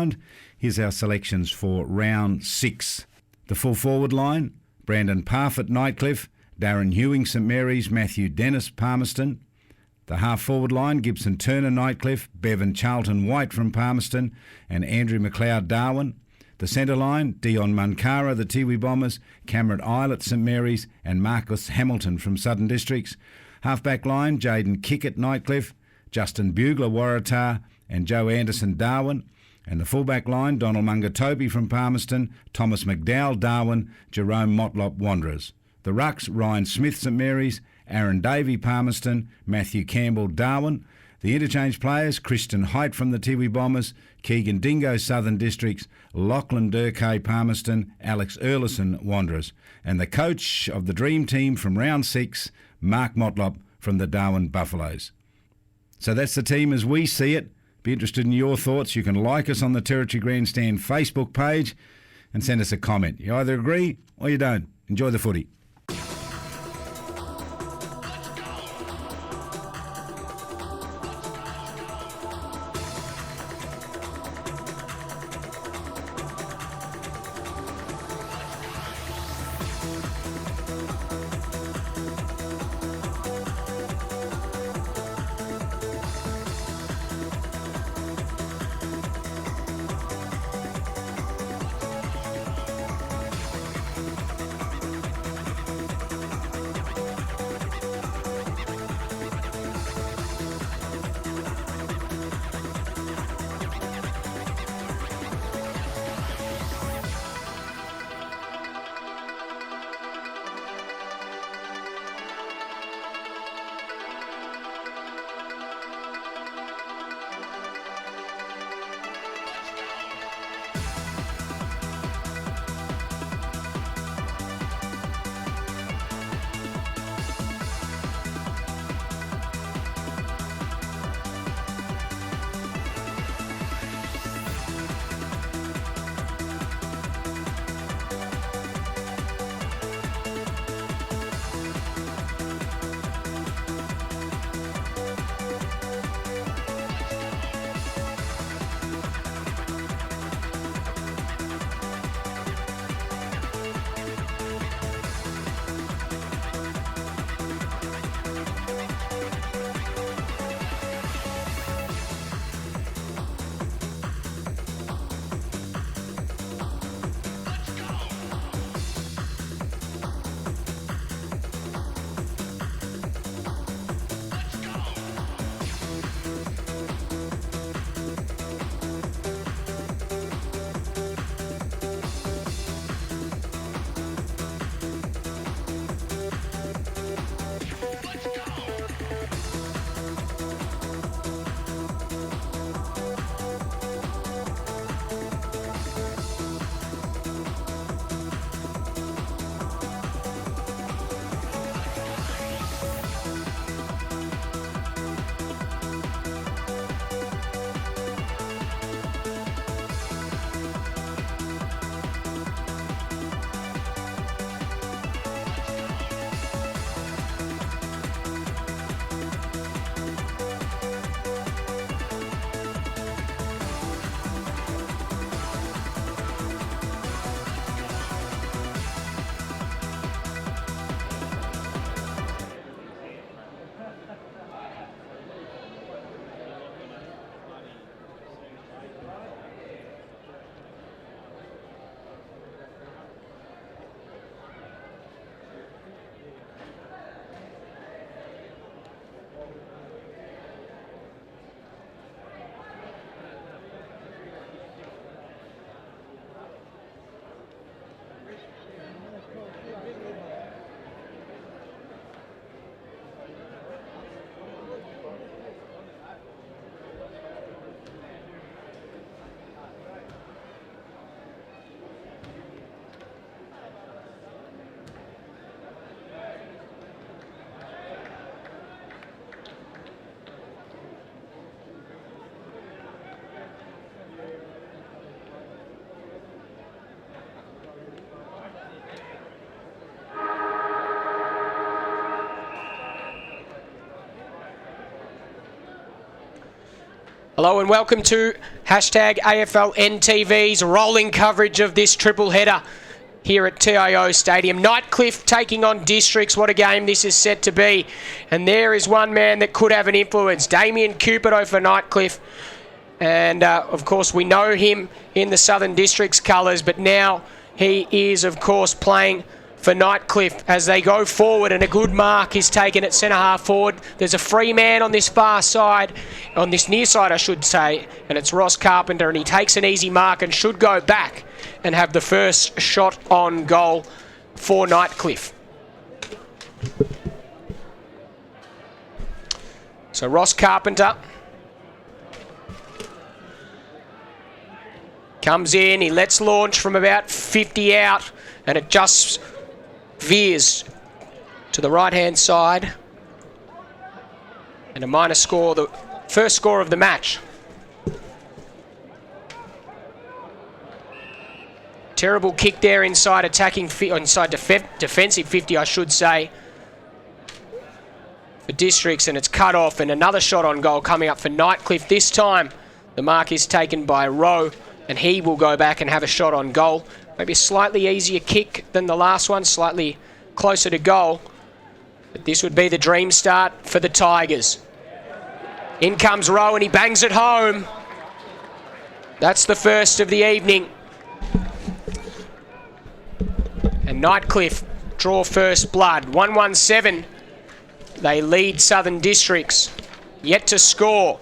round. Here's our selections for round 6. The full forward line: Brandon Parfitt, Nightcliff; Darren Hewing, St Mary's; Matthew Dennis, Palmerston. The half forward line: Gibson Turner, Nightcliff; Bevan Charlton White from Palmerston; and Andrew McLeod, Darwin. The centre line: Dion Munkara, the Tiwi Bombers; Cameron Islet, St Mary's; and Marcus Hamilton from Southern Districts. Half-back line: Jaden Kickett, Nightcliff; Justin Bugler, Waratah; and Joe Anderson, Darwin. And the full-back line: Donald Mungatobi from Palmerston; Thomas McDowell, Darwin; Jerome Motlop, Wanderers. The rucks: Ryan Smith, St Mary's; Aaron Davey, Palmerston; Matthew Campbell, Darwin. The interchange players: Christian Height from the Tiwi Bombers; Keegan Dingo, Southern Districts; Lachlan Durkay, Palmerston; Alex Erlison, Wanderers. And the coach of the Dream Team from round 6, Mark Motlop from the Darwin Buffaloes. So that's the team as we see it. Be interested in your thoughts. You can like us on the Territory Grandstand Facebook page and send us a comment. You either agree or you don't. Enjoy the footy. Hello and welcome to hashtag AFL NTV's rolling coverage of this triple header here at TIO Stadium. Nightcliff taking on Districts. What a game this is set to be. And there is one man that could have an influence. Damien Cupido for Nightcliff. And of course we know him in the Southern Districts colours, but now he is of course playing for Nightcliff as they go forward, and a good mark is taken at centre half forward. There's a free man on this far side, on this near side I should say, and it's Ross Carpenter, and he takes an easy mark and should go back and have the first shot on goal for Nightcliff. So Ross Carpenter comes in, he lets launch from about 50 out, and it just veers to the right-hand side. And a minor score, the first score of the match. Terrible kick there inside attacking, inside defensive 50, I should say, for Districts, and it's cut off, and another shot on goal coming up for Nightcliff. This time, the mark is taken by Rowe, and he will go back and have a shot on goal. Maybe a slightly easier kick than the last one, slightly closer to goal. But this would be the dream start for the Tigers. In comes Rowe and he bangs it home. That's the first of the evening. And Nightcliff draw first blood. 1-1-7. They lead Southern Districts. Yet to score.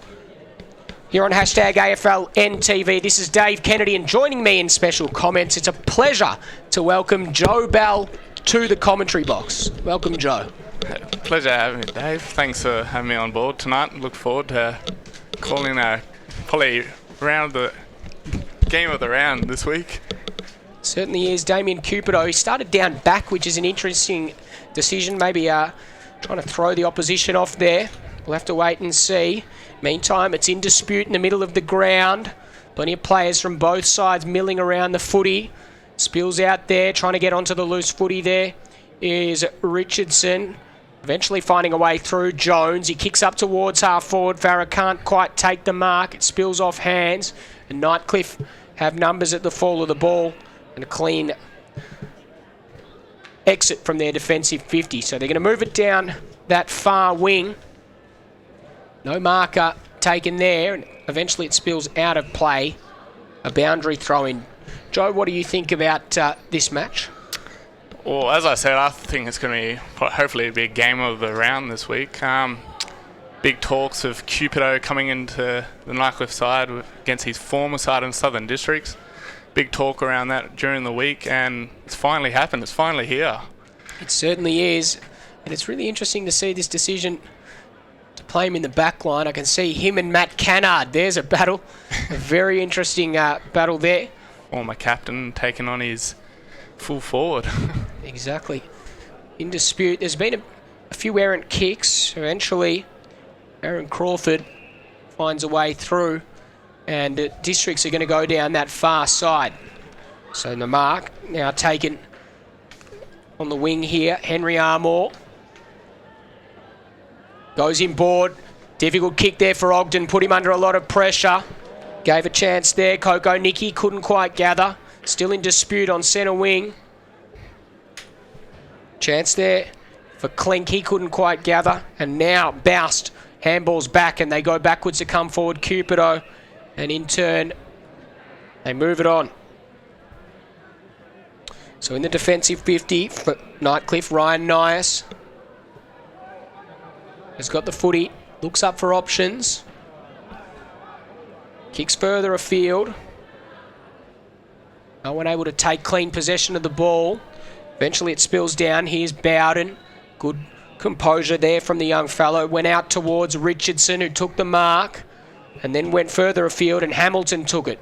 Here on hashtag AFL NTV, this is Dave Kennedy, and joining me in special comments, it's a pleasure to welcome Joe Bell to the commentary box. Welcome, Joe. Pleasure having me, Dave. Thanks for having me on board tonight. Look forward to calling probably the game of the round this week. Certainly is. Damien Cupido, he started down back, which is an interesting decision. Maybe trying to throw the opposition off there. We'll have to wait and see. Meantime, it's in dispute in the middle of the ground. Plenty of players from both sides milling around the footy. Spills out there, trying to get onto the loose footy there is Richardson. Eventually finding a way through Jones. He kicks up towards half forward. Farah can't quite take the mark. It spills off hands. And Nightcliff have numbers at the fall of the ball. And a clean exit from their defensive 50. So they're going to move it down that far wing. No marker taken there, and eventually it spills out of play. A boundary throw-in. Joe, what do you think about this match? Well, as I said, I think it's going to be hopefully a big game of the round this week. Big talks of Cupido coming into the Nightcliff side against his former side in Southern Districts. Big talk around that during the week, and it's finally happened. It's finally here. It certainly is, and it's really interesting to see this decision to play him in the back line. I can see him and Matt Cannard. There's a battle. A very interesting battle there. Former captain taking on his full forward. Exactly. In dispute. There's been a few errant kicks. Eventually, Aaron Crawford finds a way through, and Districts are going to go down that far side. So the mark now taken on the wing here. Henry Armour goes inboard. Difficult kick there for Ogden. Put him under a lot of pressure. Gave a chance there. Coco Nicky couldn't quite gather. Still in dispute on centre wing. Chance there for Clink. He couldn't quite gather. And now Boust handballs back, and they go backwards to come forward Cupido. And in turn, they move it on. So in the defensive 50 for Nightcliff, Ryan Nias has got the footy, looks up for options, kicks further afield. No one able to take clean possession of the ball. Eventually it spills down. Here's Bowden. Good composure there from the young fellow. Went out towards Richardson, who took the mark, and then went further afield, and Hamilton took it.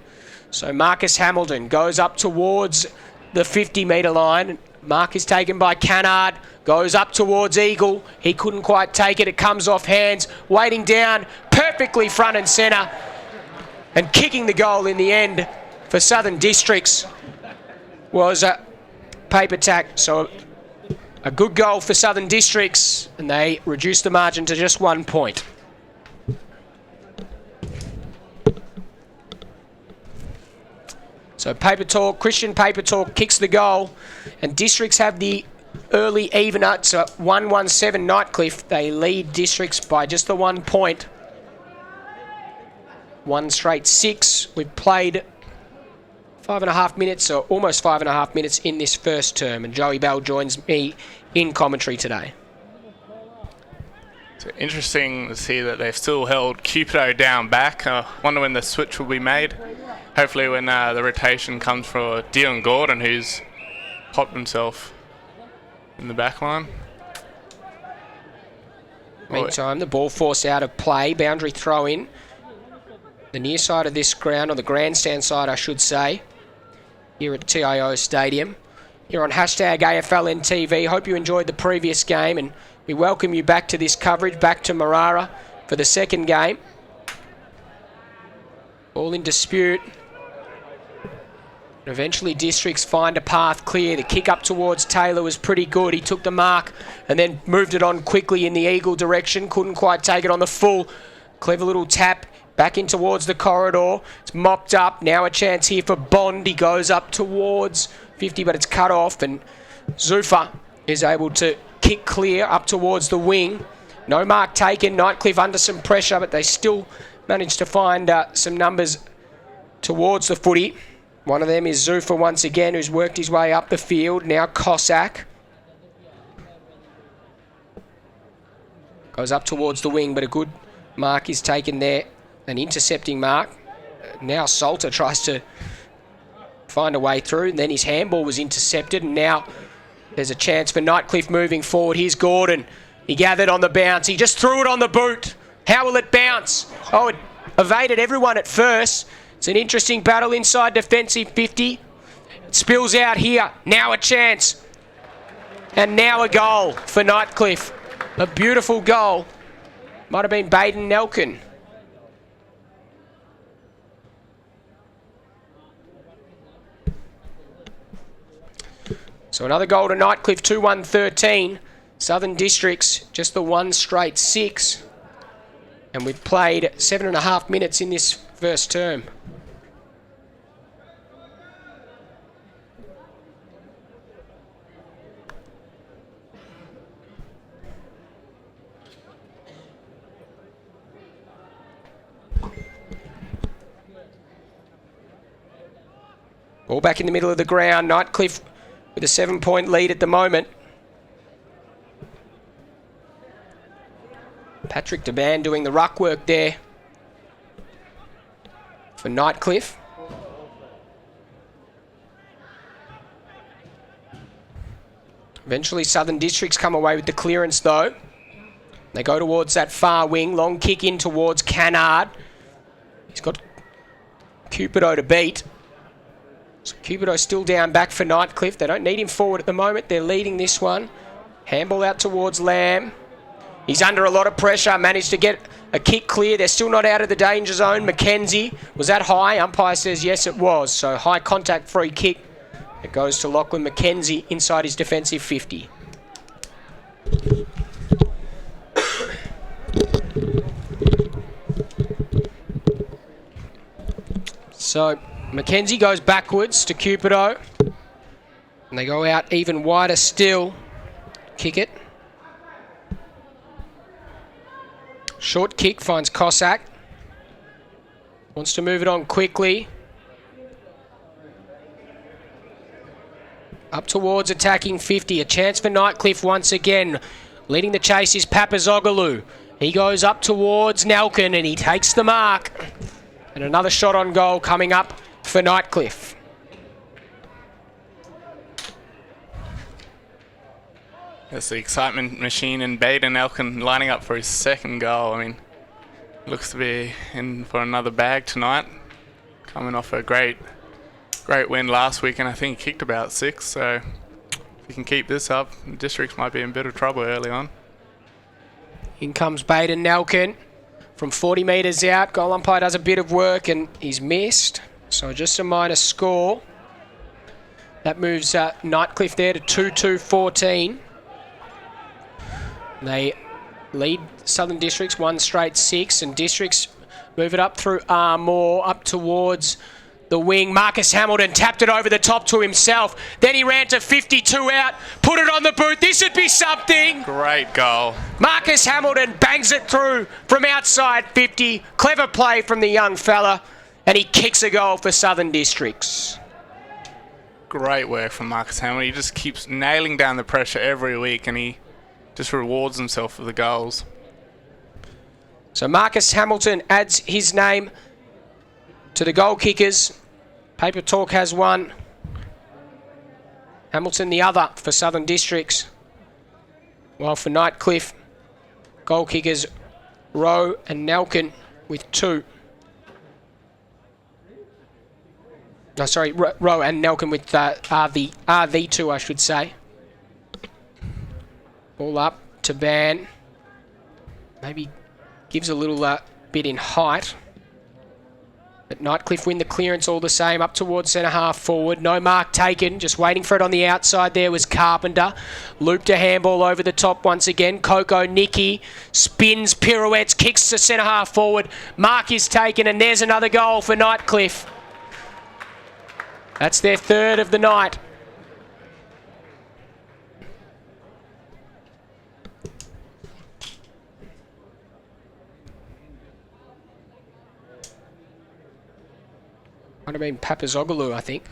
So Marcus Hamilton goes up towards the 50-metre line. Mark is taken by Cannard. Goes up towards Eagle. He couldn't quite take it. It comes off hands. Waiting down perfectly front and centre. And kicking the goal in the end for Southern Districts was a paper tack. So a good goal for Southern Districts, and they reduce the margin to just 1 point. So Christian Paper Talk kicks the goal, and Districts have the early evener. It's 1-1-7 Nightcliff. They lead Districts by just the 1 point. 1 straight 6. We've played 5.5 minutes, or almost 5.5 minutes in this first term, and Joey Bell joins me in commentary today. It's interesting to see that they've still held Cupido down back. I wonder when the switch will be made. Hopefully when the rotation comes for Dion Gordon, who's popped himself in the back line. Meantime, the ball forced out of play. Boundary throw in. The near side of this ground, or the grandstand side, I should say, here at TIO Stadium. Here on hashtag AFLNTV. Hope you enjoyed the previous game, and we welcome you back to this coverage, back to Marara for the second game. All in dispute. Eventually Districts find a path clear. The kick up towards Taylor was pretty good. He took the mark and then moved it on quickly in the Eagle direction. Couldn't quite take it on the full. Clever little tap back in towards the corridor. It's mopped up. Now a chance here for Bond. He goes up towards 50, but it's cut off, and Zufa is able to kick clear up towards the wing. No mark taken. Nightcliff under some pressure, but they still managed to find some numbers towards the footy. One of them is Zufa once again, who's worked his way up the field. Now Cossack goes up towards the wing, but a good mark is taken there. An intercepting mark. Now Salter tries to find a way through, and then his handball was intercepted, and now there's a chance for Nightcliff moving forward. Here's Gordon. He gathered on the bounce. He just threw it on the boot. How will it bounce? Oh, it evaded everyone at first. It's an interesting battle inside defensive 50. It spills out here. Now a chance. And now a goal for Nightcliff. A beautiful goal. Might have been Baden Nelkin. So another goal to Nightcliff, 2-1-13. Southern Districts, just the 1 straight 6. And we've played 7.5 minutes in this first term. Ball back in the middle of the ground. Nightcliff with a 7-point lead at the moment. Patrick DeBan doing the ruck work there for Nightcliff. Eventually Southern Districts come away with the clearance though. They go towards that far wing. Long kick in towards Cannard. He's got Cupido to beat. So Cupido still down back for Nightcliff. They don't need him forward at the moment. They're leading this one. Handball out towards Lamb. He's under a lot of pressure. Managed to get a kick clear. They're still not out of the danger zone. Mackenzie, was that high? Umpire says yes, it was. So high contact free kick. It goes to Lachlan Mackenzie inside his defensive 50. So Mackenzie goes backwards to Cupido. And they go out even wider still. Kick it. Short kick finds Cossack. Wants to move it on quickly. Up towards attacking 50. A chance for Nightcliff once again. Leading the chase is Papazoglou. He goes up towards Nelkin and he takes the mark. And another shot on goal coming up for Nightcliff. That's the excitement machine, and Baden Elkin lining up for his second goal. I mean, looks to be in for another bag tonight. Coming off a great win last week, and I think he kicked about 6. So if he can keep this up, Districts might be in a bit of trouble early on. In comes Baden Nelkin from 40 metres out. Goal umpire does a bit of work and he's missed. So just a minor score. That moves Nightcliff there to 2-2-14. They lead Southern Districts 1 straight 6, and Districts move it up through Armour up towards the wing. Marcus Hamilton tapped it over the top to himself. Then he ran to 52 out, put it on the boot. This would be something. Great goal. Marcus Hamilton bangs it through from outside 50. Clever play from the young fella, and he kicks a goal for Southern Districts. Great work from Marcus Hamilton. He just keeps nailing down the pressure every week, and he just rewards himself for the goals. So Marcus Hamilton adds his name to the goal kickers. Paper Talk has one. Hamilton the other for Southern Districts. While for Nightcliff, goal kickers Rowe and Nelkin with 2. No, sorry, Rowe and Nelkin with RV2, I should say. Ball up to Van. Maybe gives a little bit in height. But Nightcliff win the clearance all the same, up towards centre half forward. No mark taken, just waiting for it on the outside there was Carpenter. Looped a handball over the top once again. Coco Nicky spins, pirouettes, kicks to centre half forward. Mark is taken, and there's another goal for Nightcliff. That's their 3rd of the night. Might have been Papazoglou, I think.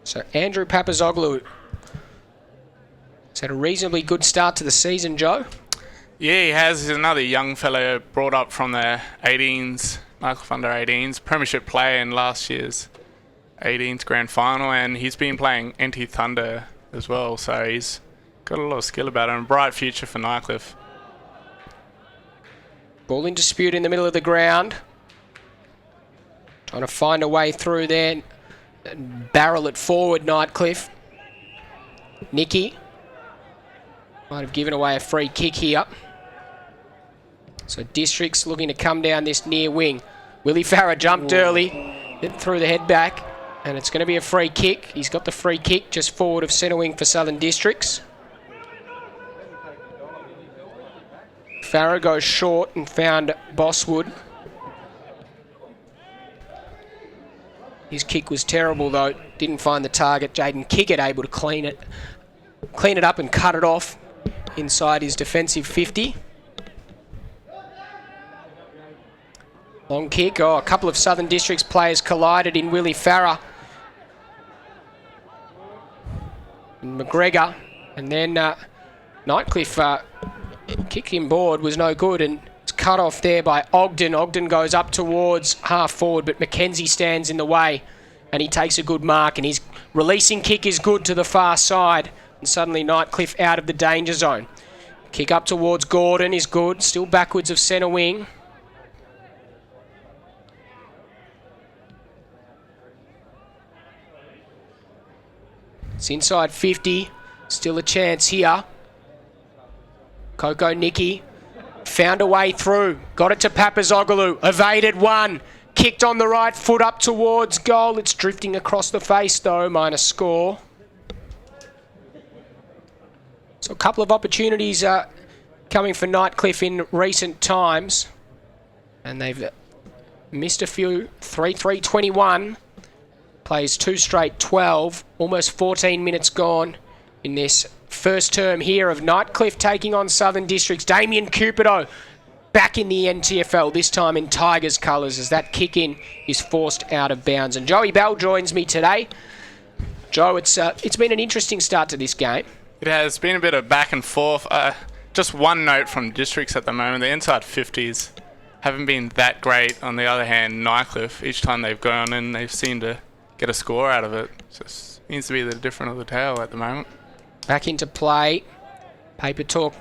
So Andrew Papazoglou has had a reasonably good start to the season, Joe. Yeah, he has. He's another young fellow brought up from the 18s, Nightcliff under 18s, premiership player in last year's 18s grand final, and he's been playing NT Thunder as well, so he's got a lot of skill about him. Bright future for Nightcliff. Ball in dispute in the middle of the ground. Trying to find a way through there and barrel it forward, Nightcliff. Nicky might have given away a free kick here. So Districts looking to come down this near wing. Willie Farah jumped early, then threw the head back, and it's going to be a free kick. He's got the free kick just forward of centre wing for Southern Districts. Farah goes short and found Bosswood. His kick was terrible though, didn't find the target. Jaden Kickett able to clean it up and cut it off inside his defensive 50. Long kick. Oh, a couple of Southern Districts players collided in Willie Farah and McGregor, and then Nightcliff kick him board was no good, and it's cut off there by Ogden. Ogden goes up towards half forward, but Mackenzie stands in the way, and he takes a good mark, and his releasing kick is good to the far side, and suddenly Nightcliff out of the danger zone. Kick up towards Gordon is good, still backwards of centre wing. It's inside 50, still a chance here. Coco Nicky found a way through, got it to Papazoglou, evaded one, kicked on the right foot up towards goal. It's drifting across the face though, minus score. So a couple of opportunities coming for Nightcliff in recent times, and they've missed a few. 3-3-21, plays 2 straight 12, almost 14 minutes gone in this first term here of Nightcliff taking on Southern Districts. Damien Cupido back in the NTFL, this time in Tigers colours, as that kick-in is forced out of bounds. And Joey Bell joins me today. Joe, it's been an interesting start to this game. It has been a bit of back and forth. Just one note from Districts at the moment, the inside 50s haven't been that great. On the other hand, Nightcliff, each time they've gone in, they've seemed to get a score out of it. Just seems to be the different of the tale at the moment. Back into play. Paper Talk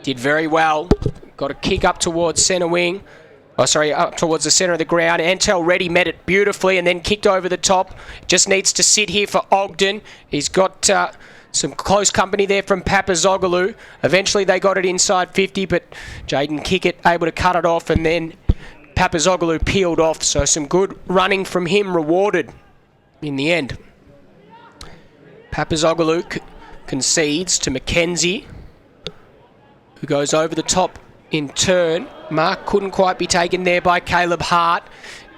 did very well. Got a kick up towards centre wing. Up towards the centre of the ground. Antel Reddy met it beautifully and then kicked over the top. Just needs to sit here for Ogden. He's got some close company there from Papazoglou. Eventually they got it inside 50, but Jaden Kickett able to cut it off, and then Papazoglou peeled off. So some good running from him rewarded in the end. Papazoglou concedes to Mackenzie. who goes over the top in turn. Mark couldn't quite be taken there by Caleb Hart.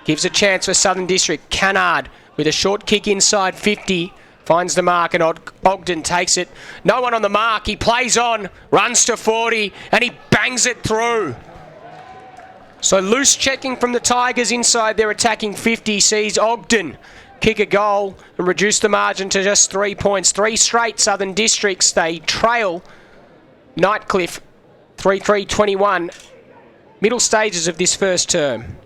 Gives a chance for Southern District. Cannard with a short kick inside 50. Finds the mark and Ogden takes it. No one on the mark. He plays on, runs to 40 and he bangs it through. So loose checking from the Tigers inside their attacking 50 sees Ogden kick a goal and reduce the margin to just 3 points. 3 straight Southern Districts. They trail Nightcliff 3-3-21. Middle stages of this first term.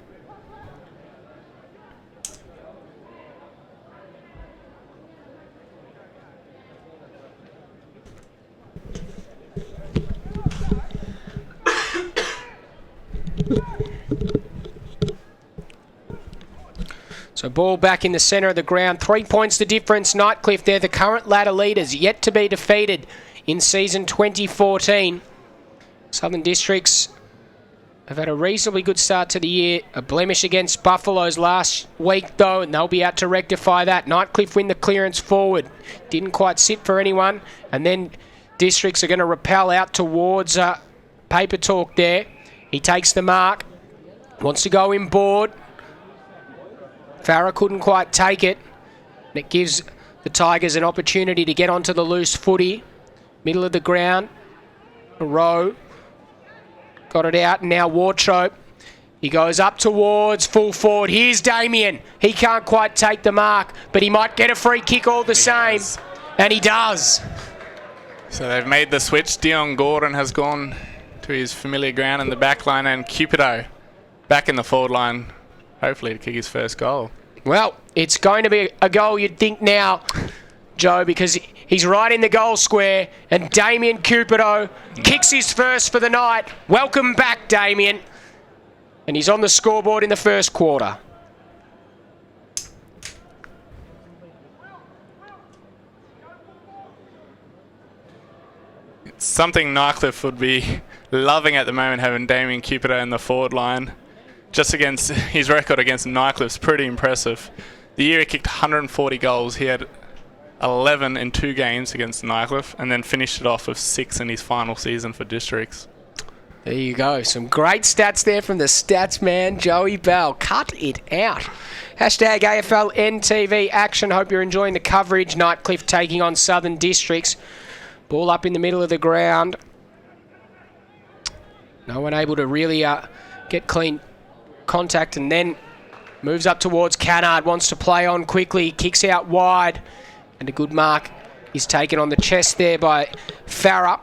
So ball back in the centre of the ground. 3 points the difference. Nightcliff, they're the current ladder leaders, yet to be defeated in season 2014. Southern Districts have had a reasonably good start to the year. A blemish against Buffaloes last week, though, and they'll be out to rectify that. Nightcliff win the clearance forward. Didn't quite sit for anyone. And then Districts are going to rappel out towards Paper Talk there. He takes the mark. Wants to go inboard. Farah couldn't quite take it. And it gives the Tigers an opportunity to get onto the loose footy. Middle of the ground. A row. Got it out, and now Wartrope. He goes up towards full forward. Here's Damien. He can't quite take the mark, but he might get a free kick all the same. And he does. So they've made the switch. Dion Gordon has gone to his familiar ground in the back line, and Cupido back in the forward line, hopefully to kick his first goal. Well, it's going to be a goal you'd think now, Joe, because he's right in the goal square, and Damien Cupido kicks his first for the night. Welcome back, Damien. And he's on the scoreboard in the first quarter. It's something Nightcliff would be loving at the moment, having Damien Cupido in the forward line. Just against his record against Nightcliff's pretty impressive. The year he kicked 140 goals, he had 11 in 2 games against Nightcliff, and then finished it off with 6 in his final season for Districts. There you go. Some great stats there from the stats man, Joey Bell. Cut it out. Hashtag AFL NTV action. Hope you're enjoying the coverage. Nightcliff taking on Southern Districts. Ball up in the middle of the ground. No one able to really get clean contact, and then moves up towards Cannard. Wants to play on quickly. Kicks out wide. And a good mark is taken on the chest there by Farah.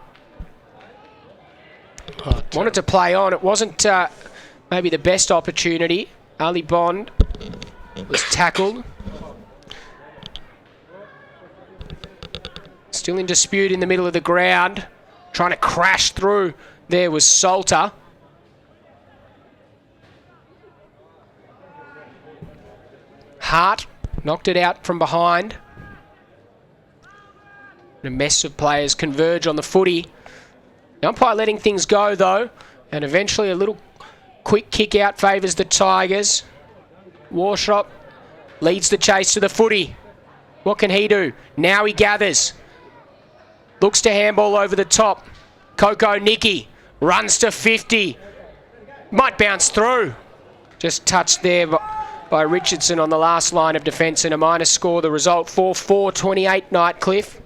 Wanted to play on. It wasn't maybe the best opportunity. Ali Bond was tackled. Still in dispute in the middle of the ground. Trying to crash through. There was Salter. Hart knocked it out from behind. A mess of players converge on the footy. The umpire letting things go, though. And eventually a little quick kick out favours the Tigers. Warshop leads the chase to the footy. What can he do? Now he gathers. Looks to handball over the top. Coco Nicky runs to 50. Might bounce through. Just touched there by Richardson on the last line of defence, and a minus score. The result 4-4-28 Nightcliff.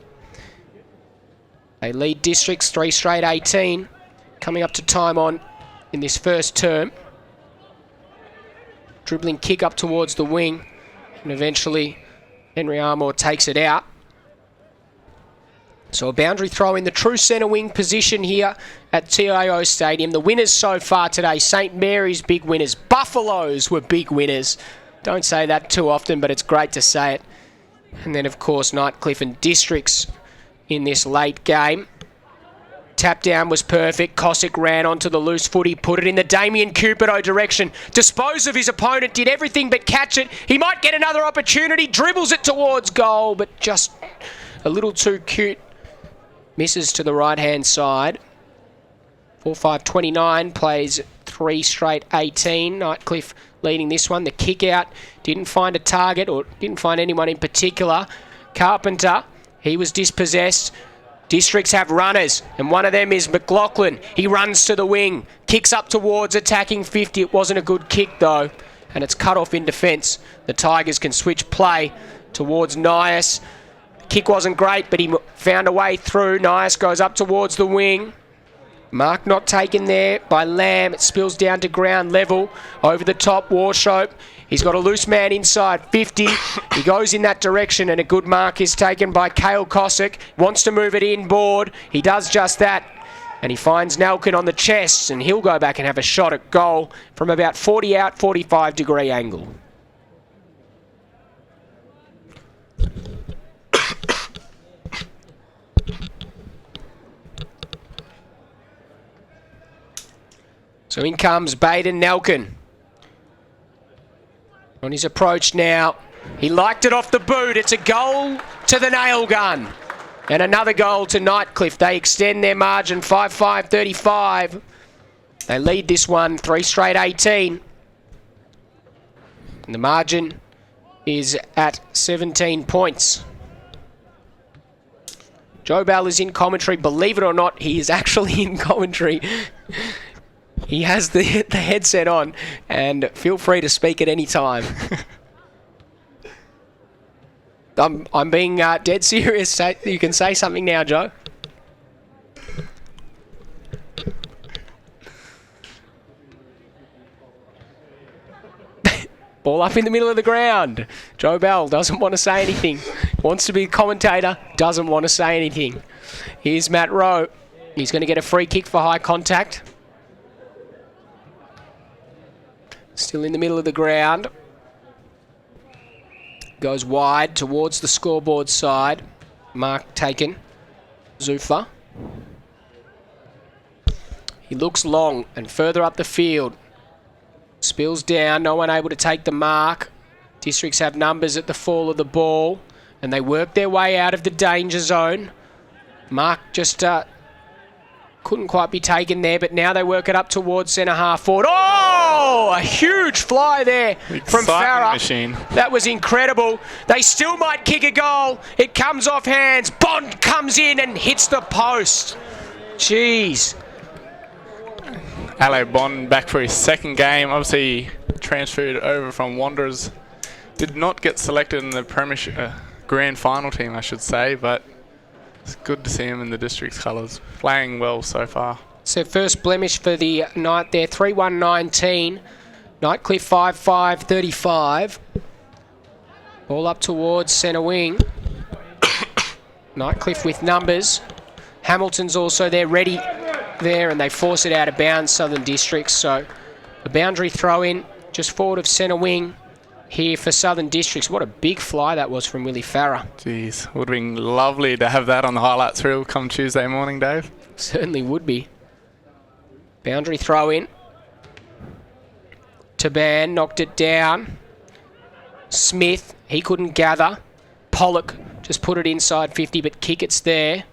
They lead Districts 3 straight 18. Coming up to time on in this first term. Dribbling kick up towards the wing. And eventually Henry Armour takes it out. So a boundary throw in the true centre wing position here at TIO Stadium. The winners so far today, St Mary's big winners. Buffaloes were big winners. Don't say that too often, but it's great to say it. And then, of course, Nightcliff and Districts in this late game. Tap down was perfect. Cossack ran onto the loose footy, put it in the Damien Cupido direction. Dispose of his opponent, did everything but catch it. He might get another opportunity, dribbles it towards goal, but just a little too cute. Misses to the right-hand side. 4-5-29, plays 3 straight 18. Nightcliff leading this one. The kick out didn't find a target, or didn't find anyone in particular. Carpenter, he was dispossessed. Districts have runners, and one of them is McLaughlin. He runs to the wing, kicks up towards attacking 50. It wasn't a good kick, though, and it's cut off in defence. The Tigers can switch play towards Nias. Kick wasn't great, but he found a way through. Nias goes up towards the wing. Mark not taken there by Lamb. It spills down to ground level. Over the top, Warshope. He's got a loose man inside 50. He goes in that direction, and a good mark is taken by Cale Cossack. Wants to move it inboard. He does just that, and he finds Nelkin on the chest, and he'll go back and have a shot at goal from about 40 out, 45-degree angle. So in comes Baden Nelkin. On his approach now. He liked it off the boot. It's a goal to the nail gun. And another goal to Nightcliff. They extend their margin 5-5-35. They lead this one 3 straight 18. And the margin is at 17 points. Joe Bell is in commentary. Believe it or not, he is actually in commentary. He has the headset on, and feel free to speak at any time. I'm being dead serious. You can say something now, Joe. Ball up in the middle of the ground. Joe Bell doesn't want to say anything. Wants to be a commentator, doesn't want to say anything. Here's Matt Rowe. He's going to get a free kick for high contact. Still in the middle of the ground. Goes wide towards the scoreboard side. Mark taken. Zufa. He looks long and further up the field. Spills down. No one able to take the mark. Districts have numbers at the fall of the ball, and they work their way out of the danger zone. Mark just couldn't quite be taken there, but now they work it up towards centre half forward. Oh, a huge fly there from Farah. Machine. That was incredible. They still might kick a goal. It comes off hands. Bond comes in and hits the post. Jeez. Ale Bond back for his second game. Obviously transferred over from Wanderers. Did not get selected in the Premiership Grand Final team, I should say, but it's good to see him in the district's colours. Playing well so far. So first blemish for the night there, 3-1-19. Nightcliff 5-5-35. Ball up towards centre wing. Nightcliff with numbers. Hamilton's also there, ready there, and they force it out of bounds, Southern Districts. So the boundary throw in just forward of centre wing here for Southern Districts. What a big fly that was from Willie Farah. Jeez, would have been lovely to have that on the highlights reel come Tuesday morning, Dave. Certainly would be. Boundary throw in. Taban knocked it down. Smith, he couldn't gather. Pollock just put it inside 50, but Kickett's there.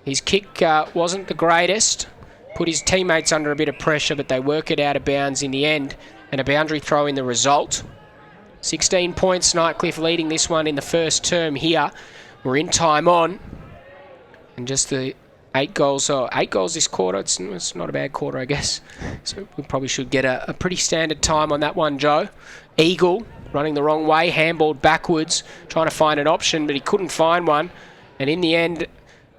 His kick wasn't the greatest. Put his teammates under a bit of pressure, but they work it out of bounds in the end. And a boundary throw in the result. 16 points, Nightcliff leading this one in the first term here. We're in time on. And just the 8 goals this quarter. It's not a bad quarter, I guess. So we probably should get a pretty standard time on that one, Joe. Eagle running the wrong way, handballed backwards, trying to find an option, but he couldn't find one. And in the end,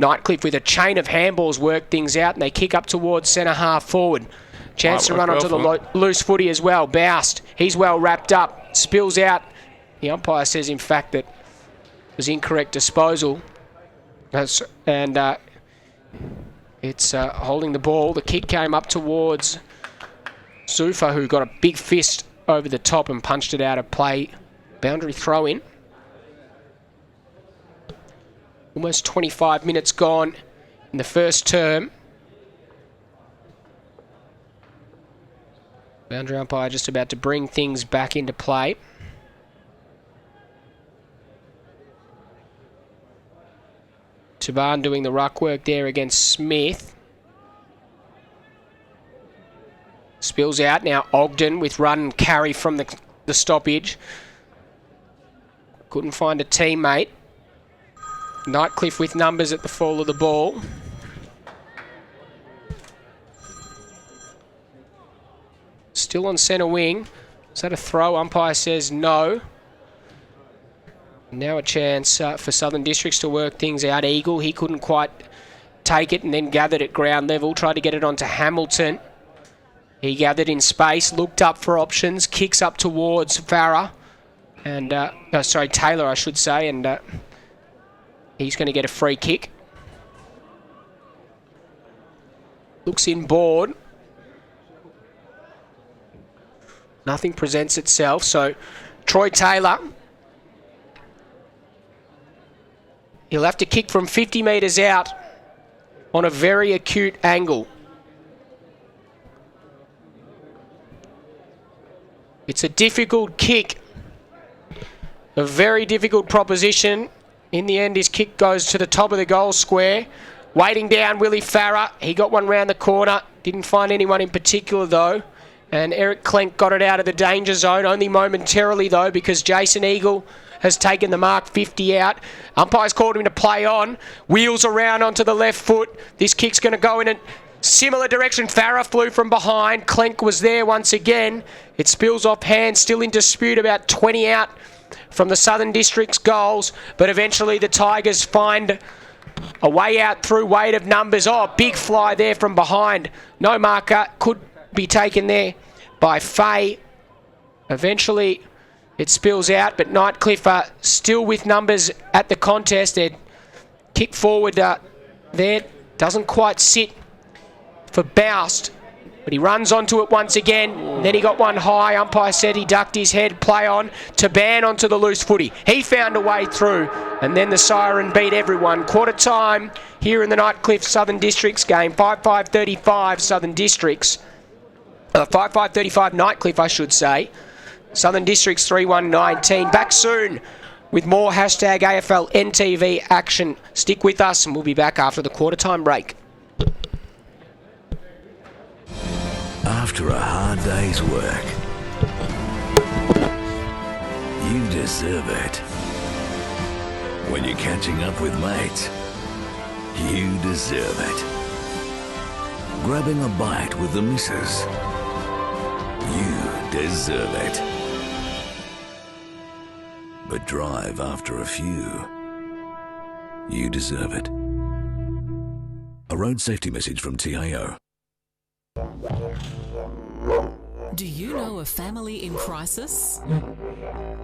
Nightcliff with a chain of handballs worked things out, and they kick up towards centre half forward. Chance to run onto the loose footy as well. Boust, he's well wrapped up, spills out. The umpire says, in fact, that it was incorrect disposal. And it's holding the ball. The kick came up towards Zufa, who got a big fist over the top and punched it out of play. Boundary throw in. Almost 25 minutes gone in the first term. Boundary umpire just about to bring things back into play. Taban doing the ruck work there against Smith. Spills out now. Ogden with run and carry from the stoppage. Couldn't find a teammate. Nightcliff with numbers at the fall of the ball. Still on centre wing. Is that a throw? Umpire says no. Now a chance for Southern Districts to work things out. Eagle, he couldn't quite take it and then gathered at ground level. Tried to get it onto Hamilton. He gathered in space, looked up for options, kicks up towards Farah. And, Taylor, I should say. And he's going to get a free kick. Looks inboard. Nothing presents itself. So Troy Taylor, he'll have to kick from 50 metres out on a very acute angle. It's a difficult kick, a very difficult proposition. In the end, his kick goes to the top of the goal square. Waiting down, Willie Farah. He got one round the corner. Didn't find anyone in particular, though. And Eric Klenk got it out of the danger zone, only momentarily, though, because Jason Eagle has taken the mark 50 out. Umpire's called him to play on. Wheels around onto the left foot. This kick's going to go in a similar direction. Farah flew from behind. Klenk was there once again. It spills off hands, still in dispute, about 20 out from the Southern District's goals. But eventually the Tigers find a way out through weight of numbers. Oh, big fly there from behind. No marker. Could be taken there by Faye. Eventually it spills out, but Nightcliff are still with numbers at the contest. Their kick forward there doesn't quite sit for Boust, but he runs onto it once again. Then he got one high. Umpire said he ducked his head. Play on to Ban onto the loose footy. He found a way through, and then the siren beat everyone. Quarter time here in the Nightcliff Southern Districts game. 5-5-35 Southern Districts. 5-5-35 Nightcliff, I should say. Southern Districts 3-1-19. Back soon with more hashtag AFL NTV action. Stick with us and we'll be back after the quarter time break. After a hard day's work, you deserve it. When you're catching up with mates, you deserve it. Grabbing a bite with the missus, you deserve it. But drive after a few, you deserve it. A road safety message from TIO. Do you know a family in crisis?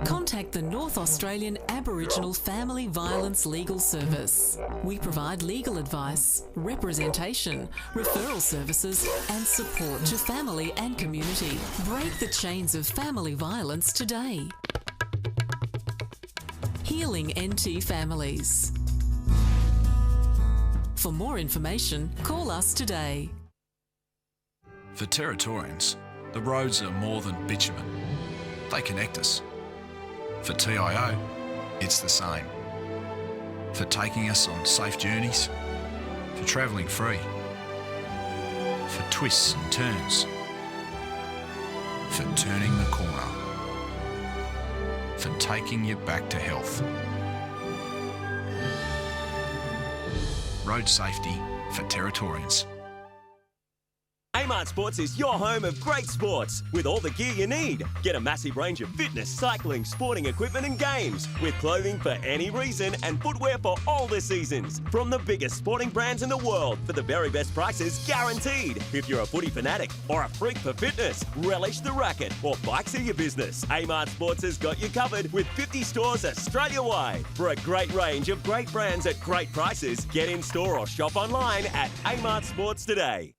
Contact the North Australian Aboriginal Family Violence Legal Service. We provide legal advice, representation, referral services and support to family and community. Break the chains of family violence today. Healing NT Families. For more information, call us today. For Territorians, the roads are more than bitumen. They connect us. For TIO, it's the same. For taking us on safe journeys, for travelling free, for twists and turns, for turning the corner, for taking you back to health. Road safety for Territorians. Kmart Sports is your home of great sports with all the gear you need. Get a massive range of fitness, cycling, sporting equipment and games with clothing for any reason and footwear for all the seasons. From the biggest sporting brands in the world for the very best prices guaranteed. If you're a footy fanatic or a freak for fitness, relish the racket or bikes are your business. Kmart Sports has got you covered with 50 stores Australia-wide. For a great range of great brands at great prices, get in store or shop online at Kmart Sports today.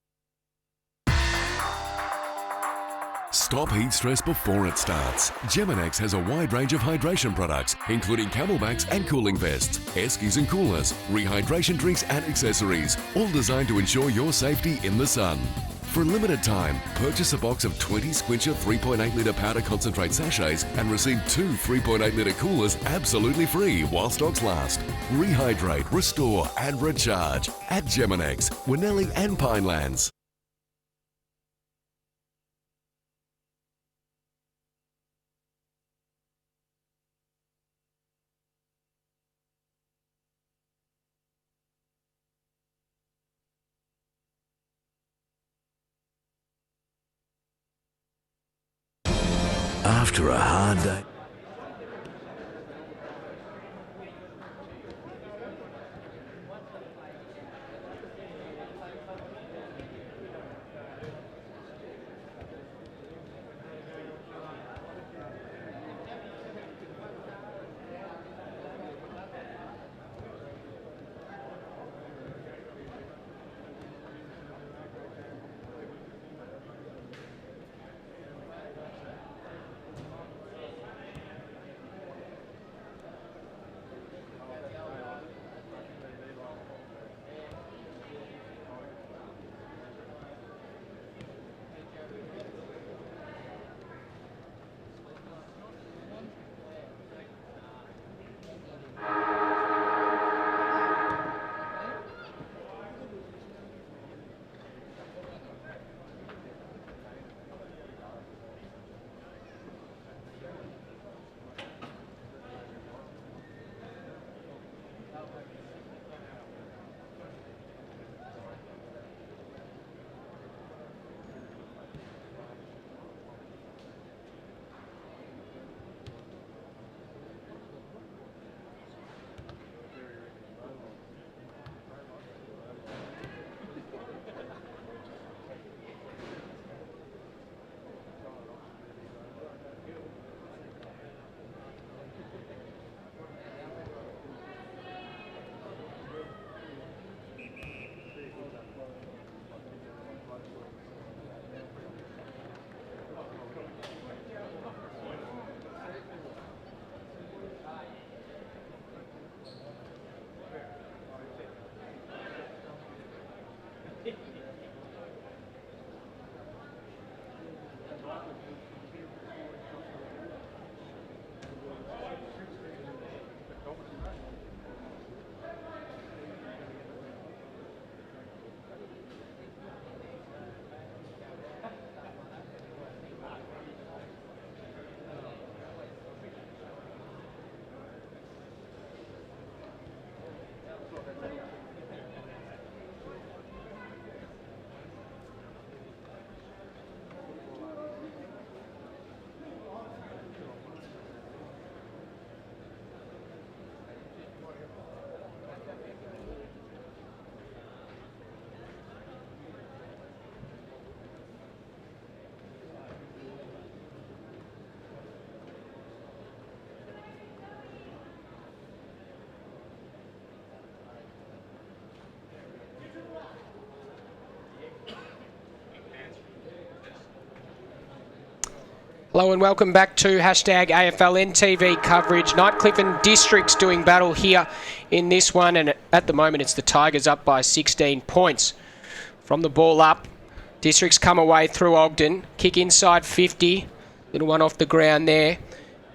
Stop heat stress before it starts. Geminex has a wide range of hydration products, including camelbacks and cooling vests, air skis and coolers, rehydration drinks and accessories, all designed to ensure your safety in the sun. For a limited time, purchase a box of 20 Squincher 3.8 litre powder concentrate sachets and receive 2 3.8 litre coolers absolutely free while stocks last. Rehydrate, restore and recharge at Geminex, Winnelli and Pinelands. After a hard day. Hello and welcome back to hashtag AFL NTV coverage. Nightcliff and Districts doing battle here in this one, and at the moment it's the Tigers up by 16 points. From the ball up, Districts come away through Ogden, kick inside 50, little one off the ground there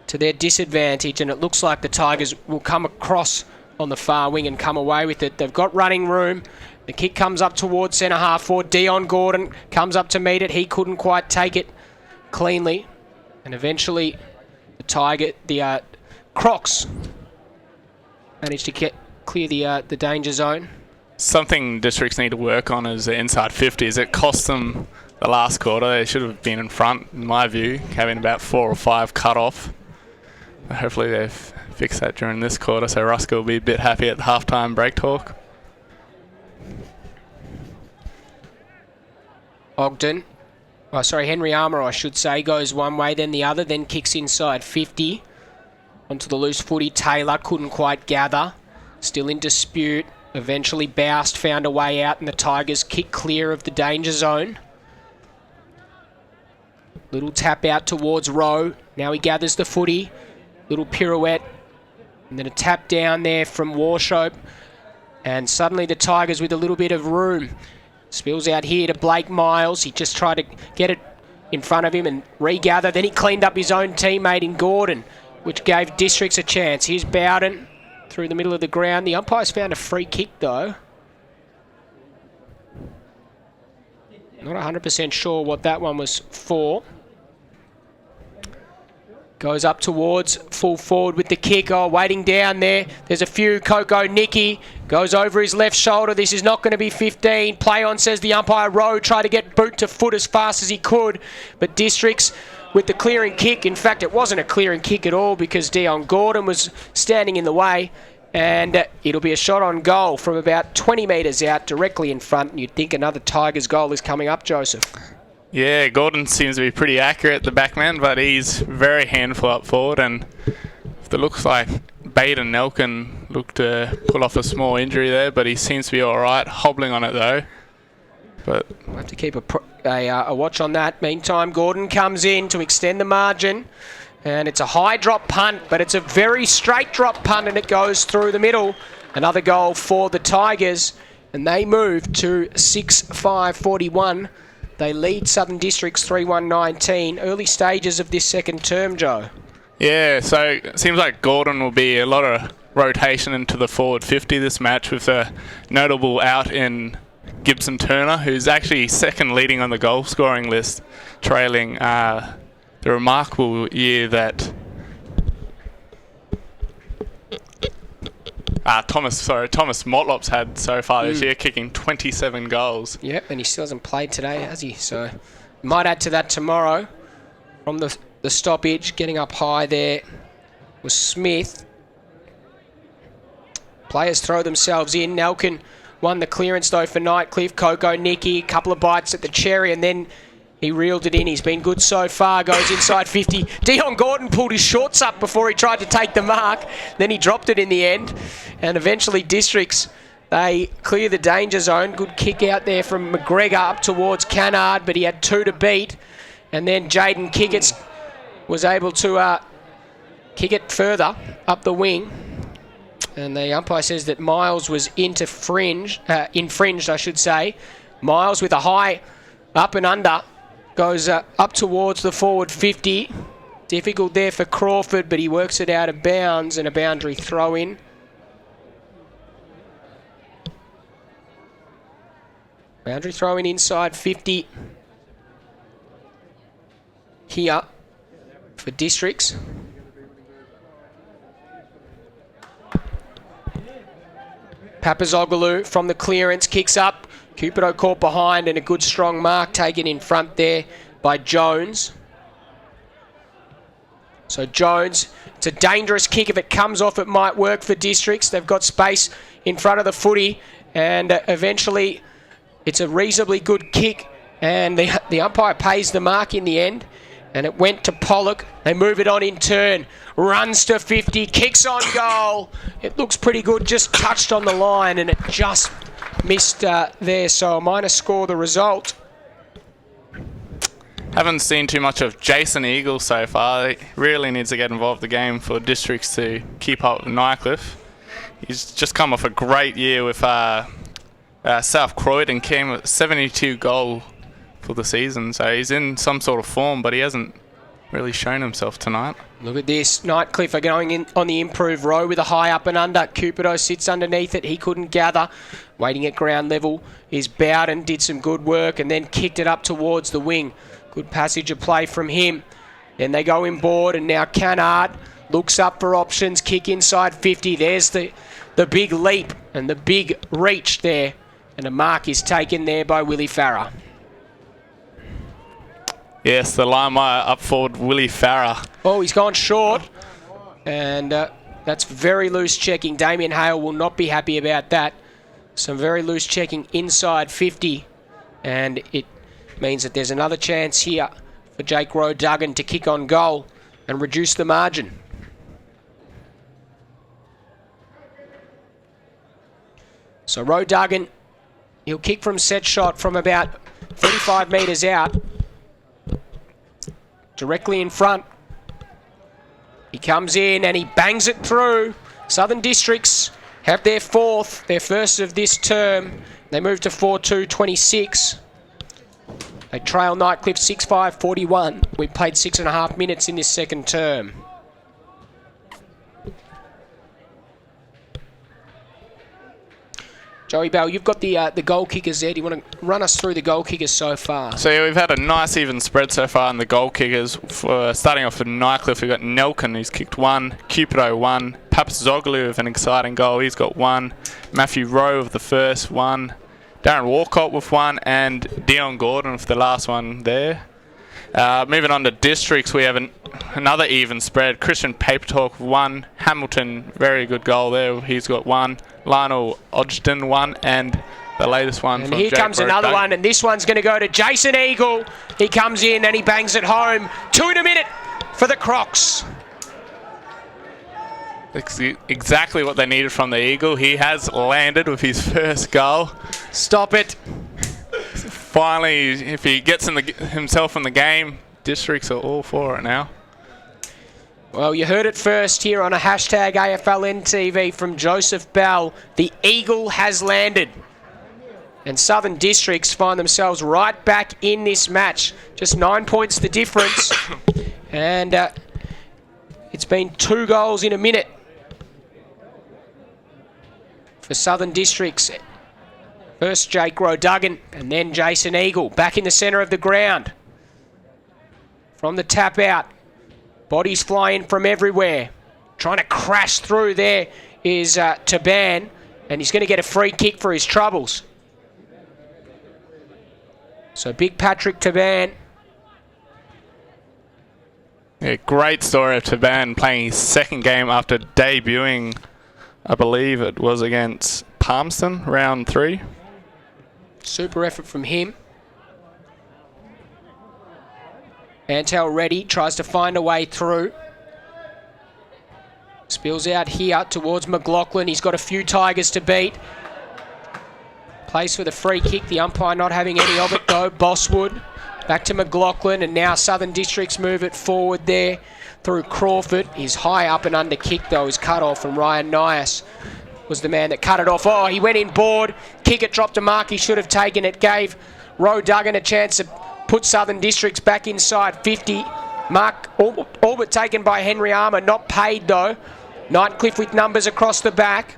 to their disadvantage, and it looks like the Tigers will come across on the far wing and come away with it. They've got running room. The kick comes up towards centre half forward. Dion Gordon comes up to meet it. He couldn't quite take it cleanly. And eventually, the Crocs managed to clear the danger zone. Something Districts need to work on is the inside 50s. It cost them the last quarter. They should have been in front, in my view, having about 4 or 5 cut off. But hopefully they've fixed that during this quarter, so Ruska will be a bit happy at the halftime break talk. Henry Armour, I should say, goes one way, then the other, then kicks inside 50. Onto the loose footy, Taylor couldn't quite gather. Still in dispute. Eventually Boust found a way out and the Tigers kick clear of the danger zone. Little tap out towards Rowe. Now he gathers the footy. Little pirouette. And then a tap down there from Warshope. And suddenly the Tigers with a little bit of room. Spills out here to Blake Miles. He just tried to get it in front of him and regather. Then he cleaned up his own teammate in Gordon, which gave Districts a chance. Here's Bowden through the middle of the ground. The umpires found a free kick, though. Not 100% sure what that one was for. Goes up towards full forward with the kick. Oh, waiting down there. There's a few. Coco Nicky goes over his left shoulder. This is not going to be 15. Play on, says the umpire. Rowe tried to get boot to foot as fast as he could. But Districts with the clearing kick. In fact, it wasn't a clearing kick at all because Dion Gordon was standing in the way. And it'll be a shot on goal from about 20 metres out, directly in front. And you'd think another Tigers goal is coming up, Joseph. Yeah, Gordon seems to be pretty accurate, the backman, but he's very handful up forward. And it looks like Baden Nelkin looked to pull off a small injury there, but he seems to be all right. Hobbling on it, though. But we'll have to keep a watch on that. Meantime, Gordon comes in to extend the margin. And it's a high drop punt, but it's a very straight drop punt, and it goes through the middle. Another goal for the Tigers, and they move to 6-5-41. They lead Southern Districts 3-1-19. Early stages of this second term, Joe. yeah, so it seems like Gordon will be a lot of rotation into the forward 50 this match, with a notable out in Gibson Turner, who's actually second leading on the goal scoring list, trailing the remarkable year that Thomas Motlop's had so far this year, kicking 27 goals. Yep, and he still hasn't played today, has he? So might add to that tomorrow. From the stoppage, getting up high there was Smith. Players throw themselves in. Nelkin won the clearance though for Nightcliff. Coco, Nicky, a couple of bites at the cherry, and then he reeled it in. He's been good so far. Goes inside 50. Dion Gordon pulled his shorts up before he tried to take the mark. Then he dropped it in the end. And eventually Districts, they clear the danger zone. Good kick out there from McGregor up towards Cannard, but he had 2 to beat. And then Jaden Kickett was able to kick it further up the wing. And the umpire says that Miles was infringed, I should say. Miles with a high up and under. Goes up towards the forward 50. Difficult there for Crawford, but he works it out of bounds, and a boundary throw in. Boundary throw in inside 50. Here for Districts. Papazoglou from the clearance kicks up. Cupido caught behind, and a good strong mark taken in front there by Jones. So Jones, it's a dangerous kick. If it comes off, it might work for Districts. They've got space in front of the footy, and eventually it's a reasonably good kick, and the umpire pays the mark in the end, and it went to Pollock. They move it on in turn. Runs to 50, kicks on goal. It looks pretty good, just touched on the line, and it just missed there, so a minor score the result. Haven't seen too much of Jason Eagle so far. He really needs to get involved in the game for Districts to keep up with Nightcliff. He's just come off a great year with South Croydon, came with 72 goal for the season, so he's in some sort of form, but he hasn't really shown himself tonight. Look at this. Nightcliff are going in on the improved row with a high up and under. Cupido sits underneath it. He couldn't gather. Waiting at ground level is Bowden. Did some good work and then kicked it up towards the wing. Good passage of play from him. Then they go inboard, and now Cannard looks up for options. Kick inside 50. There's the big leap and the big reach there. And a mark is taken there by Willie Farrer. Yes, the limewire up forward, Willie Farrer. Oh, he's gone short. And that's very loose checking. Damien Hale will not be happy about that. Some very loose checking inside 50. And it means that there's another chance here for Jake Rowe-Duggan to kick on goal and reduce the margin. So Rowe-Duggan, he'll kick from set shot from about 35 metres out. Directly in front. He comes in and he bangs it through. Southern Districts have their first of this term. They move to 4-2-26. They trail Nightcliff 6-5-41. We played 6.5 minutes in this second term. Joey Bell, you've got the goal kickers there. Do you want to run us through the goal kickers so far? So yeah, we've had a nice even spread so far in the goal kickers. Starting off with Nightcliff, we've got Nelkin, who's kicked 1, Cupido 1, Papazoglou with an exciting goal, he's got 1, Matthew Rowe with the first 1, Darren Walcott with 1, and Dion Gordon with the last one there. Moving on to districts, we have another even spread. Christian Papertalk 1, Hamilton, very good goal there. He's got 1. Lionel Ogden 1, and the latest one. And from here Jake comes another Duggan. one, and this one's going to go to Jason Eagle. He comes in and he bangs it home. 2 in a minute for the Crocs. Exactly what they needed from the Eagle. He has landed with his first goal. Stop it. Finally, if he gets himself in the game, districts are all for it now. Well, you heard it first here on a hashtag AFL NTV from Joseph Bell. The Eagle has landed. And Southern Districts find themselves right back in this match. Just 9 points the difference. And it's been 2 goals in a minute for Southern Districts. First Jake Duggan and then Jason Eagle. Back in the centre of the ground. From the tap out. Bodies flying from everywhere. Trying to crash through there is Taban. And he's going to get a free kick for his troubles. So big Patrick Taban. Yeah, great story of Taban playing his second game after debuting, I believe it was against Palmerston, round 3. Super effort from him. Antel ready, tries to find a way through. Spills out here towards McLaughlin. He's got a few Tigers to beat. Plays for the free kick. The umpire not having any of it though. Bosswood back to McLaughlin, and now Southern Districts move it forward there through Crawford. His high up and under kick though is cut off, and Ryan Nias was the man that cut it off. Oh, he went in board. Kick it dropped a mark. He should have taken it. Gave Duggan a chance to put Southern Districts back inside 50. Mark all but taken by Henry Armour. Not paid though. Nightcliff with numbers across the back.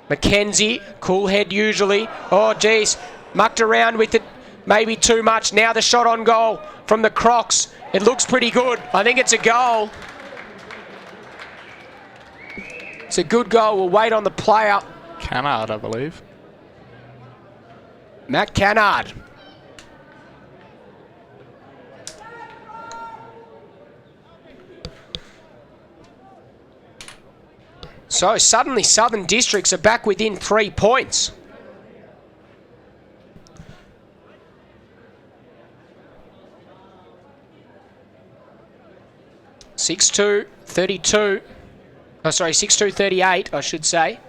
Mackenzie, cool head usually. Oh, geez. Mucked around with it. Maybe too much. Now the shot on goal from the Crocs. It looks pretty good. I think it's a goal. It's a good goal. We'll wait on the player. Cannard, I believe. Matt Cannard. So suddenly Southern Districts are back within 3 points. (6-2, 32). Oh, sorry, 6-2, 38, I should say.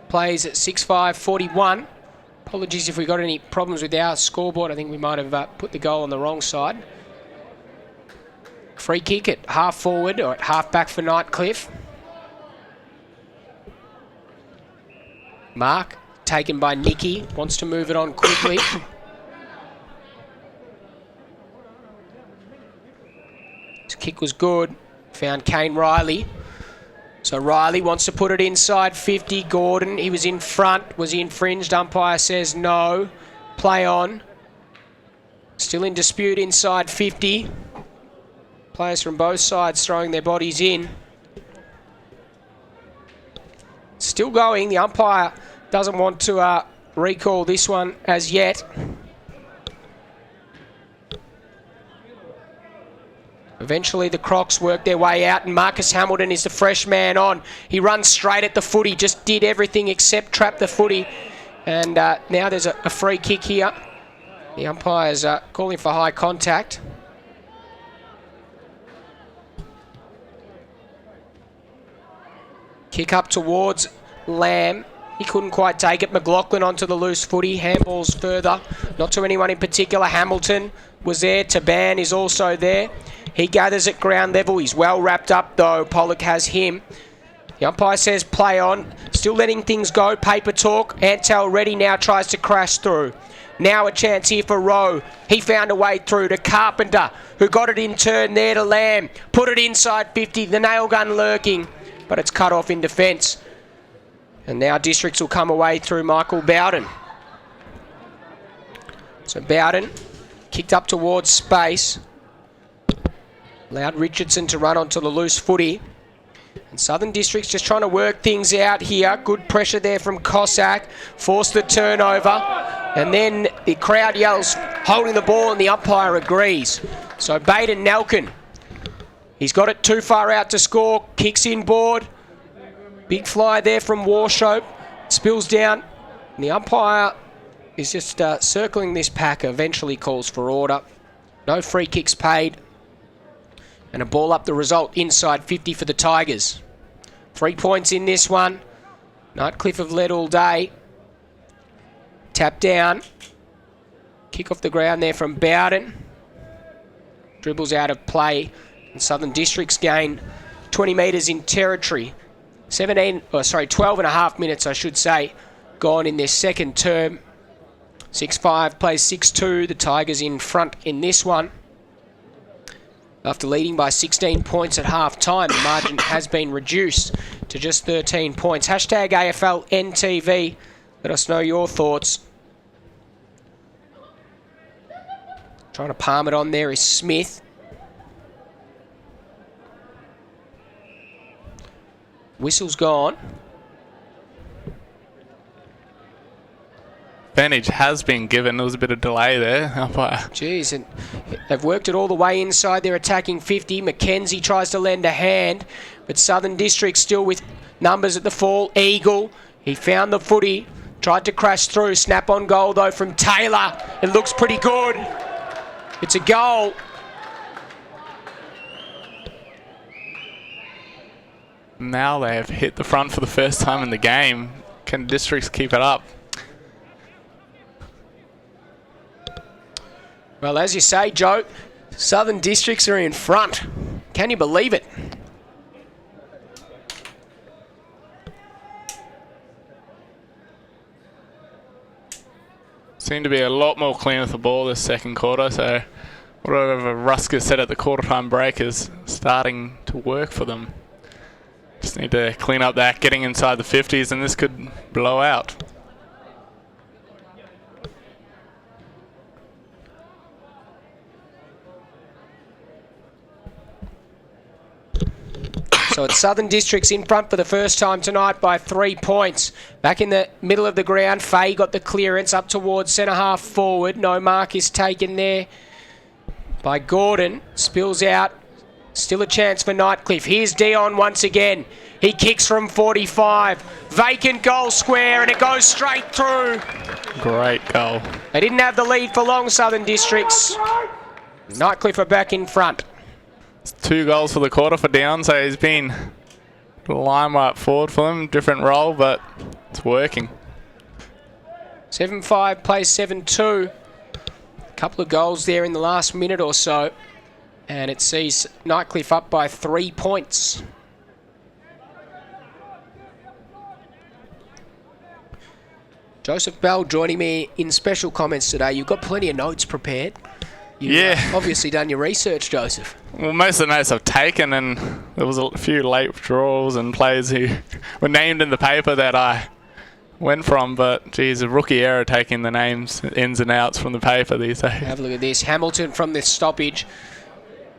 Plays at 6-5, 41. Apologies if we got any problems with our scoreboard. I think we might have put the goal on the wrong side. Free kick at half forward or at half back for Nightcliff. Mark, taken by Nicky, wants to move it on quickly. His kick was good. Found Kane Riley. So Riley wants to put it inside 50. Gordon, he was in front. Was he infringed? Umpire says no. Play on. Still in dispute inside 50. Players from both sides throwing their bodies in. Still going. The umpire doesn't want to recall this one as yet. Eventually the Crocs work their way out, and Marcus Hamilton is the fresh man on. He runs straight at the footy, just did everything except trap the footy. And now there's a free kick here. The umpire's calling for high contact. Kick up towards Lamb. He couldn't quite take it. McLaughlin onto the loose footy. Handballs further. Not to anyone in particular. Hamilton was there. Taban is also there. He gathers at ground level. He's well wrapped up though. Pollock has him. The umpire says play on. Still letting things go. Paper talk. Antel ready now, tries to crash through. Now a chance here for Rowe. He found a way through to Carpenter, who got it in turn there to Lamb. Put it inside 50. The nail gun lurking, but it's cut off in defence. And now Districts will come away through Michael Bowden. So Bowden kicked up towards space. Allowed Richardson to run onto the loose footy. And Southern District's just trying to work things out here. Good pressure there from Cossack. Forced the turnover. And then the crowd yells, holding the ball, and the umpire agrees. So Baden Nelkin, he's got it too far out to score. Kicks inboard. Big fly there from Warshope. Spills down. And the umpire is just circling this pack. Eventually calls for order. No free kicks paid. And a ball up the result inside 50 for the Tigers. 3 points in this one. Nightcliff have led all day. Tap down. Kick off the ground there from Bowden. Dribbles out of play. And Southern District's gain 20 metres in territory. 12 and a half minutes, I should say, gone in their second term. 6-5 plays 6-2. The Tigers in front in this one. After leading by 16 points at half-time, the margin has been reduced to just 13 points. Hashtag AFL NTV. Let us know your thoughts. Trying to palm it on there is Smith. Whistle's gone. Advantage has been given. There was a bit of delay there. Jeez, and they've worked it all the way inside. They're attacking 50. Mackenzie tries to lend a hand, but Southern District still with numbers at the fall. Eagle, he found the footy, tried to crash through. Snap on goal, though, from Taylor. It looks pretty good. It's a goal. Now they have hit the front for the first time in the game. Can Districts keep it up? Well, as you say, Joe, Southern Districts are in front. Can you believe it? Seemed to be a lot more clean with the ball this second quarter, so whatever Rusker said at the quarter-time break is starting to work for them. Just need to clean up that, getting inside the 50s, and this could blow out. So it's Southern Districts in front for the first time tonight by 3 points. Back in the middle of the ground, Fay got the clearance up towards centre-half forward. No mark is taken there by Gordon. Spills out. Still a chance for Nightcliff. Here's Dion once again. He kicks from 45. Vacant goal square, and it goes straight through. Great goal. They didn't have the lead for long, Southern Districts. Nightcliff are back in front. 2 goals for the quarter for Dion, so he's been line right forward for them. Different role, but it's working. 7-5 plays 7-2. A couple of goals there in the last minute or so. And it sees Nightcliff up by 3 points. Joseph Bell joining me in special comments today. You've got plenty of notes prepared. You've obviously done your research, Joseph. Well, most of the notes I've taken, and there was a few late withdrawals and players who were named in the paper that I went from, but geez, a rookie error taking the names, ins and outs from the paper these days. Have a look at this. Hamilton from this stoppage.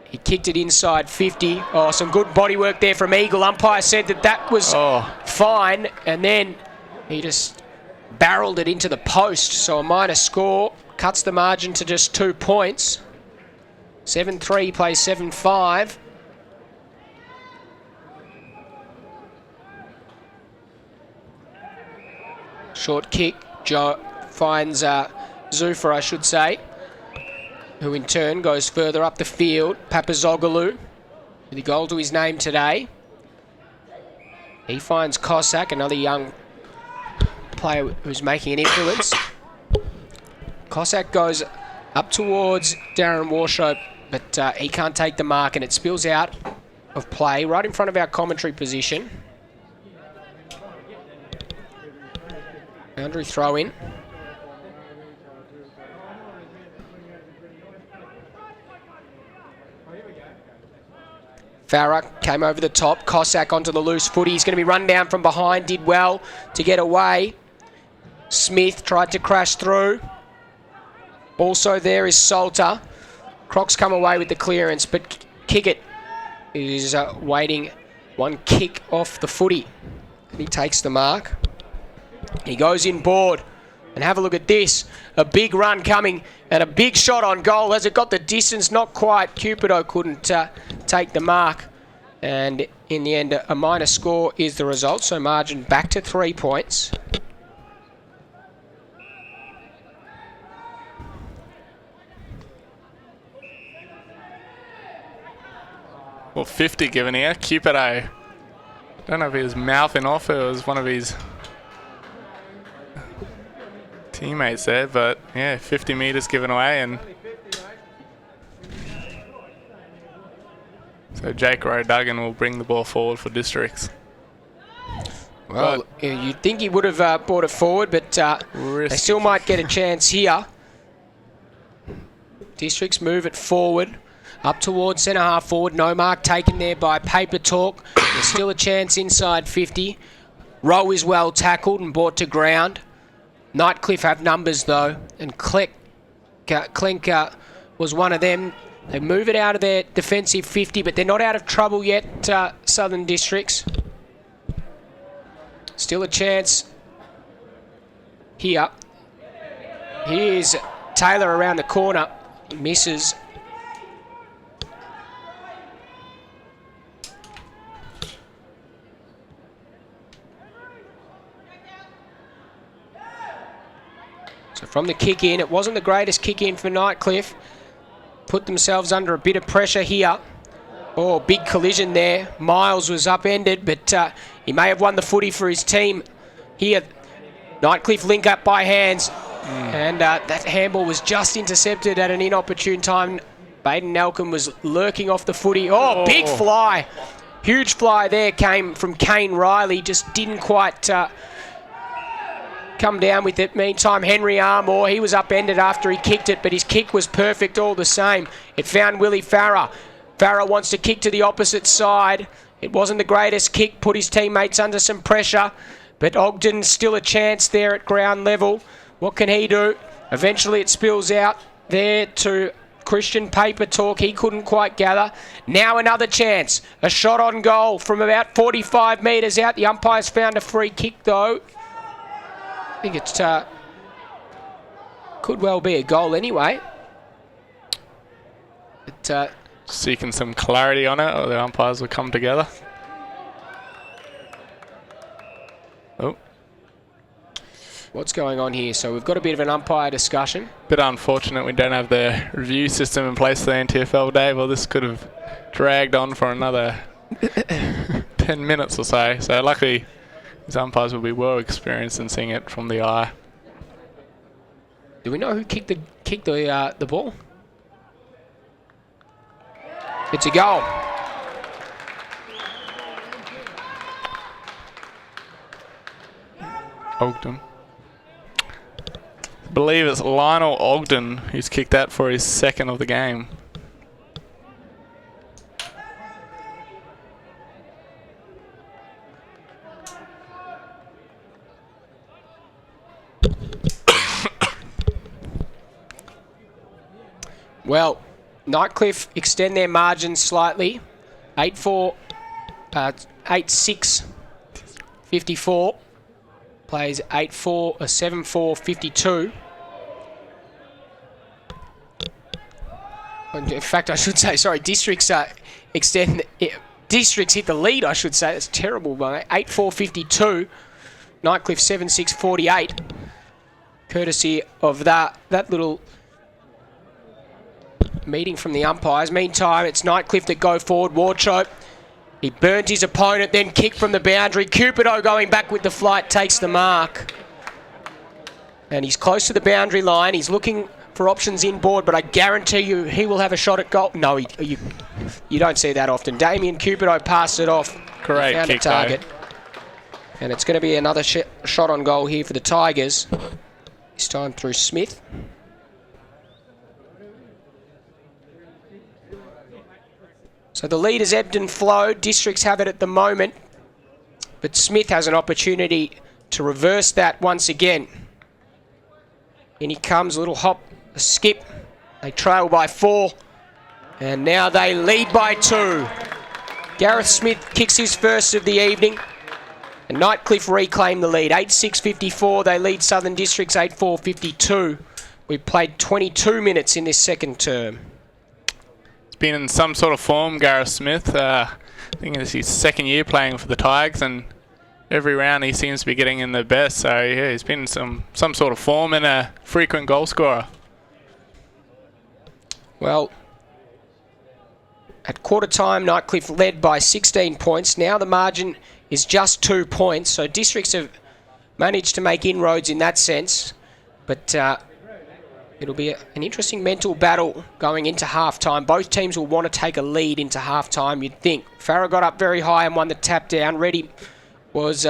He kicked it inside 50. Oh, some good body work there from Eagle. Umpire said that was fine, and then he just barreled it into the post. So a minor score cuts the margin to just 2 points. 7-3 plays 7-5. Short kick. Joe finds Zufar, I should say, who in turn goes further up the field. Papazoglou with a goal to his name today. He finds Cossack, another young player who's making an influence. Cossack goes up towards Darren Warshope, but he can't take the mark, and it spills out of play right in front of our commentary position. Boundary throw in. Farah came over the top. Cossack onto the loose footy. He's going to be run down from behind. Did well to get away. Smith tried to crash through. Also there is Salter. Crocs come away with the clearance, but Kickett is waiting One kick off the footy. And he takes the mark. He goes in board. And have a look at this. A big run coming and a big shot on goal. Has it got the distance? Not quite. Cupido couldn't take the mark. And in the end, a minor score is the result. So margin back to 3 points. Well, 50 given here. Cupido. I don't know if he was mouthing off or it was one of his teammates there, but yeah, 50 metres given away, and so Jake Rowe-Duggan will bring the ball forward for Districts. Well, you'd think he would have brought it forward, but they still might get a chance here. Districts move it forward, up towards centre half forward. No mark taken there by Paper Talk. There's still a chance inside 50. Rowe is well tackled and brought to ground. Nightcliff have numbers though, and Clink was one of them. They move it out of their defensive 50, but they're not out of trouble yet, Southern Districts. Still a chance here. Here's Taylor around the corner. Misses. So from the kick in, it wasn't the greatest kick in for Nightcliff. Put themselves under a bit of pressure here. Oh, big collision there. Miles was upended, but he may have won the footy for his team here. Nightcliff link up by hands. And that handball was just intercepted at an inopportune time. Baden Nelcombe was lurking off the footy. Oh, big fly. Huge fly there came from Kane Riley. Just didn't quite come down with it. Meantime, Henry Armour, he was upended after he kicked it, but his kick was perfect all the same. It found Willie Farah. Farah wants to kick to the opposite side. It wasn't the greatest kick, put his teammates under some pressure, but Ogden still a chance there at ground level. What can he do? Eventually it spills out there to Christian Paper Talk. He couldn't quite gather. Now another chance. A shot on goal from about 45 metres out. The umpire's found a free kick though. I think it could well be a goal anyway. But, seeking some clarity on it, or the umpires will come together. Oh. What's going on here? So we've got a bit of an umpire discussion. Bit unfortunate we don't have the review system in place for the NTFL, Dave. Well, this could have dragged on for another 10 minutes or so. So luckily, these umpires will be well experienced in seeing it from the eye. Do we know who kicked the ball? It's a goal. Ogden. I believe it's Lionel Ogden who's kicked that for his second of the game. Well, Nightcliff extend their margin slightly. 8-4, 8-6, 54. Plays 8-4, 7-4, 52. In fact, I should say, sorry, Districts Districts hit the lead, I should say. That's terrible, mate. 8-4, 52. Nightcliff 7-6, 48. Courtesy of that little meeting from the umpires. Meantime, it's Nightcliff that go forward. Warchope, he burnt his opponent, then kicked from the boundary. Cupido going back with the flight, takes the mark. And he's close to the boundary line. He's looking for options inboard, but I guarantee you he will have a shot at goal. No, you don't see that often. Damien Cupido passed it off. Great found kick, a target. And it's going to be another shot on goal here for the Tigers. This time through Smith. So the lead has ebbed and flowed. Districts have it at the moment. But Smith has an opportunity to reverse that once again. In he comes, a little hop, a skip. They trail by 4. And now they lead by 2. Gareth Smith kicks his first of the evening. And Nightcliff reclaim the lead. 8:6.54. They lead Southern Districts 8:4.52. We've played 22 minutes in this second term. He's been in some sort of form, Gareth Smith. I think it's his second year playing for the Tigers, and every round he seems to be getting in the best. So yeah, he's been in some sort of form and a frequent goal scorer. Well, at quarter time, Nightcliff led by 16 points. Now the margin is just 2 points, so Districts have managed to make inroads in that sense. But it'll be an interesting mental battle going into half-time. Both teams will want to take a lead into half-time, you'd think. Farah got up very high and won the tap down. Reddy was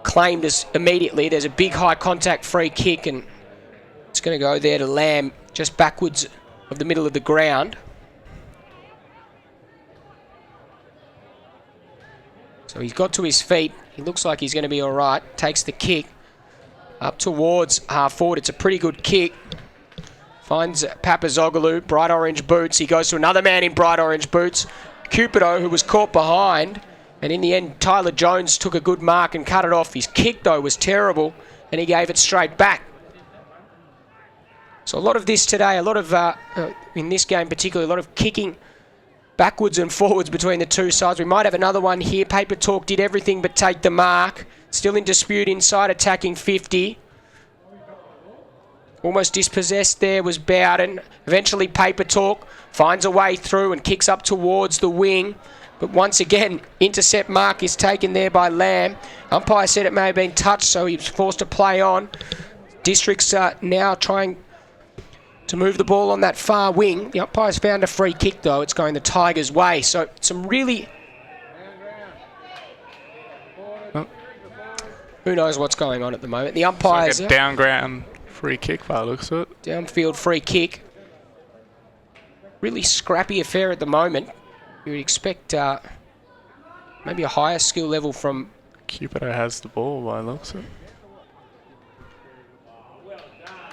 claimed as immediately. There's a big high-contact free kick, and it's going to go there to Lamb, just backwards of the middle of the ground. So he's got to his feet. He looks like he's going to be all right. Takes the kick up towards half forward. It's a pretty good kick. Finds Papazoglou, bright orange boots. He goes to another man in bright orange boots, Cupido, who was caught behind. And in the end, Tyler Jones took a good mark and cut it off. His kick, though, was terrible, and he gave it straight back. So a lot of this today, a lot of, in this game particularly, a lot of kicking backwards and forwards between the two sides. We might have another one here. Paper Talk did everything but take the mark. Still in dispute inside, attacking 50. Almost dispossessed there was Bowden. Eventually Paper Talk finds a way through and kicks up towards the wing. But once again, intercept mark is taken there by Lamb. Umpire said it may have been touched, so he was forced to play on. Districts are now trying to move the ball on that far wing. The umpire's found a free kick, though. It's going the Tigers' way. So some really... Who knows what's going on at the moment. The umpire's... It's like a down-ground free kick by the looks of it. Downfield free kick. Really scrappy affair at the moment. You would expect maybe a higher skill level from... Cupido has the ball by the looks of it.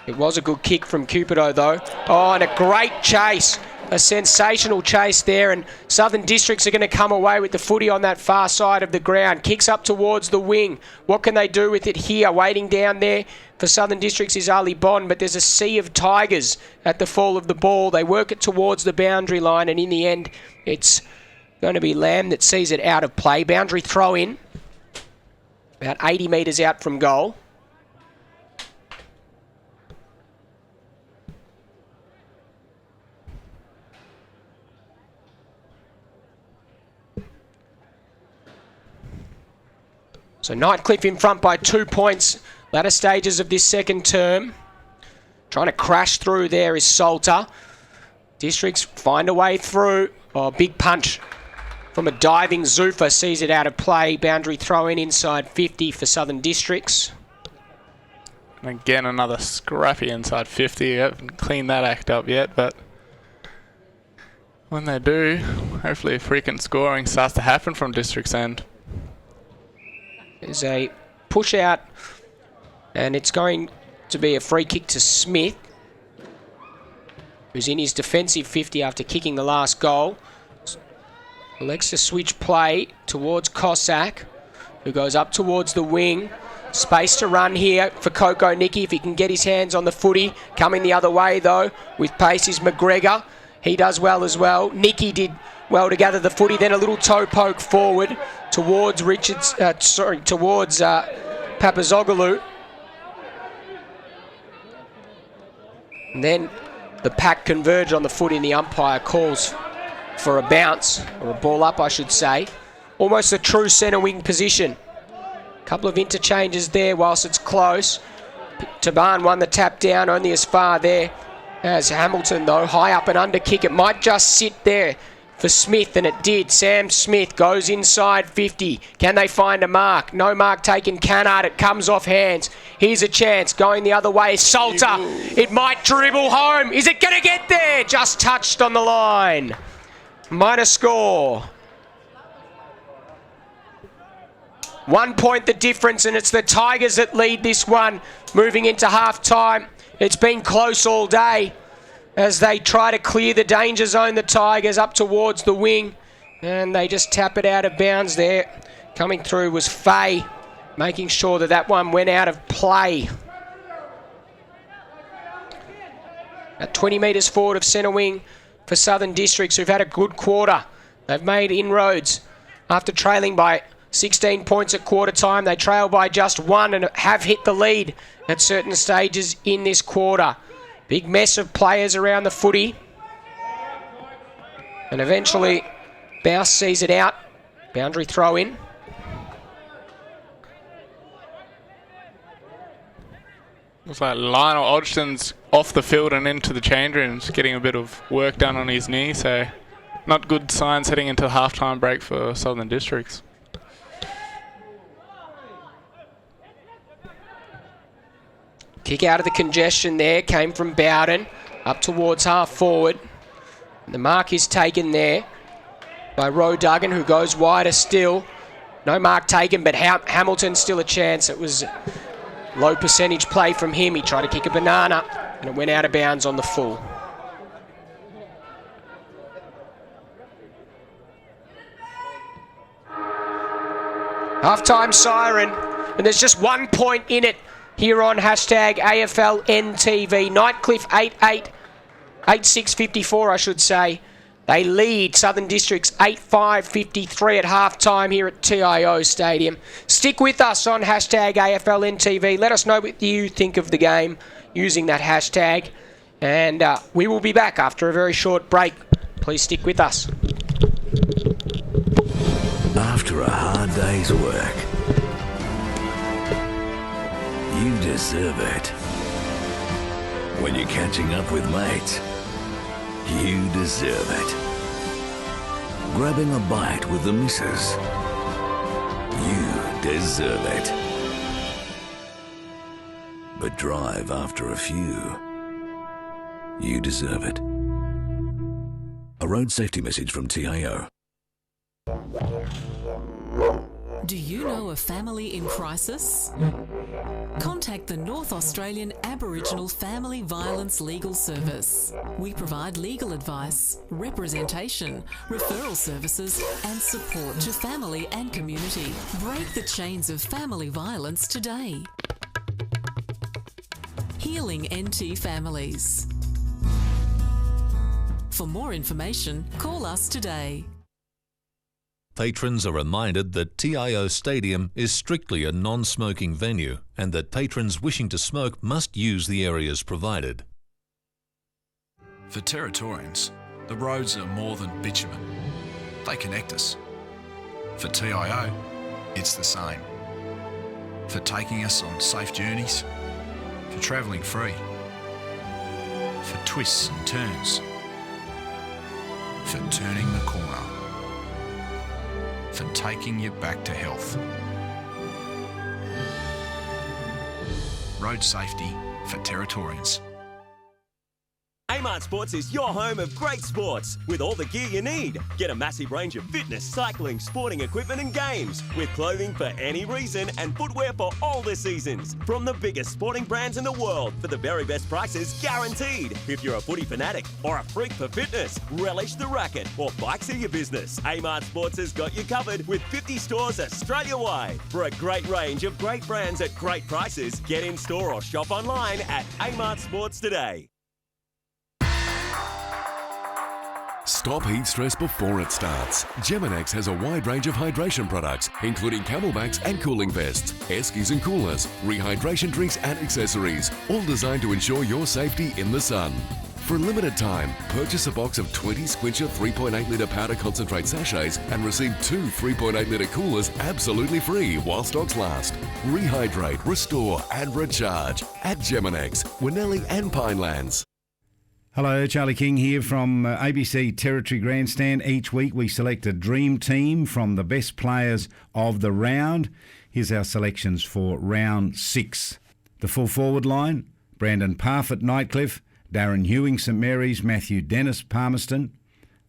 It was a good kick from Cupido, though. Oh, and a great chase. A sensational chase there, and Southern Districts are going to come away with the footy on that far side of the ground. Kicks up towards the wing. What can they do with it here? Waiting down there for Southern Districts is Ali Bond, but there's a sea of Tigers at the fall of the ball. They work it towards the boundary line, and in the end, it's going to be Lamb that sees it out of play. Boundary throw in, about 80 metres out from goal. So Nightcliff in front by 2 points. Latter stages of this second term. Trying to crash through there is Salter. Districts find a way through. Oh, big punch from a diving Zuffa. Sees it out of play. Boundary throw in inside 50 for Southern Districts. And again, another scrappy inside 50. Haven't cleaned that act up yet, but when they do, hopefully freaking scoring starts to happen from District's end. There's a push out, and it's going to be a free kick to Smith, who's in his defensive 50 after kicking the last goal. Elects to switch play towards Cossack, who goes up towards the wing. Space to run here for Coco Nicky if he can get his hands on the footy. Coming the other way, though, with pace is McGregor. He does well as well. Nicky did well to gather the footy, then a little toe poke forward towards towards Papazoglou. And then the pack converge on the footy, and the umpire calls for a bounce, or a ball up, I should say. Almost a true centre wing position. Couple of interchanges there whilst it's close. Taban won the tap down, only as far there as Hamilton, though. High up and under kick. It might just sit there for Smith, and it did. Sam Smith goes inside 50. Can they find a mark? No mark taken. Cannard. It comes off hands. Here's a chance. Going the other way. Salter. It might dribble home. Is it going to get there? Just touched on the line. Minor score. 1 point the difference, and it's the Tigers that lead this one moving into half-time. It's been close all day as they try to clear the danger zone, the Tigers, up towards the wing. And they just tap it out of bounds there. Coming through was Fay, making sure that that one went out of play. At 20 metres forward of centre wing for Southern Districts, who've had a good quarter. They've made inroads after trailing by 16 points at quarter time. They trail by just one and have hit the lead at certain stages in this quarter. Big mess of players around the footy. And eventually, Bouse sees it out. Boundary throw in. Looks like Lionel Hodgson's off the field and into the change rooms, getting a bit of work done on his knee, so not good signs heading into the half-time break for Southern Districts. Kick out of the congestion there, came from Bowden, up towards half forward. And the mark is taken there by Roe Duggan, who goes wider still. No mark taken, but Hamilton still a chance. It was low percentage play from him. He tried to kick a banana, and it went out of bounds on the full. Half-time siren, and there's just 1 point in it here on hashtag AFL NTV. Nightcliff 8-6-54, I should say. They lead Southern Districts 8-5-53 at half-time here at TIO Stadium. Stick with us on hashtag AFL NTV. Let us know what you think of the game using that hashtag. And we will be back after a very short break. Please stick with us. After a hard day's work, you deserve it. When you're catching up with mates, you deserve it. Grabbing a bite with the missus, you deserve it. But drive after a few, you deserve it. A road safety message from TIO. Do you know a family in crisis? Contact the North Australian Aboriginal Family Violence Legal Service. We provide legal advice, representation, referral services and support to family and community. Break the chains of family violence today. Healing NT Families. For more information, call us today. Patrons are reminded that TIO Stadium is strictly a non-smoking venue and that patrons wishing to smoke must use the areas provided. For Territorians, the roads are more than bitumen. They connect us. For TIO, it's the same. For taking us on safe journeys, for travelling free, for twists and turns, for turning the corner, for taking you back to health. Road safety for Territorians. Amart Sports is your home of great sports with all the gear you need. Get a massive range of fitness, cycling, sporting equipment and games with clothing for any reason and footwear for all the seasons. From the biggest sporting brands in the world for the very best prices guaranteed. If you're a footy fanatic or a freak for fitness, relish the racket or bikes are your business. Amart Sports has got you covered with 50 stores Australia-wide. For a great range of great brands at great prices, get in store or shop online at Amart Sports today. Stop heat stress before it starts. Geminex has a wide range of hydration products, including camelbacks and cooling vests, air skis and coolers, rehydration drinks and accessories, all designed to ensure your safety in the sun. For a limited time, purchase a box of 20 Squincher 3.8 litre powder concentrate sachets and receive 2 3.8 litre coolers absolutely free while stocks last. Rehydrate, restore and recharge at Geminex, Winnelli and Pinelands. Hello, Charlie King here from ABC Territory Grandstand. Each week we select a dream team from the best players of the round. Here's our selections for round 6. The full forward line: Brandon Parfitt, Nightcliff; Darren Hewing, St Mary's; Matthew Dennis, Palmerston.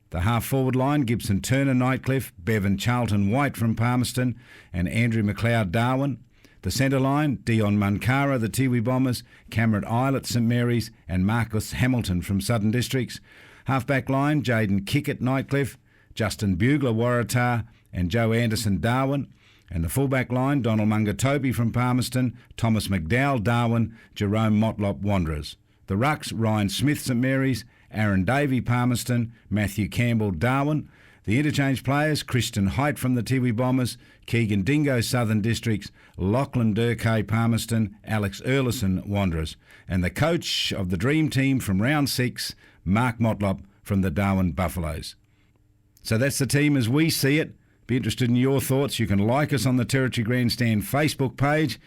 The half forward line: Gibson Turner, Nightcliff; Bevan Charlton White from Palmerston; and Andrew McLeod, Darwin. The centre line: Dion Munkara, the Tiwi Bombers; Cameron Islet, St Mary's; and Marcus Hamilton from Southern Districts. Half-back line: Jaden Kickett, Nightcliff; Justin Bugler, Waratah, and Joe Anderson, Darwin. And the fullback line, Donald Mungatobi from Palmerston, Thomas McDowell, Darwin, Jerome Motlop, Wanderers. The rucks, Ryan Smith, St Mary's, Aaron Davey, Palmerston, Matthew Campbell, Darwin. The interchange players, Christian Height from the Tiwi Bombers, Keegan Dingo, Southern Districts, Lachlan Durkay, Palmerston, Alex Erlison, Wanderers. And the coach of the Dream Team from round 6, Mark Motlop from the Darwin Buffaloes. So that's the team as we see it. Be interested in your thoughts. You can like us on the Territory Grandstand Facebook page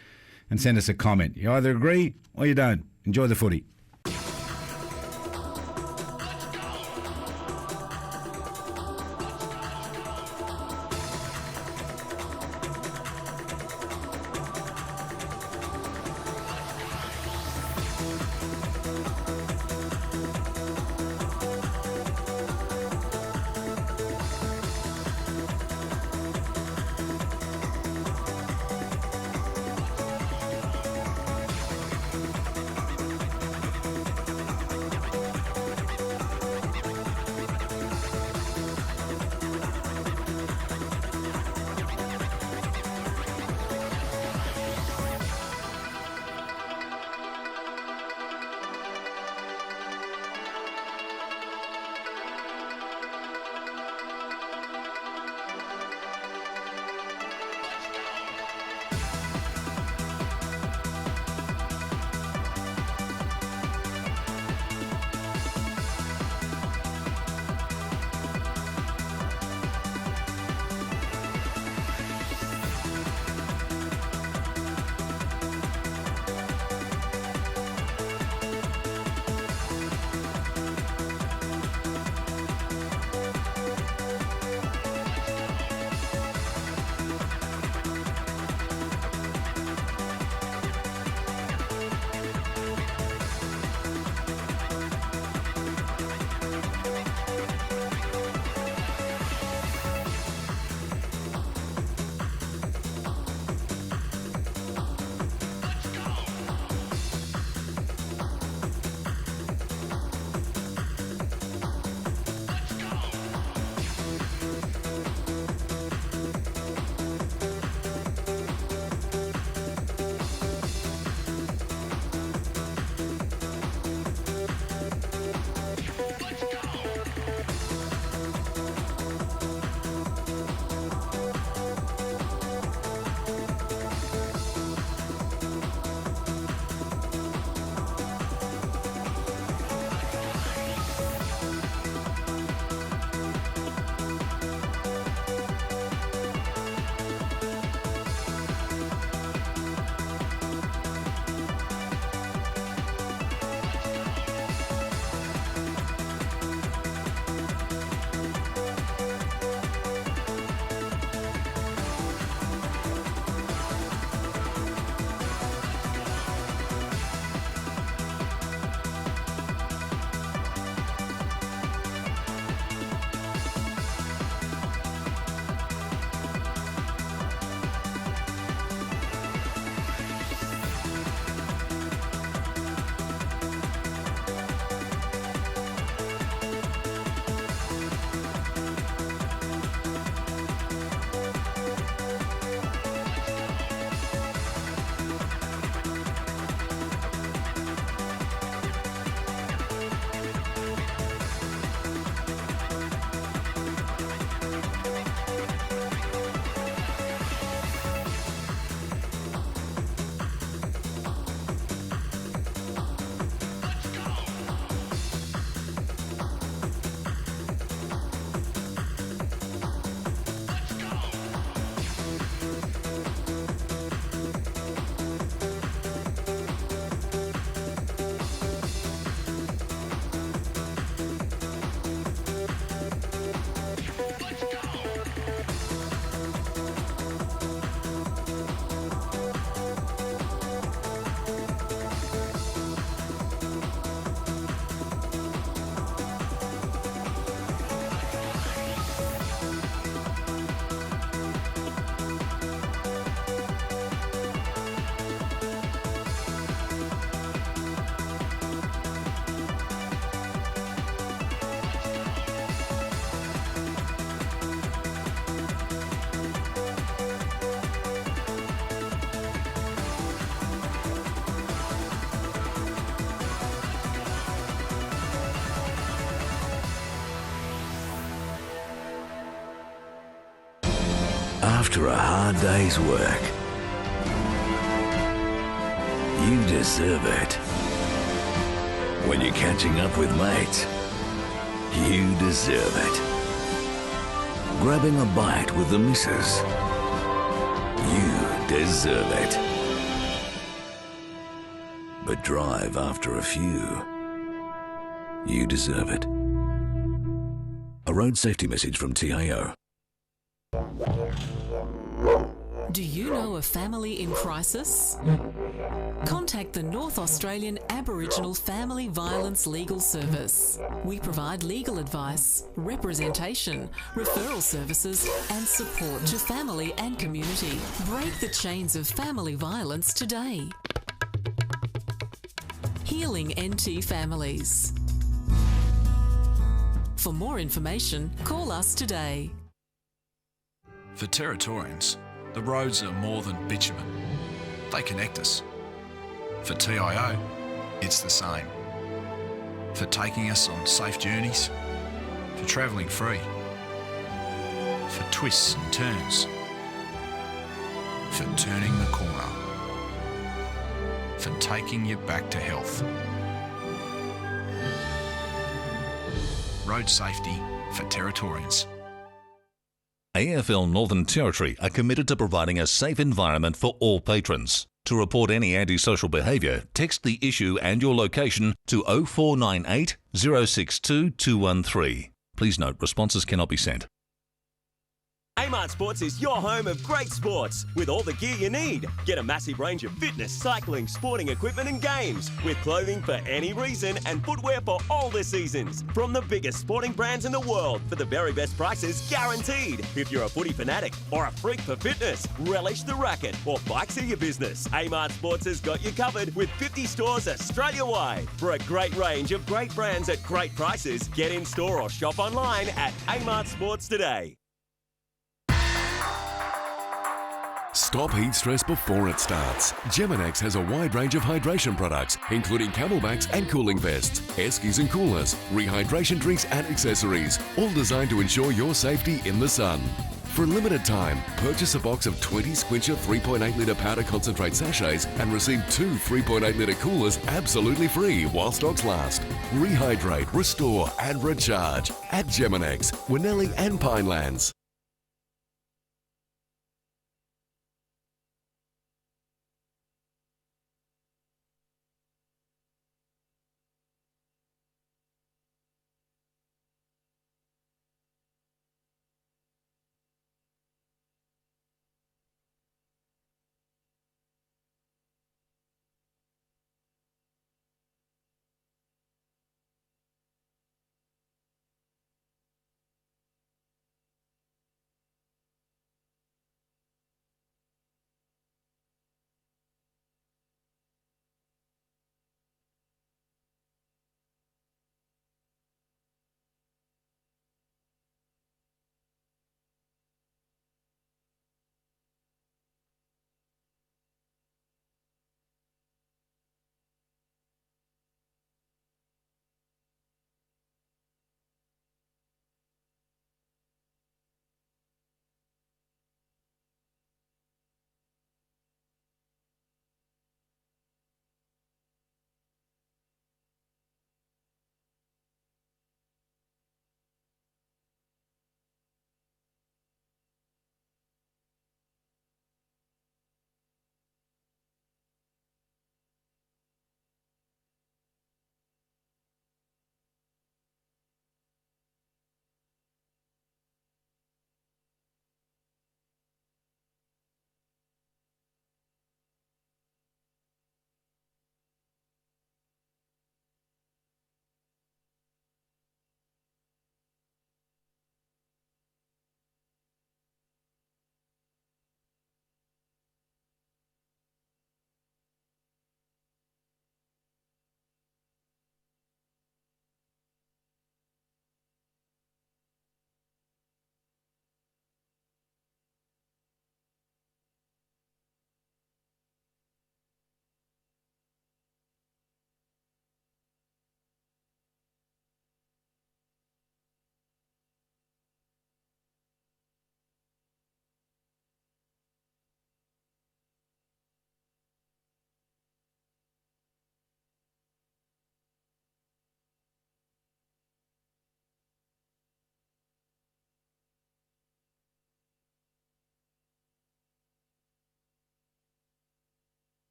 and send us a comment. You either agree or you don't. Enjoy the footy. After a hard day's work, you deserve it. When you're catching up with mates, you deserve it. Grabbing a bite with the missus, you deserve it. But drive after a few, you deserve it. A road safety message from TIO. Do you know a family in crisis? Contact the North Australian Aboriginal Family Violence Legal Service. We provide legal advice, representation, referral services and support to family and community. Break the chains of family violence today. Healing NT Families. For more information, call us today. For Territorians, the roads are more than bitumen. They connect us. For TIO, it's the same. For taking us on safe journeys, for travelling free, for twists and turns, for turning the corner, for taking you back to health. Road safety for Territorians. AFL Northern Territory are committed to providing a safe environment for all patrons. To report any antisocial behaviour, text the issue and your location to 0498 062 213. Please note, responses cannot be sent. Amart Sports is your home of great sports with all the gear you need. Get a massive range of fitness, cycling, sporting equipment and games with clothing for any reason and footwear for all the seasons. From the biggest sporting brands in the world for the very best prices guaranteed. If you're a footy fanatic or a freak for fitness, relish the racket or bikes are your business, Amart Sports has got you covered with 50 stores Australia-wide. For a great range of great brands at great prices, get in store or shop online at Amart Sports today. Stop heat stress before it starts. Geminex has a wide range of hydration products, including camelbacks and cooling vests, eskies and coolers, rehydration drinks and accessories, all designed to ensure your safety in the sun. For a limited time, purchase a box of 20 Squincher 3.8 litre powder concentrate sachets and receive 2 3.8 litre coolers absolutely free while stocks last. Rehydrate, restore and recharge at Geminex, Winnelli and Pinelands.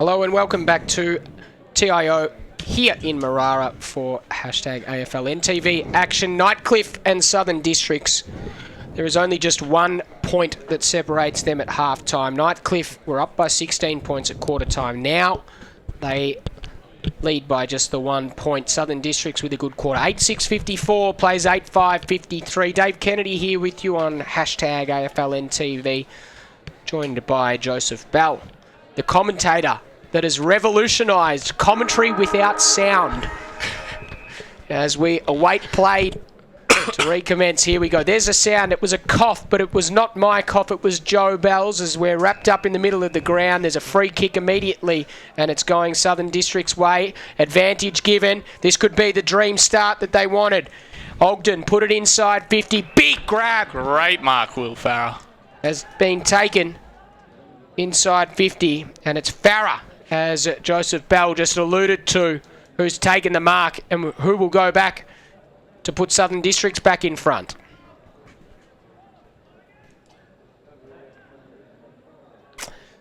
Hello and welcome back to TIO here in Marara for hashtag AFL NTV action. Nightcliff and Southern Districts. There is only just 1 point that separates them at half-time. Nightcliff were up by 16 points at quarter-time. Now they lead by just the 1 point. Southern Districts with a good quarter. 8-6-54, plays 8-5-53. Dave Kennedy here with you on hashtag AFL NTV, joined by Joseph Bell, the commentator that has revolutionised commentary without sound. As we await play to recommence, here we go. There's a sound. It was a cough, but it was not my cough. It was Joe Bell's. As we're wrapped up in the middle of the ground, there's a free kick immediately, and it's going Southern District's way. Advantage given. This could be the dream start that they wanted. Ogden put it inside 50. Big grab. Great mark, Will Farah. Has been taken inside 50, and it's Farah, as Joseph Bell just alluded to, who's taken the mark and who will go back to put Southern Districts back in front.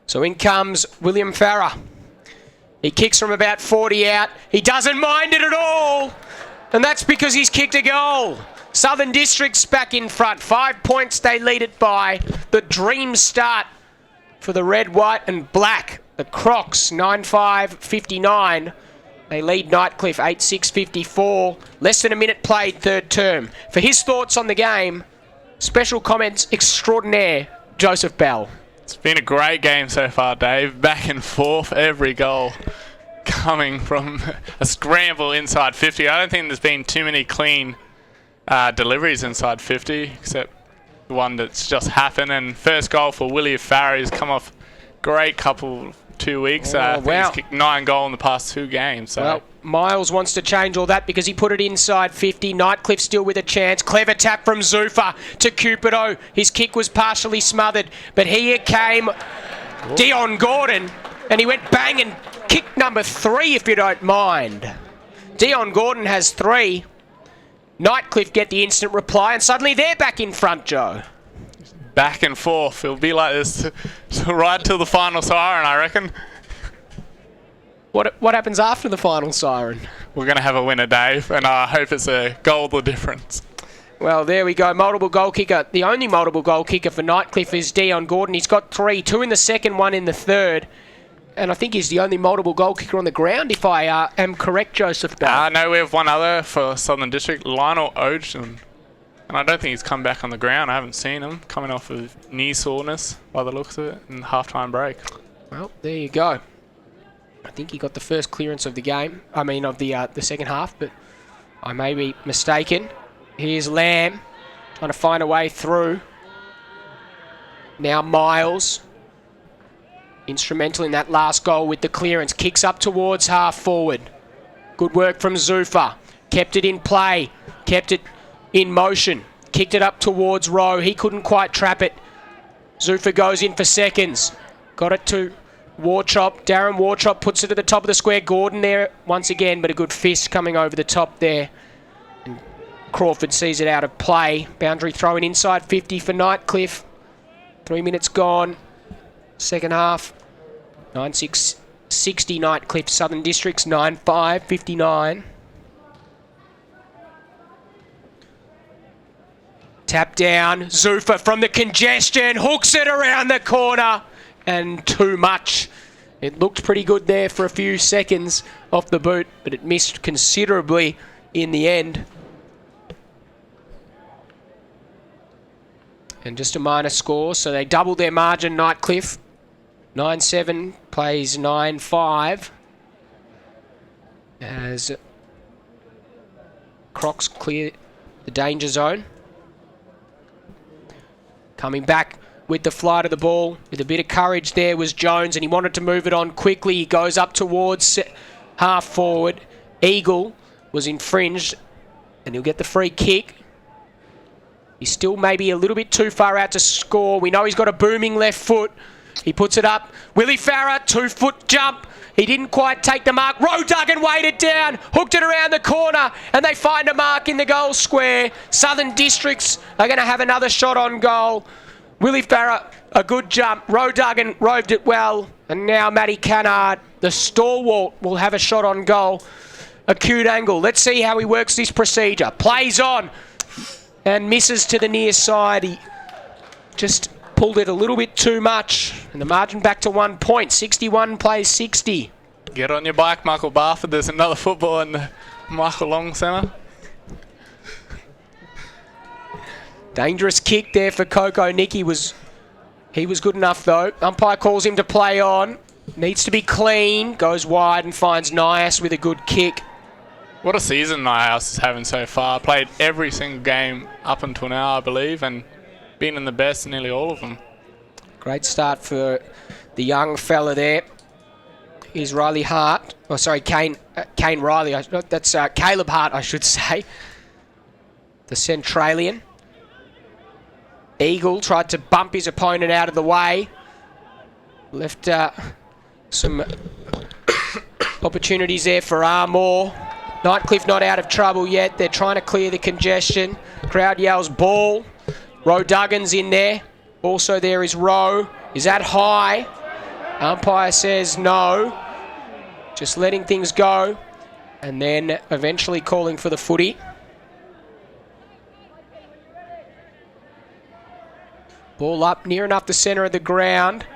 So in comes William Farah. He kicks from about 40 out. He doesn't mind it at all. And that's because he's kicked a goal. Southern Districts back in front. 5 points they lead it by. The dream start for the red, white and black. The Crocs, 9-5-59. They lead Nightcliff 8-6-54. Less than a minute played, third term. For his thoughts on the game, special comments extraordinaire, Joseph Bell. It's been a great game so far, Dave. Back and forth, every goal coming from a scramble inside 50. I don't think there's been too many clean deliveries inside 50, except the one that's just happened. And first goal for Willie Farah. He's come off great couple 2 weeks. I think he's kicked 9 goals in the past 2 games. So. Well, Miles wants to change all that because he put it inside 50. Nightcliff still with a chance. Clever tap from Zufa to Cupido. His kick was partially smothered, but here came Dion Gordon, and he went bang and kicked number 3, if you don't mind. Dion Gordon has 3. Nightcliff get the instant reply, and suddenly they're back in front, Joe. Back and forth. It'll be like this right till the final siren, I reckon. What happens after the final siren? We're going to have a winner, Dave, and I hope it's a goal the difference. Well, there we go. Multiple goal kicker. The only multiple goal kicker for Nightcliff is Dion Gordon. He's got 3, 2 in the second, 1 in the third. And I think he's the only multiple goal kicker on the ground, if I am correct, Joseph Bell. No, we have one other for Southern District, Lionel Ogden. And I don't think he's come back on the ground. I haven't seen him coming off of knee soreness by the looks of it in the halftime break. Well, there you go. I think he got the first clearance of the game. I mean, of the second half, but I may be mistaken. Here's Lamb trying to find a way through. Now Miles, instrumental in that last goal with the clearance. Kicks up towards half forward. Good work from Zufa. Kept it in play. Kept it in motion. Kicked it up towards Rowe. He couldn't quite trap it. Zufa goes in for seconds. Got it to Warchop. Darren Warchop puts it at the top of the square. Gordon there once again, but a good fist coming over the top there. And Crawford sees it out of play. Boundary throw-in inside 50 for Nightcliff. 3 minutes gone. Second half. 9-6-60 Nightcliff. Southern Districts 9-5-59. Tap down. Zufa from the congestion. Hooks it around the corner. And too much. It looked pretty good there for a few seconds off the boot, but it missed considerably in the end. And just a minor score, so they doubled their margin, Nightcliff. 9-7 plays 9-5. As Crocs clear the danger zone. Coming back with the flight of the ball, with a bit of courage there was Jones, and he wanted to move it on quickly. He goes up towards half forward. Eagle was infringed, and he'll get the free kick. He's still maybe a little bit too far out to score. We know he's got a booming left foot. He puts it up. Willie Farah, 2-foot jump. He didn't quite take the mark. Roe Duggan weighed it down, hooked it around the corner, and they find a mark in the goal square. Southern Districts are going to have another shot on goal. Willie Farah, a good jump. Roe Duggan roved it well, And now Matty Cannard, the stalwart, will have a shot on goal. Acute angle. Let's see how he works this procedure. Plays on and misses to the near side. He just pulled it a little bit too much. And the margin back to 1 point. 61 plays 60. Get on your bike, Michael Barford. There's another football in the Michael Long Centre. Dangerous kick there for Coco Nick. He was good enough though. Umpire calls him to play on. Needs to be clean. Goes wide and finds Nias with a good kick. What a season Nias is having so far. Played every single game up until now, I believe, and been in the best in nearly all of them. Great start for the young fella there. Here's Riley Hart. Oh, sorry, Kane Riley. That's Caleb Hart, I should say. The Centralian. Eagle tried to bump his opponent out of the way. Left some opportunities there for Armour. Nightcliff not out of trouble yet. They're trying to clear the congestion. Crowd yells ball. Roe Duggan's in there. Also there is Roe. Is that high? Umpire says no. Just letting things go. And then eventually calling for the footy. Ball up near enough the centre of the ground.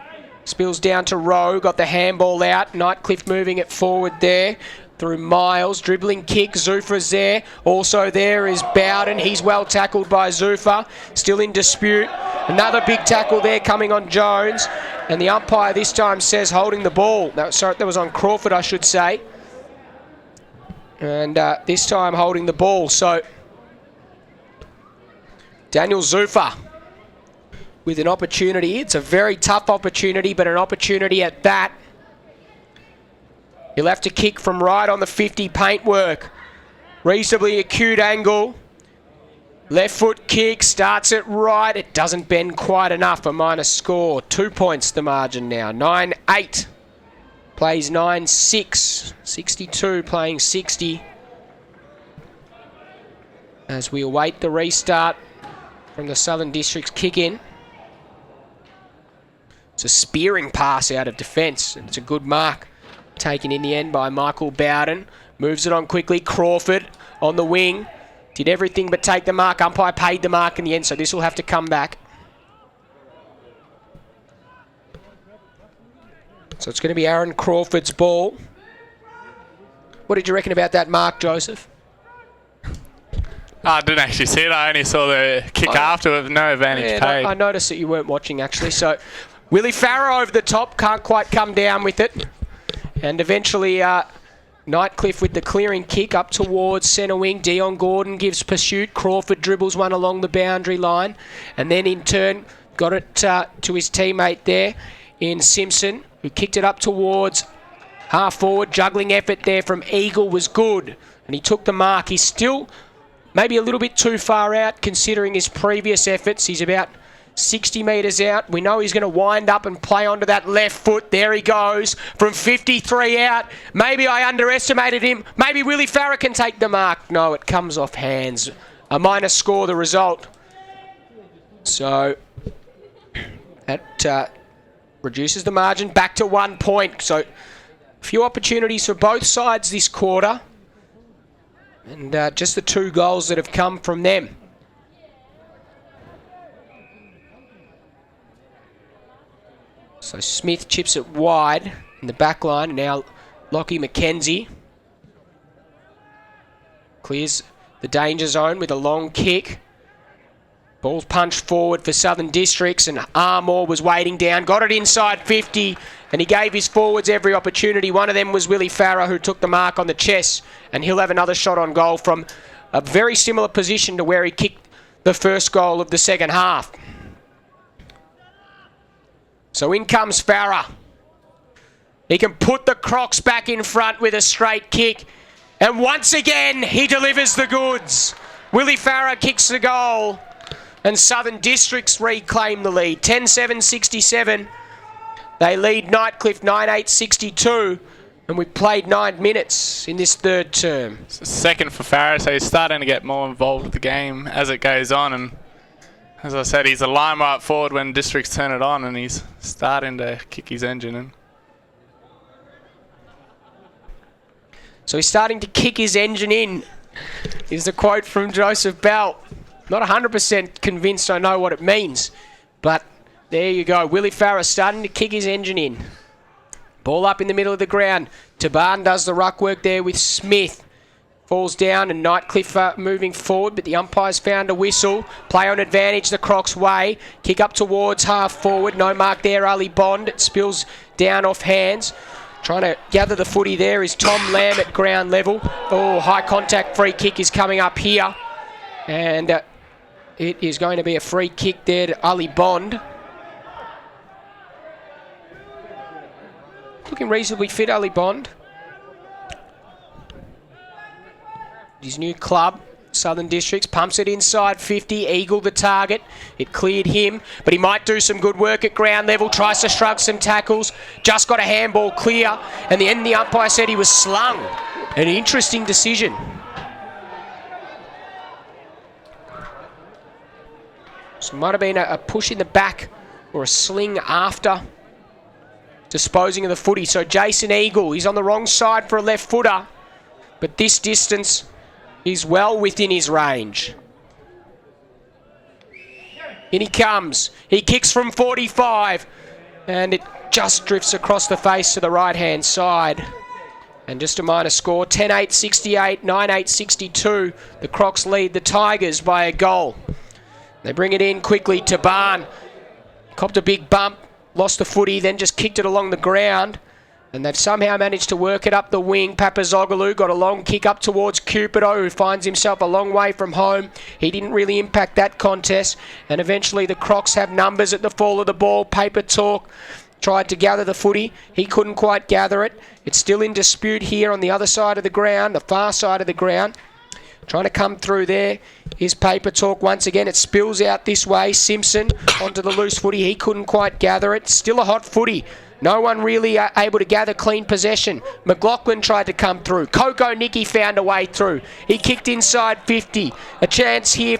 Spills down to Rowe. Got the handball out. Nightcliff moving it forward there. Through Miles. Dribbling kick. Zufa's there. Also there is Bowden. He's well tackled by Zufa. Still in dispute. Another big tackle there coming on Jones. And the umpire this time says holding the ball. Sorry, that was on Crawford, I should say. And this time holding the ball. So Daniel Zufa with an opportunity. It's a very tough opportunity, but an opportunity at that. He'll have to kick from right on the 50, paintwork. Reasonably acute angle. Left foot kick, starts it right. It doesn't bend quite enough, a minus score. 2 points the margin now, 9-8. Plays 9-6, 62 playing 60. As we await the restart from the Southern District's kick in. It's a spearing pass out of defence, and it's a good mark. Taken in the end by Michael Bowden. Moves it on quickly. Crawford on the wing. Did everything but take the mark. Umpire paid the mark in the end, so this will have to come back. So it's going to be Aaron Crawford's ball. What did you reckon about that mark, Joseph? I didn't actually see it. I only saw the kick after with no advantage paid. I noticed that you weren't watching, actually. So Willie Farrow over the top. Can't quite come down with it. And eventually Nightcliff with the clearing kick up towards centre wing. Dion Gordon gives pursuit. Crawford dribbles one along the boundary line. And then in turn got it to his teammate there in Simpson, who kicked it up towards half forward. Juggling effort there from Eagle was good. And he took the mark. He's still maybe a little bit too far out considering his previous efforts. He's about 60 metres out. We know he's going to wind up and play onto that left foot. There he goes from 53 out. Maybe I underestimated him. Maybe Willie Farrer can take the mark. No, it comes off hands. A minus score, the result. So that reduces the margin back to 1 point. So a few opportunities for both sides this quarter. And just the 2 goals that have come from them. So Smith chips it wide in the back line. Now Lockie McKenzie clears the danger zone with a long kick. Ball's punched forward for Southern Districts, and Armour was waiting down. Got it inside 50, and he gave his forwards every opportunity. One of them was Willie Farrer, who took the mark on the chest, and he'll have another shot on goal from a very similar position to where he kicked the first goal of the second half. So in comes Farrer. He can put the Crocs back in front with a straight kick. And once again, he delivers the goods. Willie Farrer kicks the goal. And Southern Districts reclaim the lead. 10-7-67. They lead Nightcliff 9-8-62. And we've played 9 minutes in this third term. Second for Farrer, so he's starting to get more involved with the game as it goes on. And as I said, he's a line right forward when Districts turn it on, and he's starting to kick his engine in. So he's starting to kick his engine in, is the quote from Joseph Bell. Not 100% convinced I know what it means, but there you go. Willie Farah starting to kick his engine in. Ball up in the middle of the ground. Taban does the ruck work there with Smith. Falls down and Nightcliff moving forward, but the umpire's found a whistle. Play on advantage the Crocs' way. Kick up towards half forward. No mark there, Ali Bond. It spills down off hands. Trying to gather the footy there is Tom Lamb at ground level. Oh, high contact free kick is coming up here. And it is going to be a free kick there to Ali Bond. Looking reasonably fit, Ali Bond. His new club, Southern Districts, pumps it inside 50. Eagle the target. It cleared him, but he might do some good work at ground level. Tries to shrug some tackles. Just got a handball clear. And the umpire said he was slung. An interesting decision. So it might have been a push in the back or a sling after disposing of the footy. So Jason Eagle, he's on the wrong side for a left footer, but this distance is well within his range. In he comes. He kicks from 45, and it just drifts across the face to the right-hand side. And just a minor score, 10-8-68, 9-8-62. The Crocs lead the Tigers by a goal. They bring it in quickly. Taban copped a big bump, lost the footy, then just kicked it along the ground. And they've somehow managed to work it up the wing. Papazoglou got a long kick up towards Cupido, who finds himself a long way from home. He didn't really impact that contest. And eventually the Crocs have numbers at the fall of the ball. Paper Talk tried to gather the footy. He couldn't quite gather it. It's still in dispute here on the other side of the ground, the far side of the ground. Trying to come through there is Paper Talk once again. It spills out this way. Simpson onto the loose footy. He couldn't quite gather it. Still a hot footy. No one really able to gather clean possession. McLaughlin tried to come through. Coco Nicky found a way through. He kicked inside 50. A chance here.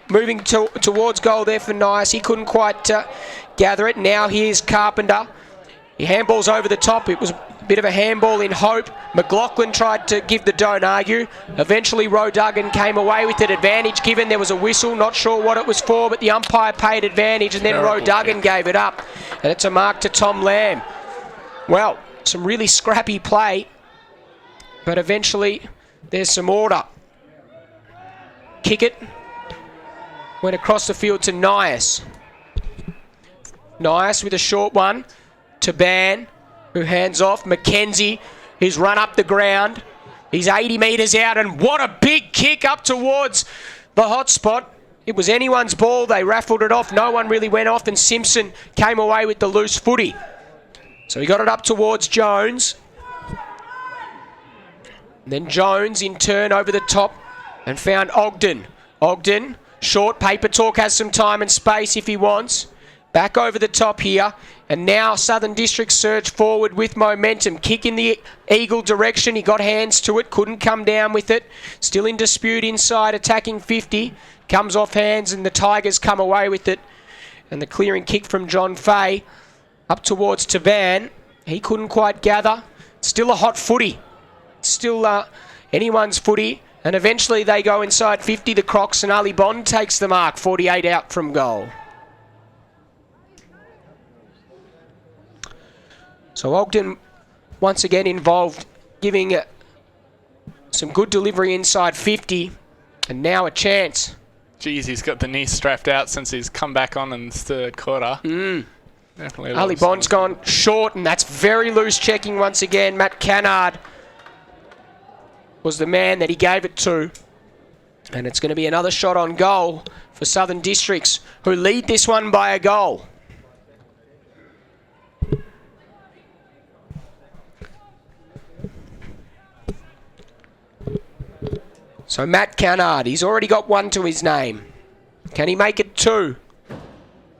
Moving towards goal there for Nice. He couldn't quite gather it. Now here's Carpenter. He handballs over the top. It was a bit of a handball in hope. McLaughlin tried to give the don't argue. Eventually Roe Duggan came away with it. Advantage given. There was a whistle. Not sure what it was for, but the umpire paid advantage, and then Roe Duggan gave it up. And it's a mark to Tom Lamb. Well, some really scrappy play, but eventually there's some order. Kick it. Went across the field to Nias. Nias with a short one. Taban, who hands off. Mackenzie, who's run up the ground. He's 80 metres out, and what a big kick up towards the hot spot. It was anyone's ball. They raffled it off. No one really went off, and Simpson came away with the loose footy. So he got it up towards Jones. And then Jones, in turn, over the top and found Ogden. Ogden, short. Paper Talk has some time and space if he wants. Back over the top here. And now Southern District surge forward with momentum. Kick in the Eagle direction. He got hands to it. Couldn't come down with it. Still in dispute inside, attacking 50. Comes off hands and the Tigers come away with it. And the clearing kick from John Fay up towards Tavan. He couldn't quite gather. Still a hot footy. Still anyone's footy. And eventually they go inside 50, the Crocs, and Ali Bond takes the mark. 48 out from goal. So Ogden once again involved, giving some good delivery inside 50, and now a chance. Geez, he's got the knee strapped out since he's come back on in the third quarter. Definitely. Ali Bond's gone short, and that's very loose checking once again. Matt Cannard was the man that he gave it to. And it's going to be another shot on goal for Southern Districts, who lead this one by a goal. So Matt Cannard, he's already got one to his name. Can he make it two?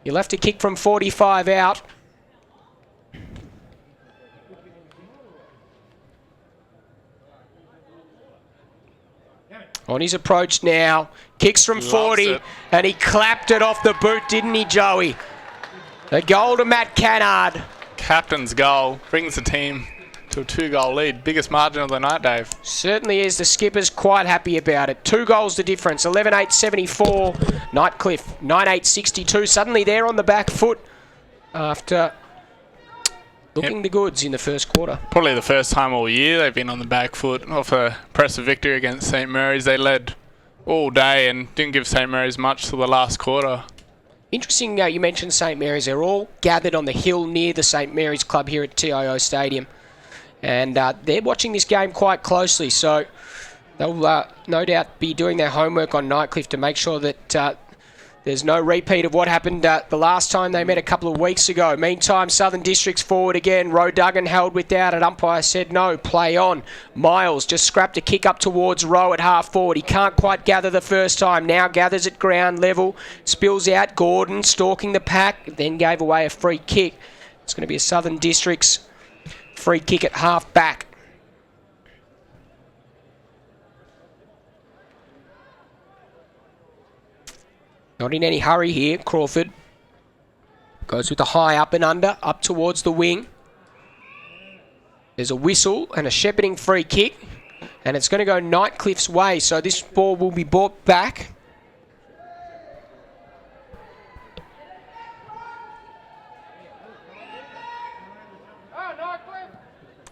He'll have to kick from 45 out. On his approach now. Kicks from 40, and he clapped it off the boot, didn't he, Joey? A goal to Matt Cannard. Captain's goal. Brings the team to a 2-goal lead. Biggest margin of the night, Dave. Certainly is. The skipper's quite happy about it. 2 goals the difference. 11-8-74. Nightcliff, 9-8-62. Suddenly they're on the back foot after looking the goods in the first quarter. Probably the first time all year they've been on the back foot. Off a impressive victory against St Mary's. They led all day and didn't give St Mary's much till the last quarter. Interesting, you mentioned St Mary's. They're all gathered on the hill near the St Mary's Club here at TIO Stadium. And they're watching this game quite closely, so they'll no doubt be doing their homework on Nightcliff to make sure that there's no repeat of what happened the last time they met a couple of weeks ago. Meantime, Southern District's forward again. Roe Duggan held without it. Umpire said no, play on. Miles just scrapped a kick up towards Roe at half forward. He can't quite gather the first time. Now gathers at ground level. Spills out. Gordon stalking the pack. Then gave away a free kick. It's going to be a Southern District's free kick at half back. Not in any hurry here, Crawford. Goes with the high up and under, up towards the wing. There's a whistle and a shepherding free kick. And it's going to go Nightcliff's way, so this ball will be brought back.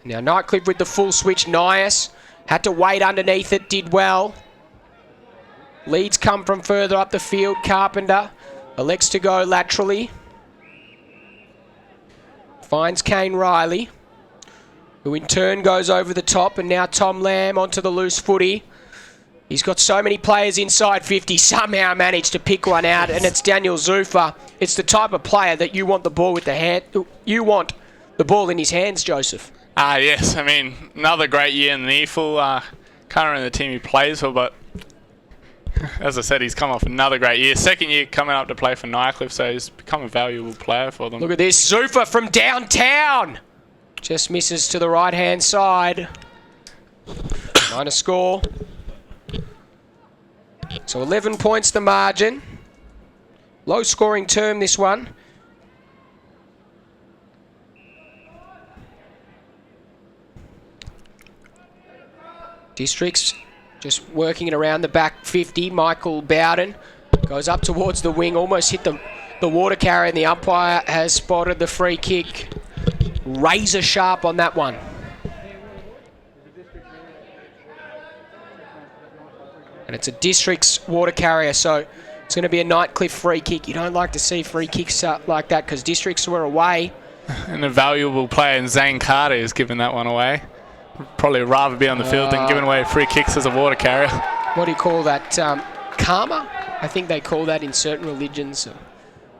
Now Nightcliff with the full switch. Nias had to wait underneath it, did well. Leads come from further up the field. Carpenter elects to go laterally. Finds Kane Riley, who in turn goes over the top, and now Tom Lamb onto the loose footy. He's got so many players inside 50, somehow managed to pick one out, and it's Daniel Zufa. It's the type of player that you want the ball with the hand. You want the ball in his hands, Joseph. Yes, I mean, another great year in the EFL. Can't remember the team he plays for, but as I said, he's come off another great year. Second year coming up to play for Nightcliff, so he's become a valuable player for them. Look at this, Zufa from downtown. Just misses to the right-hand side. Minor score. So 11 points the margin. Low scoring term, this one. Districts just working it around the back 50. Michael Bowden goes up towards the wing, almost hit the water carrier, and the umpire has spotted the free kick. Razor sharp on that one. And it's a Districts water carrier, so it's going to be a Nightcliff free kick. You don't like to see free kicks like that because Districts were away. And a valuable player in Zane Carter is giving that one away. Probably rather be on the field than giving away free kicks as a water carrier. What do you call that? Karma? I think they call that in certain religions.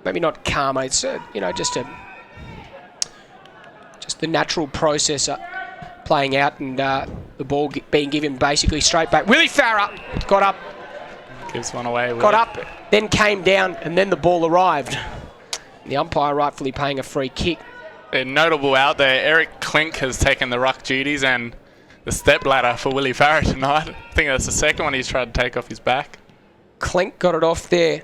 Maybe not karma. It's just the natural process playing out, and the ball being given basically straight back. Willie Farah got up. Gives one away. Got up, then came down, and then the ball arrived. The umpire rightfully paying a free kick. A notable out there, Eric Klink has taken the ruck duties and the step ladder for Willie Farah tonight. I think that's the second one he's tried to take off his back. Klink got it off there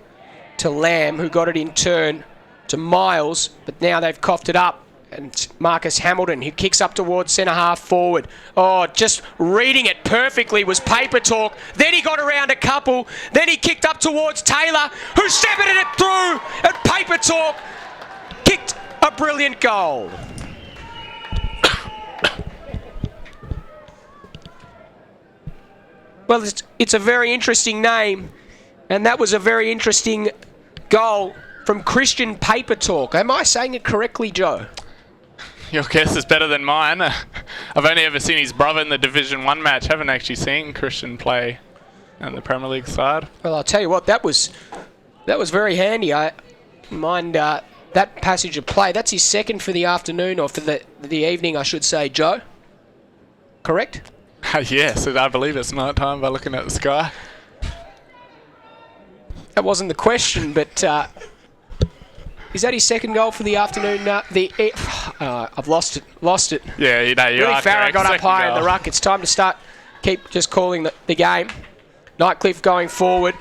to Lamb, who got it in turn to Miles, but now they've coughed it up. And Marcus Hamilton, who kicks up towards centre half forward. Oh, just reading it perfectly was Paper Talk. Then he got around a couple. Then he kicked up towards Taylor, who shepherded it through. And Paper Talk kicked a brilliant goal. Well, it's a very interesting name, and that was a very interesting goal from Christian Paper Talk. Am I saying it correctly, Joe? Your guess is better than mine. I've only ever seen his brother in the Division 1 match. Haven't actually seen Christian play on the Premier League side. Well, I'll tell you what, that was very handy. I mind that passage of play. That's his second for the afternoon, or for the evening, I should say, Joe. Correct? Yes, I believe it's night time by looking at the sky. That wasn't the question, but is that his second goal for the afternoon? I've lost it. Yeah, you are Willie Farah correct. got up Second high in goal. the ruck. It's time to start. Keep just calling the game. Nightcliff going forward.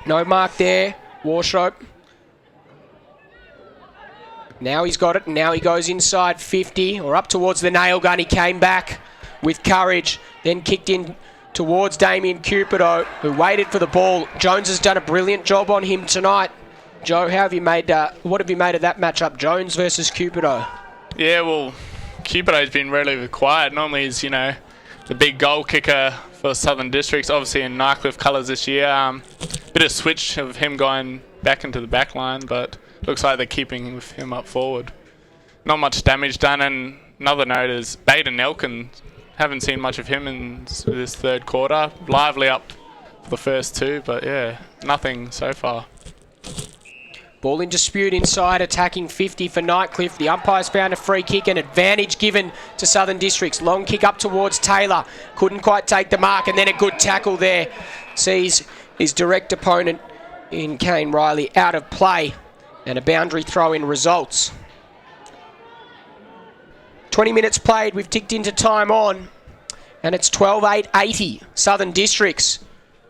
No mark there. Warshope. Now he's got it, and now he goes inside 50, or up towards the nail gun. He came back with courage, then kicked in towards Damien Cupido, who waited for the ball. Jones has done a brilliant job on him tonight. Joe, what have you made of that matchup, Jones versus Cupido? Yeah, well, Cupido's been relatively quiet. Normally he's, the big goal kicker for Southern Districts, obviously in Nightcliff colours this year. Bit of switch of him going back into the back line, but looks like they're keeping with him up forward. Not much damage done, and another note is Baden Elkin. Haven't seen much of him in this third quarter. Lively up for the first two, but yeah, nothing so far. Ball in dispute inside, attacking 50 for Nightcliff. The umpires found a free kick, and advantage given to Southern Districts. Long kick up towards Taylor. Couldn't quite take the mark, and then a good tackle there. Sees his direct opponent in Kane Riley out of play, and a boundary throw-in results. 20 minutes played, we've ticked into time on, and it's 12-8-80, Southern Districts.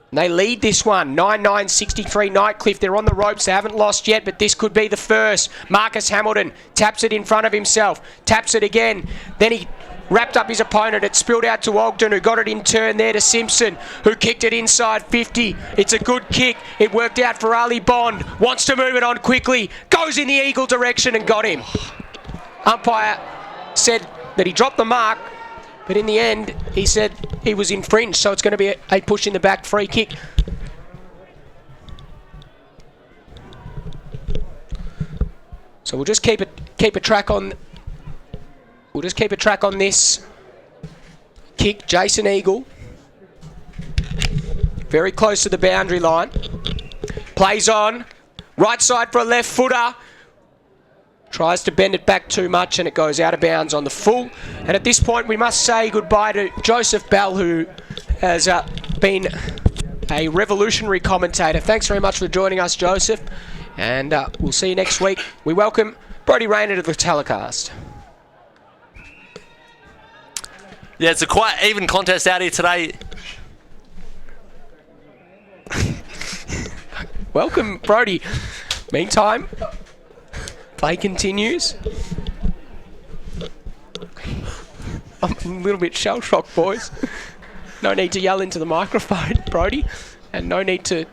And they lead this one, 9-9-63 Nightcliff. They're on the ropes, they haven't lost yet, but this could be the first. Marcus Hamilton taps it in front of himself, taps it again, then he wrapped up his opponent. It spilled out to Ogden, who got it in turn there to Simpson, who kicked it inside 50. It's a good kick. It worked out for Ali Bond. Wants to move it on quickly. Goes in the Eagle direction and got him. Umpire said that he dropped the mark, but in the end, he said he was infringed, so it's going to be a push in the back free kick. So we'll just keep a track on. We'll just keep a track on this kick. Jason Eagle, very close to the boundary line. Plays on, right side for a left footer. Tries to bend it back too much, and it goes out of bounds on the full. And at this point, we must say goodbye to Joseph Bell, who has been a revolutionary commentator. Thanks very much for joining us, Joseph. And we'll see you next week. We welcome Brodie Rayner to the telecast. Yeah, it's a quite even contest out here today. Welcome, Brodie. Meantime, play continues. I'm a little bit shell-shocked, boys. No need to yell into the microphone, Brodie, and no need to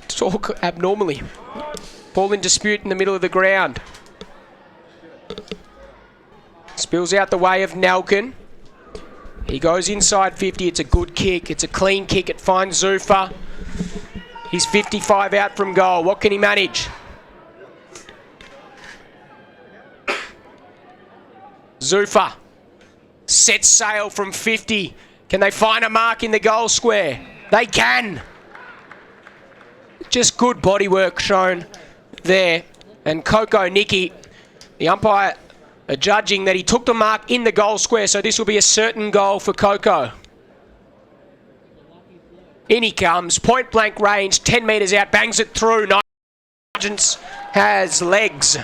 talk abnormally. Ball in dispute in the middle of the ground. Spills out the way of Nelkin. He goes inside 50. It's a good kick. It's a clean kick. It finds Zufa. He's 55 out from goal. What can he manage? Zufa sets sail from 50. Can they find a mark in the goal square? They can. Just good bodywork shown there. And Coco Nicky, the umpire, are judging that he took the mark in the goal square, so this will be a certain goal for Coco. In he comes, point blank range, 10 metres out, bangs it through. Nugent has legs.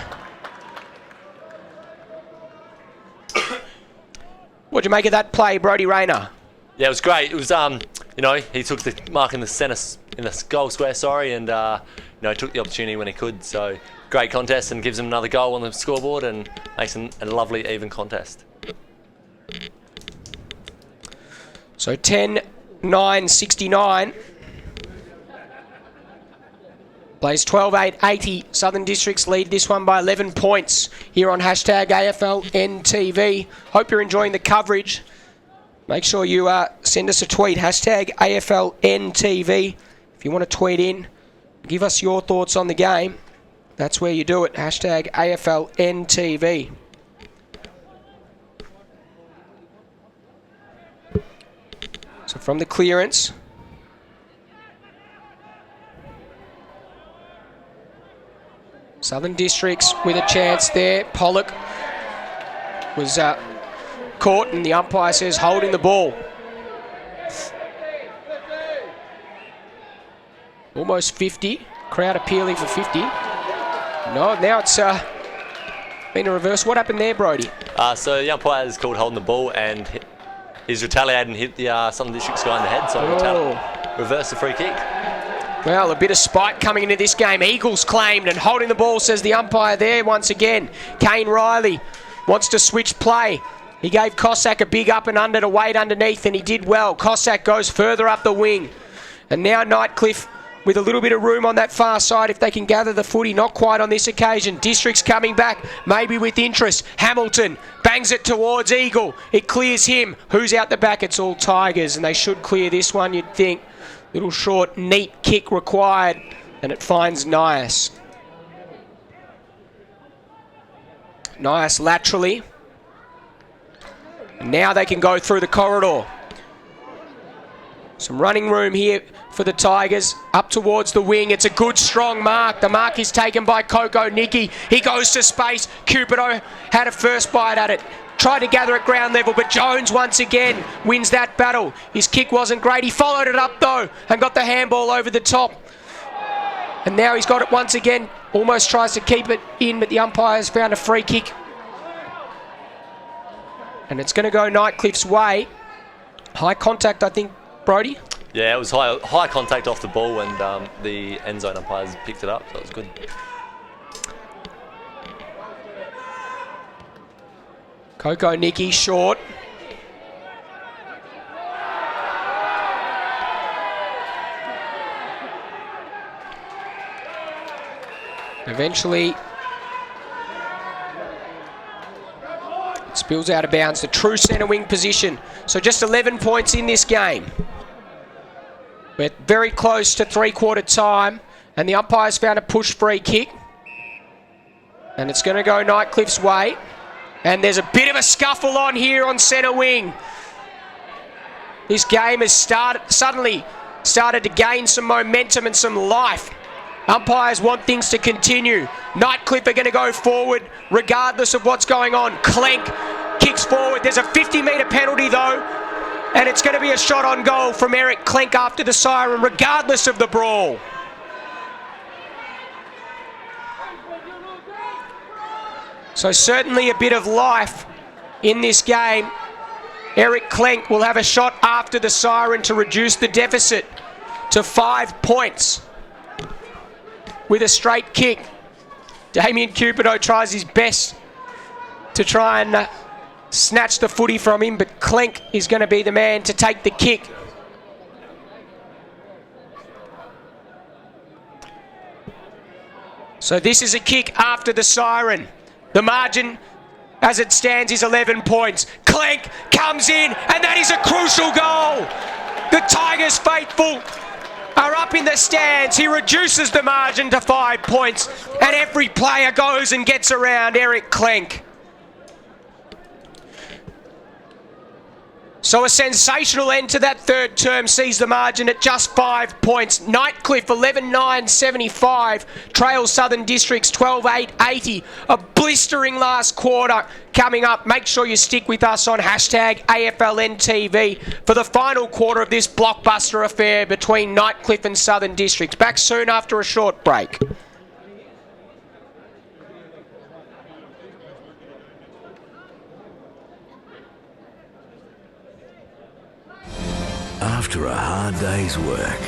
What'd you make of that play, Brodie Rayner? Yeah, it was great. It was, he took the mark in the centre, in the goal square, and, took the opportunity when he could. So, great contest, and gives him another goal on the scoreboard and makes a lovely even contest. So 10-9-69. Plays 12-8-80. Southern Districts lead this one by 11 points here on hashtag AFLNTV. Hope you're enjoying the coverage. Make sure you send us a tweet, hashtag AFLNTV. If you want to tweet in, give us your thoughts on the game. That's where you do it, hashtag AFLNTV. So from the clearance, Southern Districts with a chance there. Pollock was caught, and the umpire says holding the ball. Almost 50. Crowd appealing for 50. No, now it's been a reverse. What happened there, Brodie? So the umpire is called holding the ball, and he's retaliated and hit the Southern Districts guy in the head, so reverse the free kick. Well, a bit of spite coming into this game. Eagles claimed and holding the ball, says the umpire there once again. Kane Riley wants to switch play. He gave Cossack a big up and under to wait underneath, and he did well. Cossack goes further up the wing. And now Nightcliff with a little bit of room on that far side if they can gather the footy. Not quite on this occasion. District's coming back, maybe with interest. Hamilton bangs it towards Eagle. It clears him. Who's out the back? It's all Tigers, and they should clear this one, you'd think. Little short, neat kick required, and it finds Nias. Nias laterally. And now they can go through the corridor. Some running room here for the Tigers. Up towards the wing. It's a good, strong mark. The mark is taken by Coco Nicky. He goes to space. Cupido had a first bite at it. Tried to gather at ground level, but Jones once again wins that battle. His kick wasn't great. He followed it up, though, and got the handball over the top. And now he's got it once again. Almost tries to keep it in, but the umpire's found a free kick. And it's going to go Nightcliff's way. High contact, I think, Brody? Yeah, it was high contact off the ball, and the end zone umpires picked it up, so it was good. Coco Nicky short. Eventually, it spills out of bounds. The true centre wing position. So just 11 points in this game. We're very close to three-quarter time, and the umpire's found a push free kick. And it's going to go Nightcliff's way. And there's a bit of a scuffle on here on centre wing. This game has suddenly started to gain some momentum and some life. Umpires want things to continue. Nightcliff are going to go forward regardless of what's going on. Clenk kicks forward. There's a 50-metre penalty though. And it's going to be a shot on goal from Eric Clenk after the siren regardless of the brawl. So certainly a bit of life in this game. Eric Clenk will have a shot after the siren to reduce the deficit to 5 points with a straight kick. Damien Cupido tries his best to try and snatch the footy from him, but Clenk is going to be the man to take the kick. So this is a kick after the siren. The margin, as it stands, is 11 points. Clenk comes in, and that is a crucial goal. The Tigers faithful are up in the stands. He reduces the margin to 5 points, and every player goes and gets around Eric Clenk. So a sensational end to that third term sees the margin at just 5 points. Nightcliff 11-9-75, trails Southern Districts 12-8-80. A blistering last quarter coming up. Make sure you stick with us on hashtag AFLNTV for the final quarter of this blockbuster affair between Nightcliff and Southern Districts. Back soon after a short break. After a hard day's work,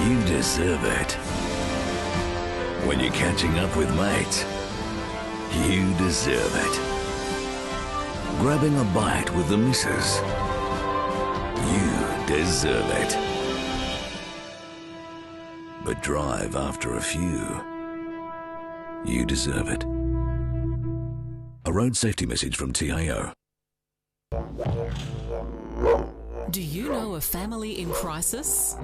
you deserve it. When you're catching up with mates, you deserve it. Grabbing a bite with the missus, you deserve it. But drive after a few, you deserve it. A road safety message from TIO. Do you know a family in crisis?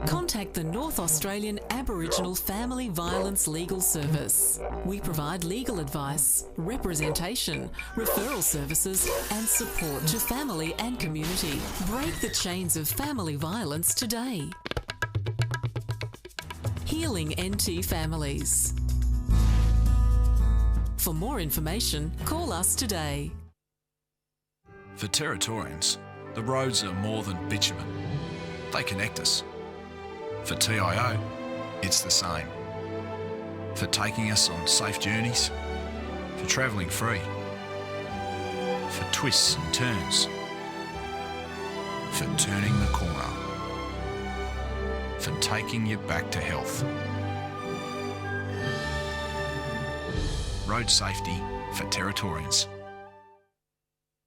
Contact the North Australian Aboriginal Family Violence Legal Service. We provide legal advice, representation, referral services and support to family and community. Break the chains of family violence today. Healing NT Families. For more information, call us today. For Territorians, the roads are more than bitumen. They connect us. For TIO, it's the same. For taking us on safe journeys, for travelling free, for twists and turns, for turning the corner. for taking you back to health. Road safety for Territorians.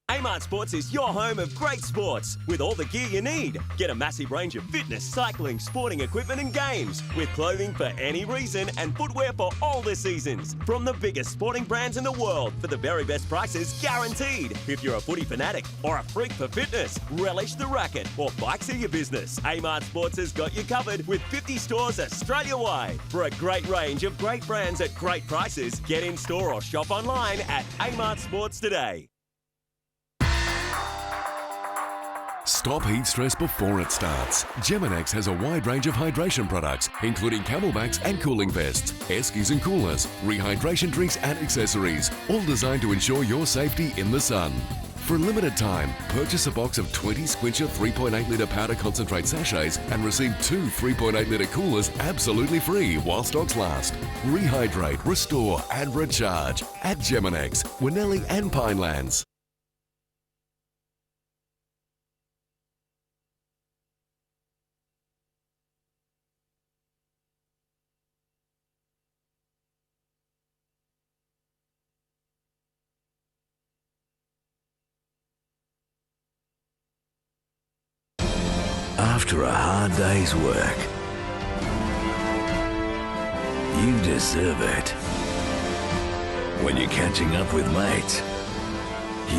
Amart Sports is your home of great sports with all the gear you need. Get a massive range of fitness, cycling, sporting equipment and games with clothing for any reason and footwear for all the seasons. From the biggest sporting brands in the world for the very best prices guaranteed. If you're a footy fanatic or a freak for fitness, relish the racket or bikes are your business. Amart Sports has got you covered with 50 stores Australia-wide. For a great range of great brands at great prices, get in store or shop online at Amart Sports today. Stop heat stress before it starts. Geminex has a wide range of hydration products, including camelbacks and cooling vests, eskies and coolers, rehydration drinks and accessories, all designed to ensure your safety in the sun. For a limited time, purchase a box of 20 Squincher 3.8 litre powder concentrate sachets and receive 2 3.8 litre coolers absolutely free while stocks last. Rehydrate, restore and recharge at Geminex, Winnelli and Pinelands. After a hard day's work, you deserve it. When you're catching up with mates,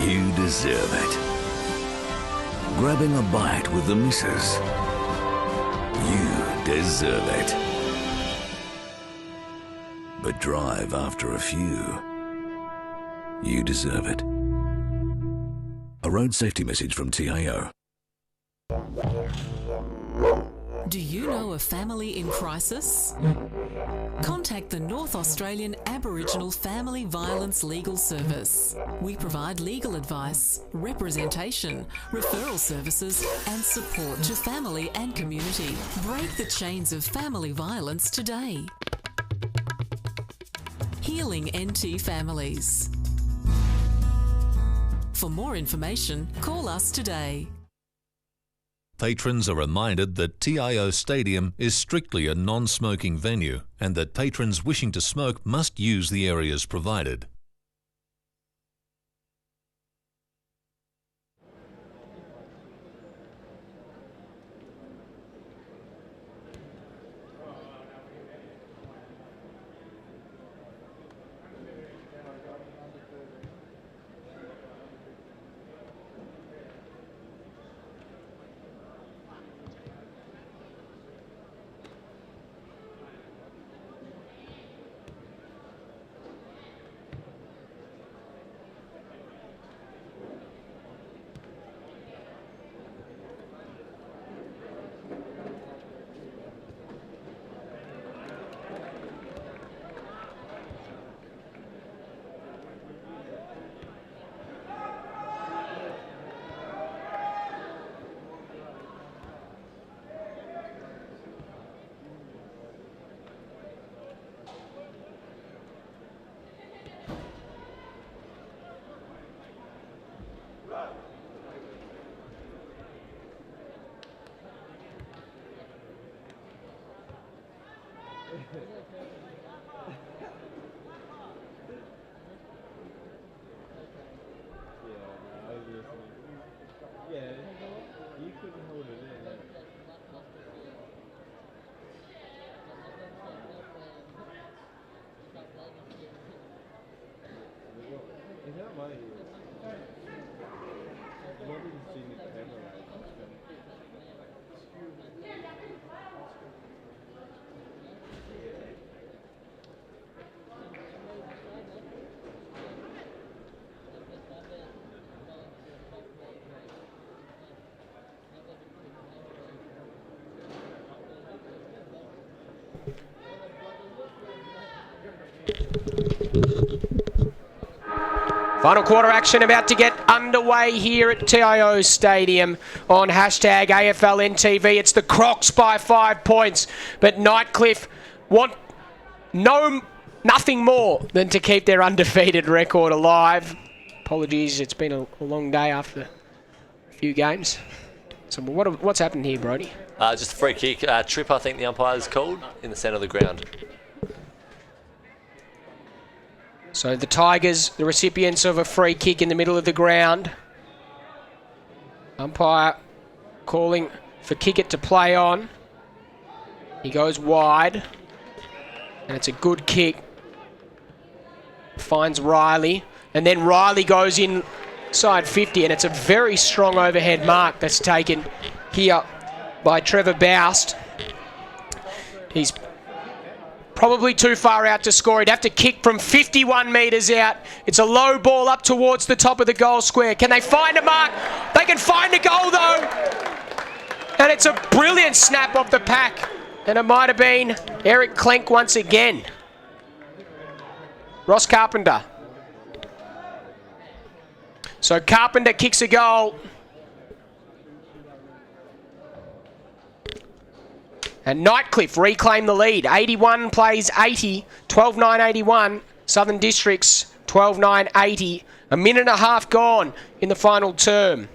you deserve it. Grabbing a bite with the missus, you deserve it. But drive after a few, you deserve it. A road safety message from TIO. Do you know a family in crisis? Contact the North Australian Aboriginal Family Violence Legal Service. We provide legal advice, representation, referral services and support to family and community. Break the chains of family violence today. Healing NT Families. For more information, call us today. Patrons are reminded that TIO Stadium is strictly a non-smoking venue and that patrons wishing to smoke must use the areas provided. Final quarter action about to get underway here at TIO Stadium on hashtag AFL NTV. It's the Crocs by 5 points, but Nightcliff want nothing more than to keep their undefeated record alive. Apologies, it's been a long day after a few games. So what's happened here, Brody? Just a free kick. Trip, I think the umpire's called, in the centre of the ground. So the Tigers, the recipients of a free kick in the middle of the ground. Umpire calling for Kickett to play on. He goes wide. And it's a good kick. Finds Riley. And then Riley goes inside 50. And it's a very strong overhead mark that's taken here by Trevor Boust. He's probably too far out to score. He'd have to kick from 51 metres out. It's a low ball up towards the top of the goal square. Can they find a mark? They can find a goal though. And it's a brilliant snap off the pack. And it might have been Eric Klenk once again. Ross Carpenter. So Carpenter kicks a goal. And Nightcliff reclaim the lead. 81 plays 80, 12-9-81. Southern Districts 12-9-80. A minute and a half gone in the final term.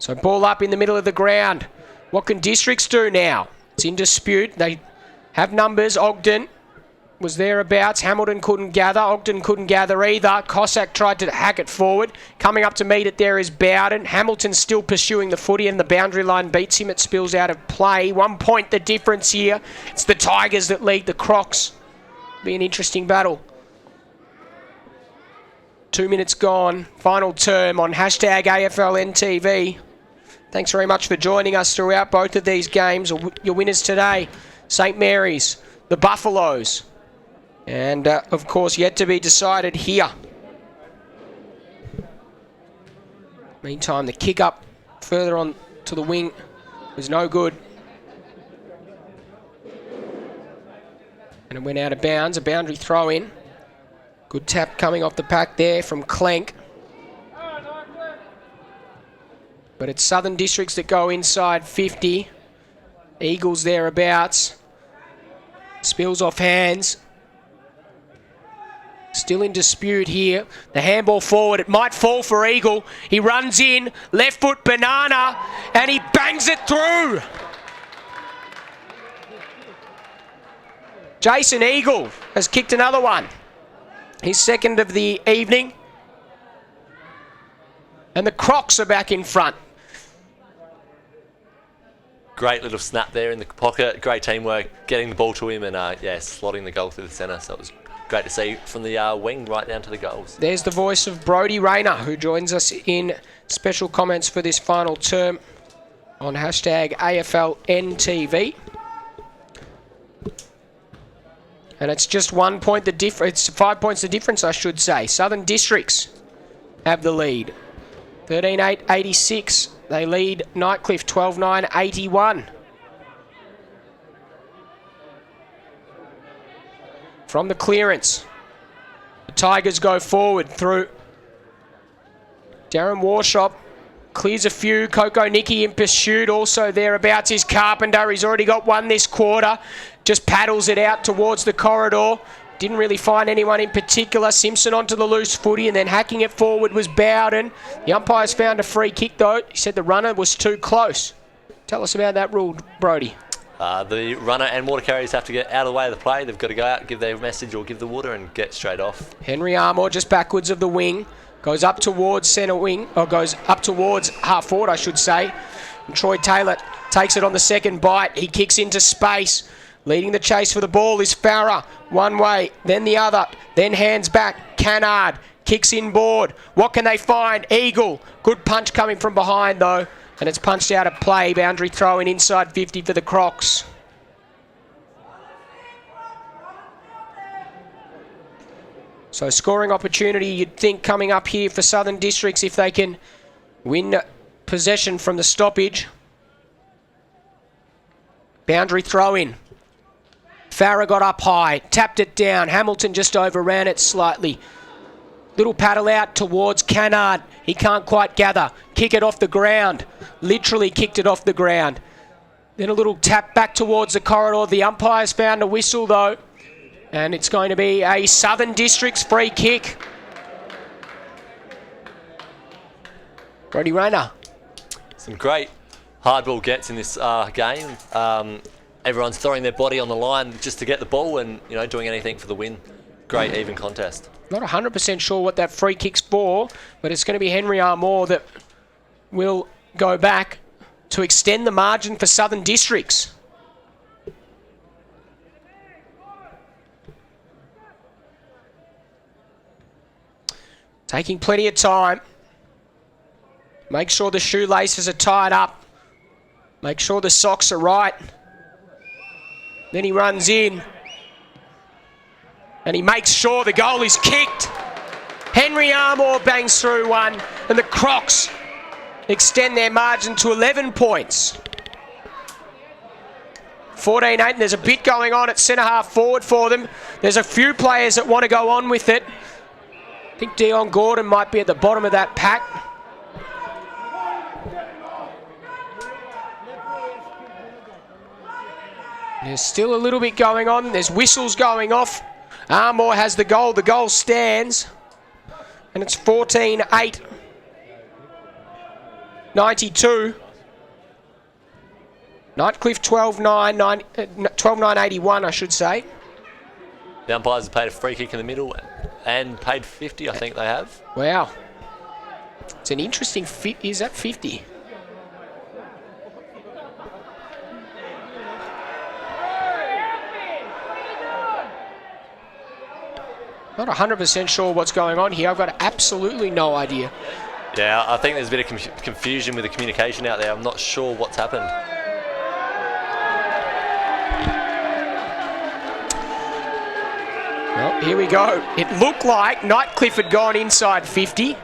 So ball up in the middle of the ground. What can Districts do now? It's in dispute. They have numbers. Ogden was thereabouts. Hamilton couldn't gather. Ogden couldn't gather either. Cossack tried to hack it forward. Coming up to meet it there is Bowden. Hamilton still pursuing the footy and the boundary line beats him. It spills out of play. 1 point the difference here. It's the Tigers that lead the Crocs. Be an interesting battle. 2 minutes gone. Final term on hashtag AFLNTV. Thanks very much for joining us throughout both of these games. Your winners today, St Mary's, the Buffaloes, and of course yet to be decided here. Meantime, the kick up further on to the wing was no good. And it went out of bounds, a boundary throw in. Good tap coming off the pack there from Klenk. But it's Southern Districts that go inside 50. Eagles thereabouts. Spills off hands. Still in dispute here. The handball forward. It might fall for Eagle. He runs in. Left foot banana. And he bangs it through. Jason Eagle has kicked another one. His second of the evening. And the Crocs are back in front. Great little snap there in the pocket. Great teamwork, getting the ball to him and slotting the goal through the centre. So it was great to see from the wing right down to the goals. There's the voice of Brodie Rayner, who joins us in special comments for this final term on hashtag AFLNTV. And it's just 1 point the difference. It's 5 points the difference, I should say. Southern Districts have the lead. 13-8-86. They lead Nightcliff 12-9-81. From the clearance, the Tigers go forward through Darren Warshop. Clears a few. Coco Nicky in pursuit. Also thereabouts is Carpenter. He's already got one this quarter. Just paddles it out towards the corridor. Didn't really find anyone in particular. Simpson onto the loose footy and then hacking it forward was Bowden. The umpires found a free kick though. He said the runner was too close. Tell us about that rule, Brodie. The runner and water carriers have to get out of the way of the play. They've got to go out, give their message or give the water and get straight off. Henry Armour just backwards of the wing. Goes up towards centre wing, or goes up towards half forward, I should say. And Troy Taylor takes it on the second bite. He kicks into space. Leading the chase for the ball is Farah. One way, then the other, then hands back. Cannard kicks inboard. What can they find? Eagle. Good punch coming from behind though. And it's punched out of play. Boundary throw in inside 50 for the Crocs. So scoring opportunity you'd think coming up here for Southern Districts if they can win possession from the stoppage. Boundary throw in. Farah got up high, tapped it down. Hamilton just overran it slightly. Little paddle out towards Cannard. He can't quite gather. Kick it off the ground. Literally kicked it off the ground. Then a little tap back towards the corridor. The umpire's found a whistle though. And it's going to be a Southern Districts free kick. Brody Rayner. Some great hardball gets in this game. Everyone's throwing their body on the line just to get the ball and, you know, doing anything for the win. Great even contest. Not 100% sure what that free kick's for, but it's going to be Henry Armour that will go back to extend the margin for Southern Districts. Taking plenty of time. Make sure the shoelaces are tied up. Make sure the socks are right. Then he runs in. And he makes sure the goal is kicked. Henry Armour bangs through one. And the Crocs extend their margin to 11 points. 14-8, and there's a bit going on at centre-half forward for them. There's a few players that want to go on with it. I think Dion Gordon might be at the bottom of that pack. There's still a little bit going on. There's whistles going off. Armour has the goal. The goal stands. And it's 14-8. 92. Nightcliff 12-9-81, I should say. The umpires have paid a free kick in the middle and paid 50, I think they have. Wow. It's an interesting fit. Is that 50? Not 100% sure what's going on here. I've got absolutely no idea. Yeah, I think there's a bit of confusion with the communication out there. I'm not sure what's happened. Well, here we go. It looked like Nightcliff had gone inside 50.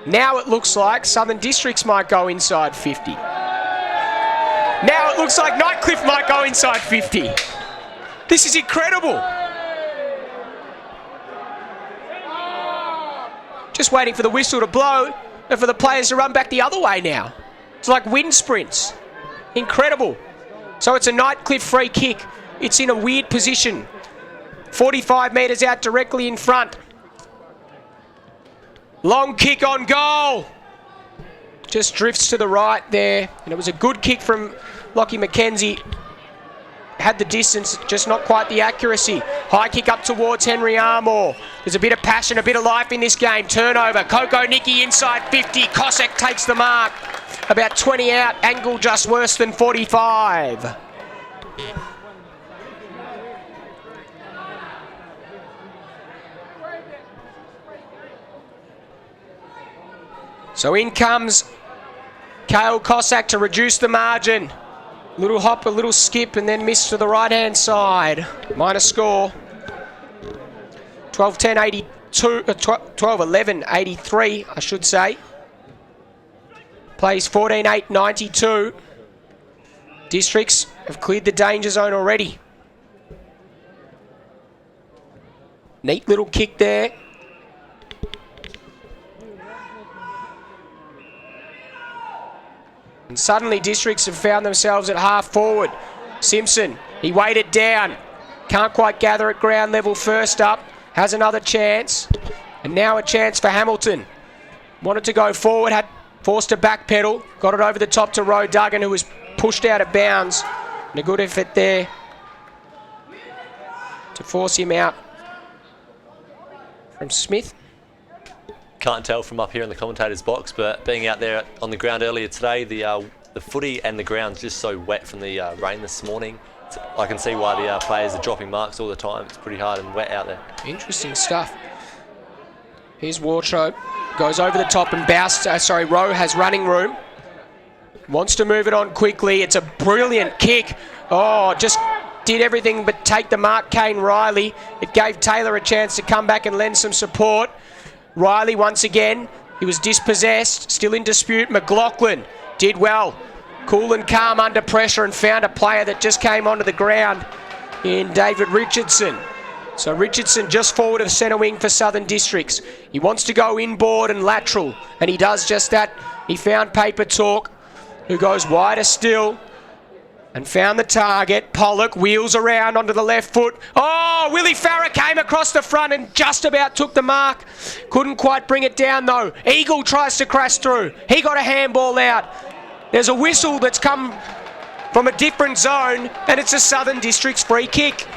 Now it looks like Southern Districts might go inside 50. Now it looks like Nightcliff might go inside 50. This is incredible. Just waiting for the whistle to blow and for the players to run back the other way now. It's like wind sprints. Incredible. So it's a Nightcliff free kick. It's in a weird position. 45 metres out directly in front. Long kick on goal. Just drifts to the right there. And it was a good kick from Lockie McKenzie. Had the distance, just not quite the accuracy. High kick up towards Henry Armour. There's a bit of passion, a bit of life in this game. Turnover. Coco Nicky inside 50. Cossack takes the mark. About 20 out. Angle just worse than 45. So in comes Kale Cossack to reduce the margin. Little hop, a little skip, and then miss to the right-hand side. Minor score. 12-10-82, 12-11-83, I should say. Plays 14-8-92. Districts have cleared the danger zone already. Neat little kick there. And suddenly Districts have found themselves at half forward. Simpson, he weighted down. Can't quite gather at ground level first up. Has another chance. And now a chance for Hamilton. Wanted to go forward, had forced to backpedal. Got it over the top to Roe Duggan, who was pushed out of bounds. And a good effort there to force him out from Smith. Can't tell from up here in the commentator's box, but being out there on the ground earlier today, the footy and the ground's just so wet from the rain this morning. I can see why the players are dropping marks all the time. It's pretty hard and wet out there. Interesting stuff. Here's Wartrope. Goes over the top and Rowe has running room. Wants to move it on quickly. It's a brilliant kick. Oh, just did everything but take the mark, Kane Riley. It gave Taylor a chance to come back and lend some support. Riley once again, he was dispossessed, still in dispute. McLaughlin did well. Cool and calm under pressure and found a player that just came onto the ground in David Richardson. So Richardson just forward of centre wing for Southern Districts. He wants to go inboard and lateral, and he does just that. He found Paper Talk, who goes wider still. and found the target. Pollock wheels around onto the left foot. Oh, Willie Farah came across the front and just about took the mark. Couldn't quite bring it down though. Eagle tries to crash through. He got a handball out. There's a whistle that's come from a different zone, and it's a Southern District's free kick.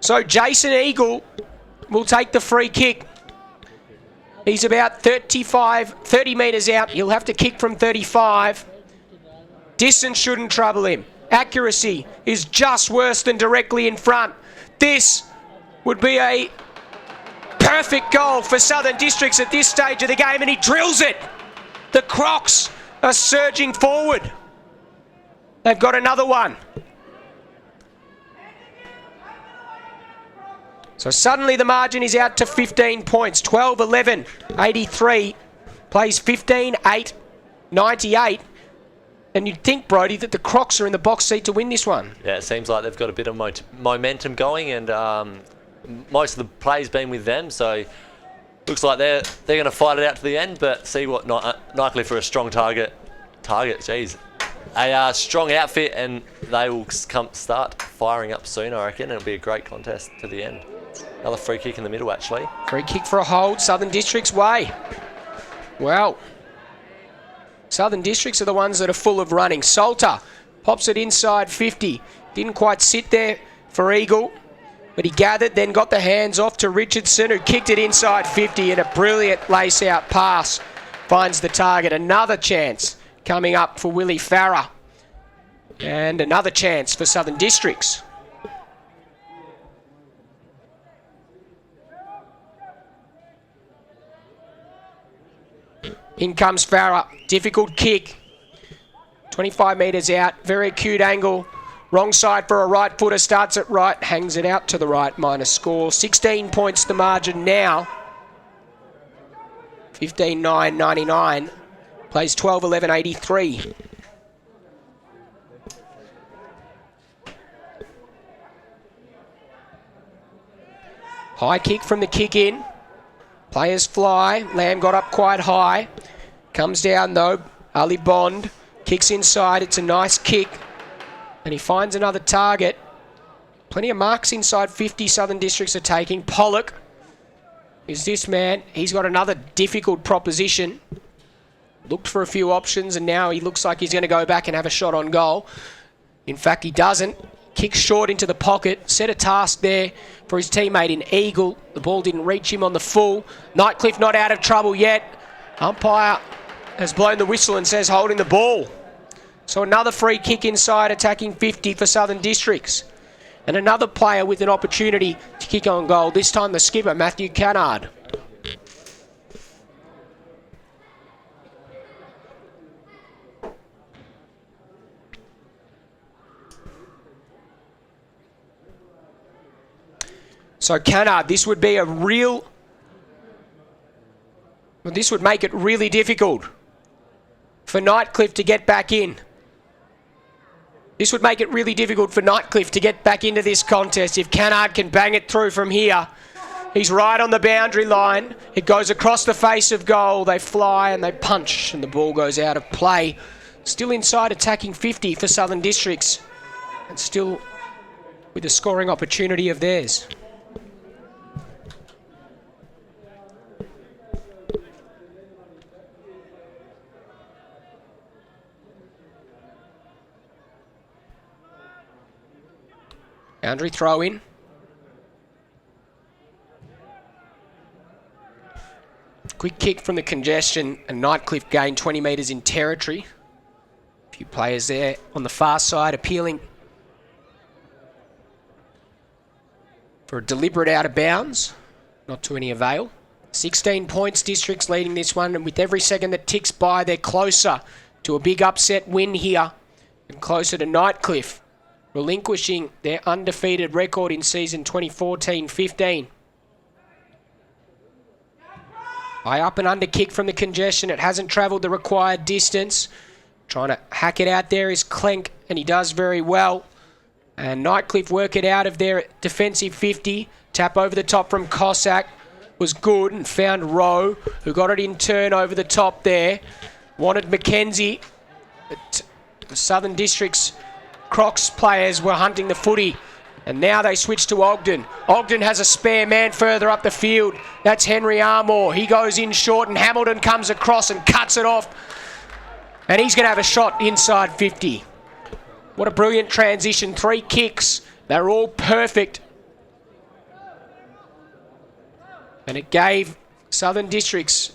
So Jason Eagle will take the free kick. He's about 30 metres out. He'll have to kick from 35. Distance shouldn't trouble him. Accuracy is just worse than directly in front. This would be a perfect goal for Southern Districts at this stage of the game, and he drills it. The Crocs are surging forward. They've got another one. So suddenly the margin is out to 15 points. 12-11, 83. Plays 15-8, 98. And you'd think, Brodie, that the Crocs are in the box seat to win this one. Yeah, it seems like they've got a bit of momentum going, and most of the play's been with them, so looks like they're going to fight it out to the end. But see what Nightcliff are a strong target. Geez, a strong outfit, and they will start firing up soon, I reckon. It'll be a great contest to the end. Another free kick in the middle, actually. Free kick for a hold, Southern District's way. Well, Southern Districts are the ones that are full of running. Salter pops it inside 50. Didn't quite sit there for Eagle, but he gathered, then got the hands off to Richardson, who kicked it inside 50, and a brilliant lace-out pass finds the target. Another chance coming up for Willie Farah. And another chance for Southern Districts. In comes Farah. Difficult kick. 25 metres out. Very acute angle. Wrong side for a right footer. Starts it right. Hangs it out to the right. Minus score. 16 points the margin now. 15-9, 99. Plays 12-11, 83. High kick from the kick in. Players fly. Lamb got up quite high. Comes down though. Ali Bond kicks inside. It's a nice kick. And he finds another target. Plenty of marks inside 50 Southern Districts are taking. Pollock is this man. He's got another difficult proposition. Looked for a few options, and now he looks like he's going to go back and have a shot on goal. In fact, he doesn't. Kicks short into the pocket. Set a task there for his teammate in Eagle. The ball didn't reach him on the full. Nightcliff not out of trouble yet. Umpire has blown the whistle and says holding the ball. So another free kick inside, attacking 50 for Southern Districts. And another player with an opportunity to kick on goal. This time the skipper, Matthew Cannard. So Cannard, this would be a real... Well, this would make it really difficult for Nightcliff to get back in. This would make it really difficult for Nightcliff to get back into this contest if Cannard can bang it through from here. He's right on the boundary line. It goes across the face of goal. They fly and they punch, and the ball goes out of play. Still inside, attacking 50 for Southern Districts, and still with a scoring opportunity of theirs. Boundary throw in. Quick kick from the congestion, and Nightcliff gained 20 metres in territory. A few players there on the far side appealing for a deliberate out of bounds. Not to any avail. 16 points, Districts leading this one, and with every second that ticks by, they're closer to a big upset win here and closer to Nightcliff relinquishing their undefeated record in season 2014-15. High up and under kick from the congestion. It hasn't travelled the required distance. Trying to hack it out there is Clenk, and he does very well. And Nightcliff work it out of their defensive 50. Tap over the top from Cossack was good, and found Rowe, who got it in turn over the top there. Wanted Mackenzie. But the Southern District's Crocs players were hunting the footy. And now they switch to Ogden. Ogden has a spare man further up the field. That's Henry Armour. He goes in short and Hamilton comes across and cuts it off. And he's going to have a shot inside 50. What a brilliant transition. 3 kicks. They're all perfect. And it gave Southern Districts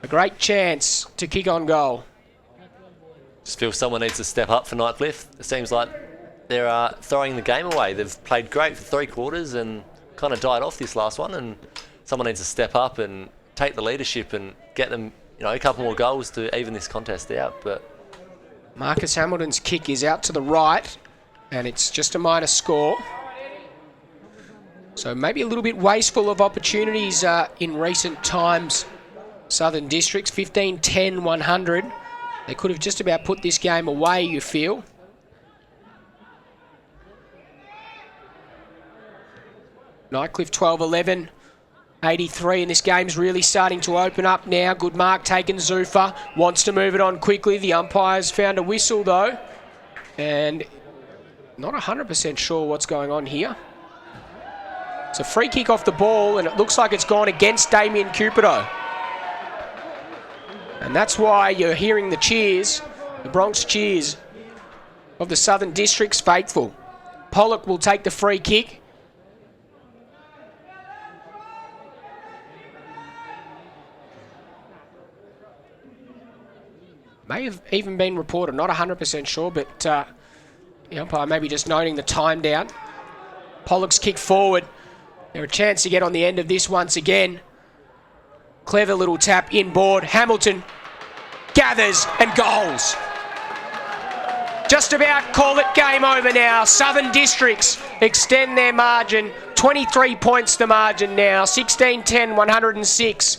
a great chance to kick on goal. Just feel someone needs to step up for Nightcliff. It seems like they're throwing the game away. They've played great for 3 quarters and kind of died off this last one, and someone needs to step up and take the leadership and get them, a couple more goals to even this contest out. But Marcus Hamilton's kick is out to the right, and it's just a minor score. So maybe a little bit wasteful of opportunities in recent times. Southern Districts, 15-10, 100. They could have just about put this game away, you feel. Nightcliff 12-11, 83, and this game's really starting to open up now. Good mark taken, Zufa wants to move it on quickly. The umpire's found a whistle though, and not 100% sure what's going on here. It's a free kick off the ball, and it looks like it's gone against Damien Cupido. And that's why you're hearing the cheers, the Bronx cheers of the Southern District's faithful. Pollock will take the free kick. May have even been reported, not 100% sure, but the umpire maybe just noting the time down. Pollock's kick forward. They're a chance to get on the end of this once again. Clever little tap inboard. Hamilton gathers and goals. Just about call it game over now. Southern Districts extend their margin. 23 points the margin now. 16-10, 106.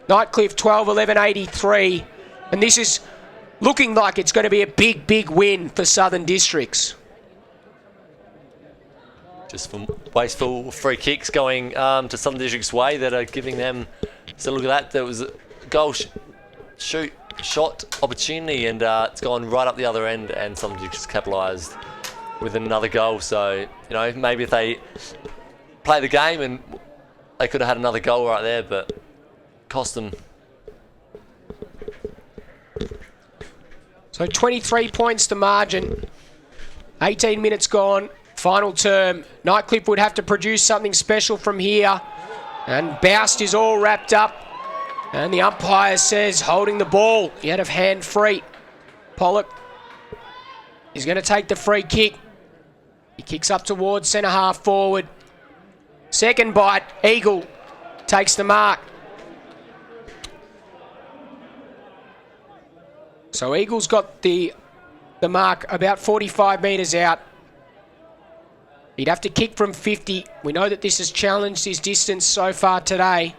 Nightcliff 12-11, 83. And this is looking like it's going to be a big, big win for Southern Districts. just some wasteful free kicks going to Southern District's way that are giving them... So look at that. There was a goal shot opportunity, and it's gone right up the other end, and Southern District's capitalised with another goal. So, you know, maybe if they play the game, and they could have had another goal right there, but cost them. So 23 points to margin. 18 minutes gone. Final term. Nightcliff would have to produce something special from here. And Boust is all wrapped up. And the umpire says holding the ball. He had a hand free. Pollock is going to take the free kick. He kicks up towards centre half forward. Second bite. Eagle takes the mark. So Eagle's got the mark about 45 metres out. He'd have to kick from 50. We know that this has challenged his distance so far today.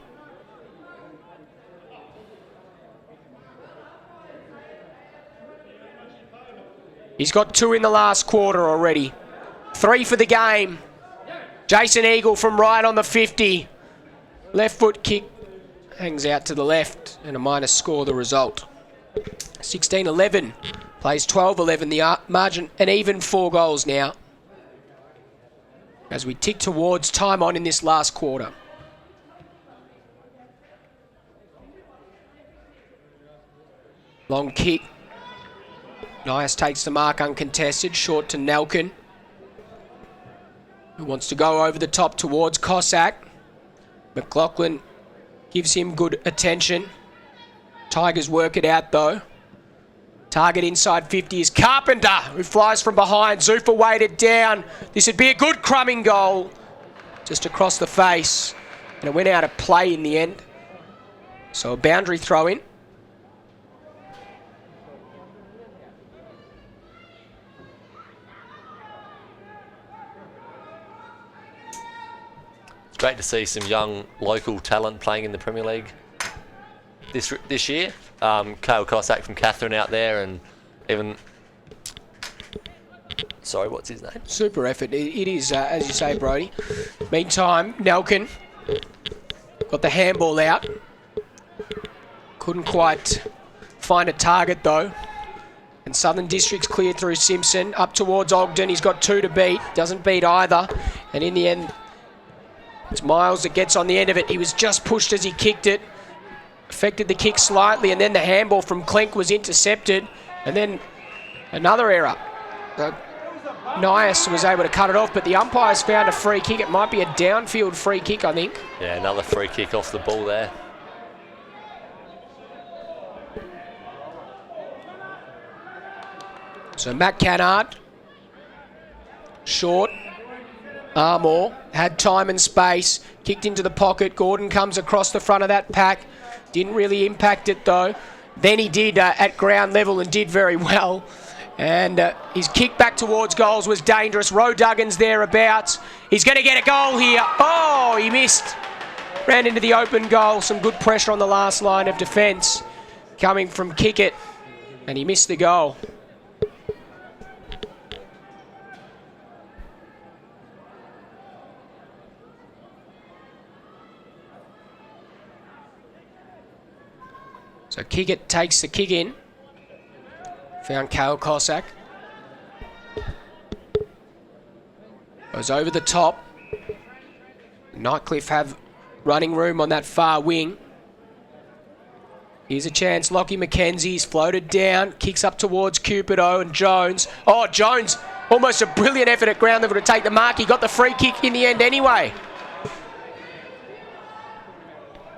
He's got 2 in the last quarter already. 3 for the game. Jason Eagle from right on the 50. Left foot kick hangs out to the left, and a minus score the result. 16-11, plays 12-11, the margin, and even 4 goals now as we tick towards time on in this last quarter. Long kick. Nias takes the mark uncontested, short to Nelkin, who wants to go over the top towards Cossack. McLaughlin gives him good attention. Tigers work it out though. Target inside 50 is Carpenter, who flies from behind. Zufa weighted down. This would be a good crumbing goal. Just across the face. And it went out of play in the end. So a boundary throw in. It's great to see some young local talent playing in the Premier League this year. Kale Cossack from Catherine out there, and even... Sorry, what's his name? Super effort. It is, as you say, Brody. Meantime, Nelkin got the handball out. Couldn't quite find a target, though. And Southern District's cleared through Simpson, up towards Ogden. He's got 2 to beat, doesn't beat either. And in the end, it's Miles that gets on the end of it. He was just pushed as he kicked it. Affected the kick slightly, and then the handball from Clink was intercepted. And then another error. Nias was able to cut it off, but the umpires found a free kick. It might be a downfield free kick, I think. Yeah, another free kick off the ball there. So Matt Cannard, short, Armour, had time and space, kicked into the pocket. Gordon comes across the front of that pack. Didn't really impact it though. Then he did at ground level and did very well. And his kick back towards goals was dangerous. Roe Duggan's thereabouts. He's going to get a goal here. Oh, he missed. Ran into the open goal. Some good pressure on the last line of defence coming from Kickett. And he missed the goal. So Kickett takes the kick in. Found Cale Cossack. Goes over the top. Nightcliff have running room on that far wing. Here's a chance. Lockie McKenzie's floated down. Kicks up towards Cupido and Jones. Oh, Jones. Almost a brilliant effort at ground level to take the mark. He got the free kick in the end anyway.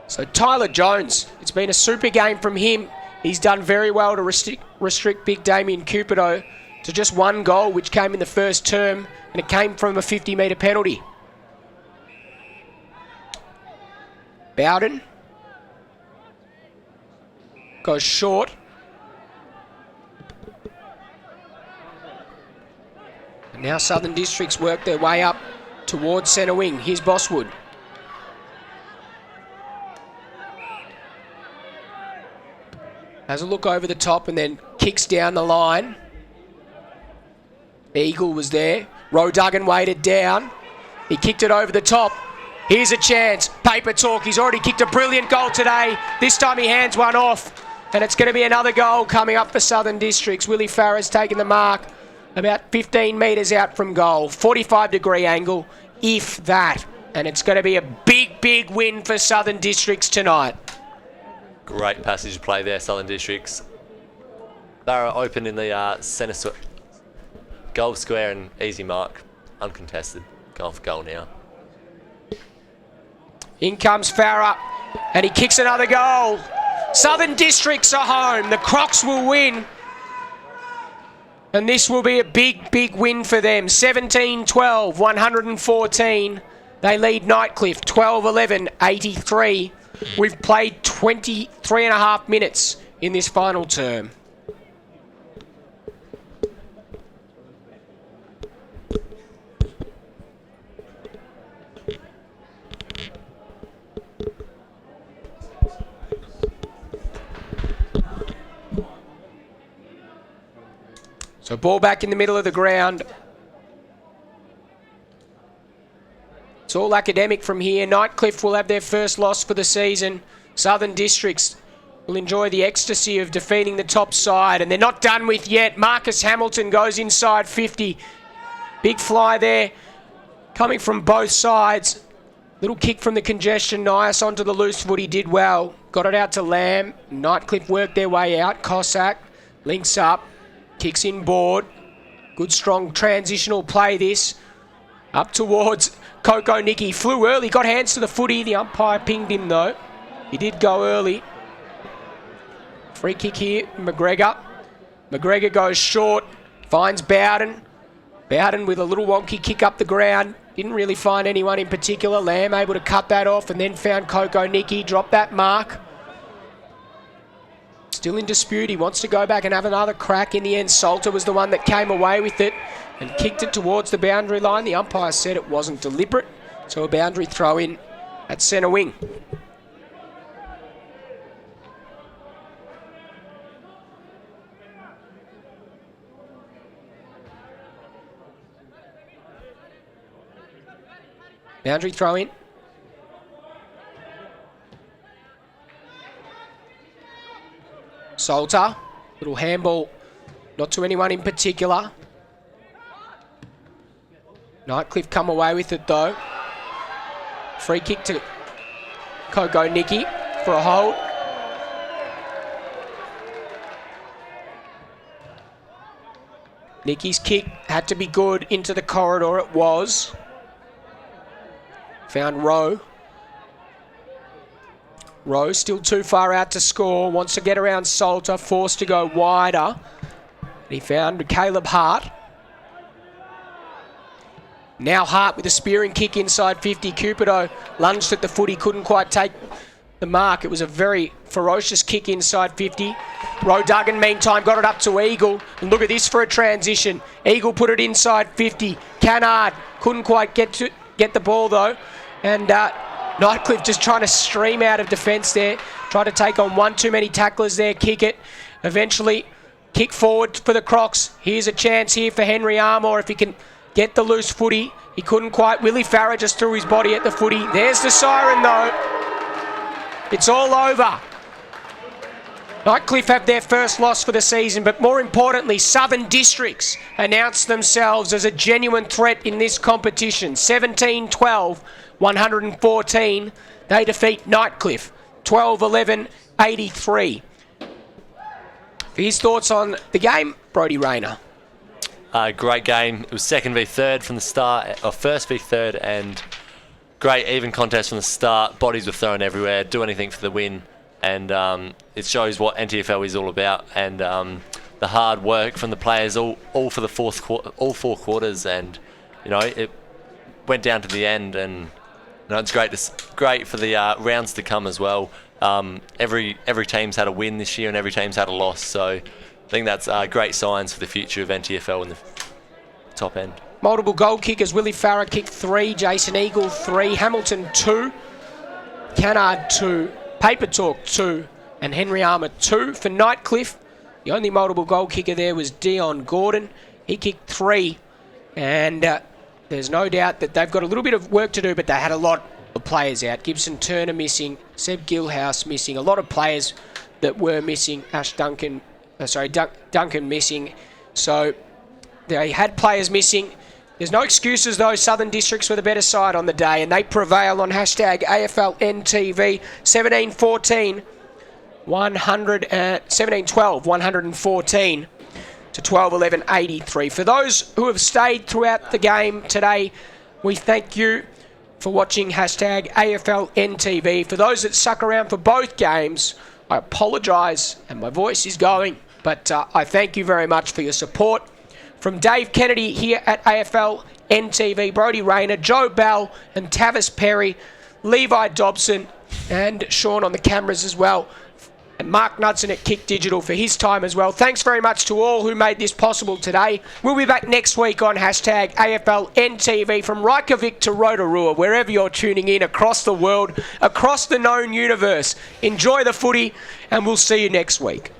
So Tyler Jones, it's been a super game from him. He's done very well to restrict big Damien Cupido to just 1 goal, which came in the first term, and it came from a 50-metre penalty. Bowden goes short. And now Southern Districts work their way up towards centre wing. Here's Bosswood. Has a look over the top and then kicks down the line. Eagle was there. Roe Duggan waited down. He kicked it over the top. Here's a chance. Paper talk. He's already kicked a brilliant goal today. This time he hands one off. And it's going to be another goal coming up for Southern Districts. Willie Farrer's taking the mark about 15 metres out from goal. 45-degree angle, if that. And it's going to be a big, big win for Southern Districts tonight. Great passage play there, Southern Districts. Barra open in the centre goal square and easy mark. Uncontested. Going for goal now. In comes Farrer, and he kicks another goal. Southern Districts are home. The Crocs will win. And this will be a big, big win for them. 17-12, 114. They lead Nightcliff 12-11, 83. We've played 23 and a half minutes in this final term. So ball back in the middle of the ground. It's all academic from here. Nightcliff will have their first loss for the season. Southern Districts will enjoy the ecstasy of defeating the top side. And they're not done with yet. Marcus Hamilton goes inside 50. Big fly there. Coming from both sides. Little kick from the congestion. Nias onto the loose foot. He did well. Got it out to Lamb. Nightcliff worked their way out. Cossack links up. Kicks in board. Good strong transitional play this. Up towards Coco Nicky. Flew early. Got hands to the footy. The umpire pinged him though. He did go early. Free kick here. McGregor. McGregor goes short. Finds Bowden. Bowden with a little wonky kick up the ground. Didn't really find anyone in particular. Lamb able to cut that off and then found Coco Nicky. Dropped that mark. Still in dispute. He wants to go back and have another crack. In the end, Salter was the one that came away with it and kicked it towards the boundary line. The umpire said it wasn't deliberate. So a boundary throw in at centre wing. Boundary throw in. Salter, little handball Not to anyone in particular. Nightcliff come away with it though. Free kick to Coco Nicky for a hold. Nicky's kick had to be good into the corridor. It was. Found Rowe. Rowe still too far out to score. Wants to get around Salter. Forced to go wider. He found Caleb Hart. Now Hart with a spearing kick inside 50. Cupido lunged at the footy. Couldn't quite take the mark. It was a very ferocious kick inside 50. Rowe Duggan, meantime, got it up to Eagle. And look at this for a transition. Eagle put it inside 50. Cannard couldn't quite get the ball, though. And Nightcliff just trying to stream out of defence there. Tried to take on one too many tacklers there. Kick it. Eventually, kick forward for the Crocs. Here's a chance here for Henry Armour if he can get the loose footy. He couldn't quite. Willie Farah just threw his body at the footy. There's the siren, though. It's all over. Nightcliff have their first loss for the season, but more importantly, Southern Districts announced themselves as a genuine threat in this competition. 17-12, 114. They defeat Nightcliff, 12-11, 83. For his thoughts on the game, Brodie Rayner. Great game. It was second v third from the start, or first v third, and great even contest from the start. Bodies were thrown everywhere. Do anything for the win. And it shows what NTFL is all about, and the hard work from the players all for the all four quarters, and it went down to the end, and it's great for the rounds to come as well. Every team's had a win this year, and every team's had a loss, so I think that's great signs for the future of NTFL in the top end. Multiple goal kickers. Willie Farah kicked 3, Jason Eagle 3, Hamilton 2, Cannard 2. Paper Talk 2 and Henry Armour 2 for Nightcliff. The only multiple goal kicker there was Dion Gordon. He kicked 3, and there's no doubt that they've got a little bit of work to do, but they had a lot of players out. Gibson Turner missing, Seb Gilhouse missing, a lot of players that were missing. Duncan missing. So they had players missing. There's no excuses, though. Southern Districts were the better side on the day, and they prevail on hashtag AFLNTV. 17-14, 17-12, 114 to 12-11, 83. For those who have stayed throughout the game today, we thank you for watching hashtag AFLNTV. For those that stuck around for both games, I apologise, and my voice is going, but I thank you very much for your support. From Dave Kennedy here at AFL NTV, Brodie Rayner, Joe Bell and Tavis Perry, Levi Dobson and Sean on the cameras as well, and Mark Knudsen at Kick Digital for his time as well. Thanks very much to all who made this possible today. We'll be back next week on hashtag AFL NTV from Reykjavik to Rotorua, wherever you're tuning in across the world, across the known universe. Enjoy the footy, and we'll see you next week.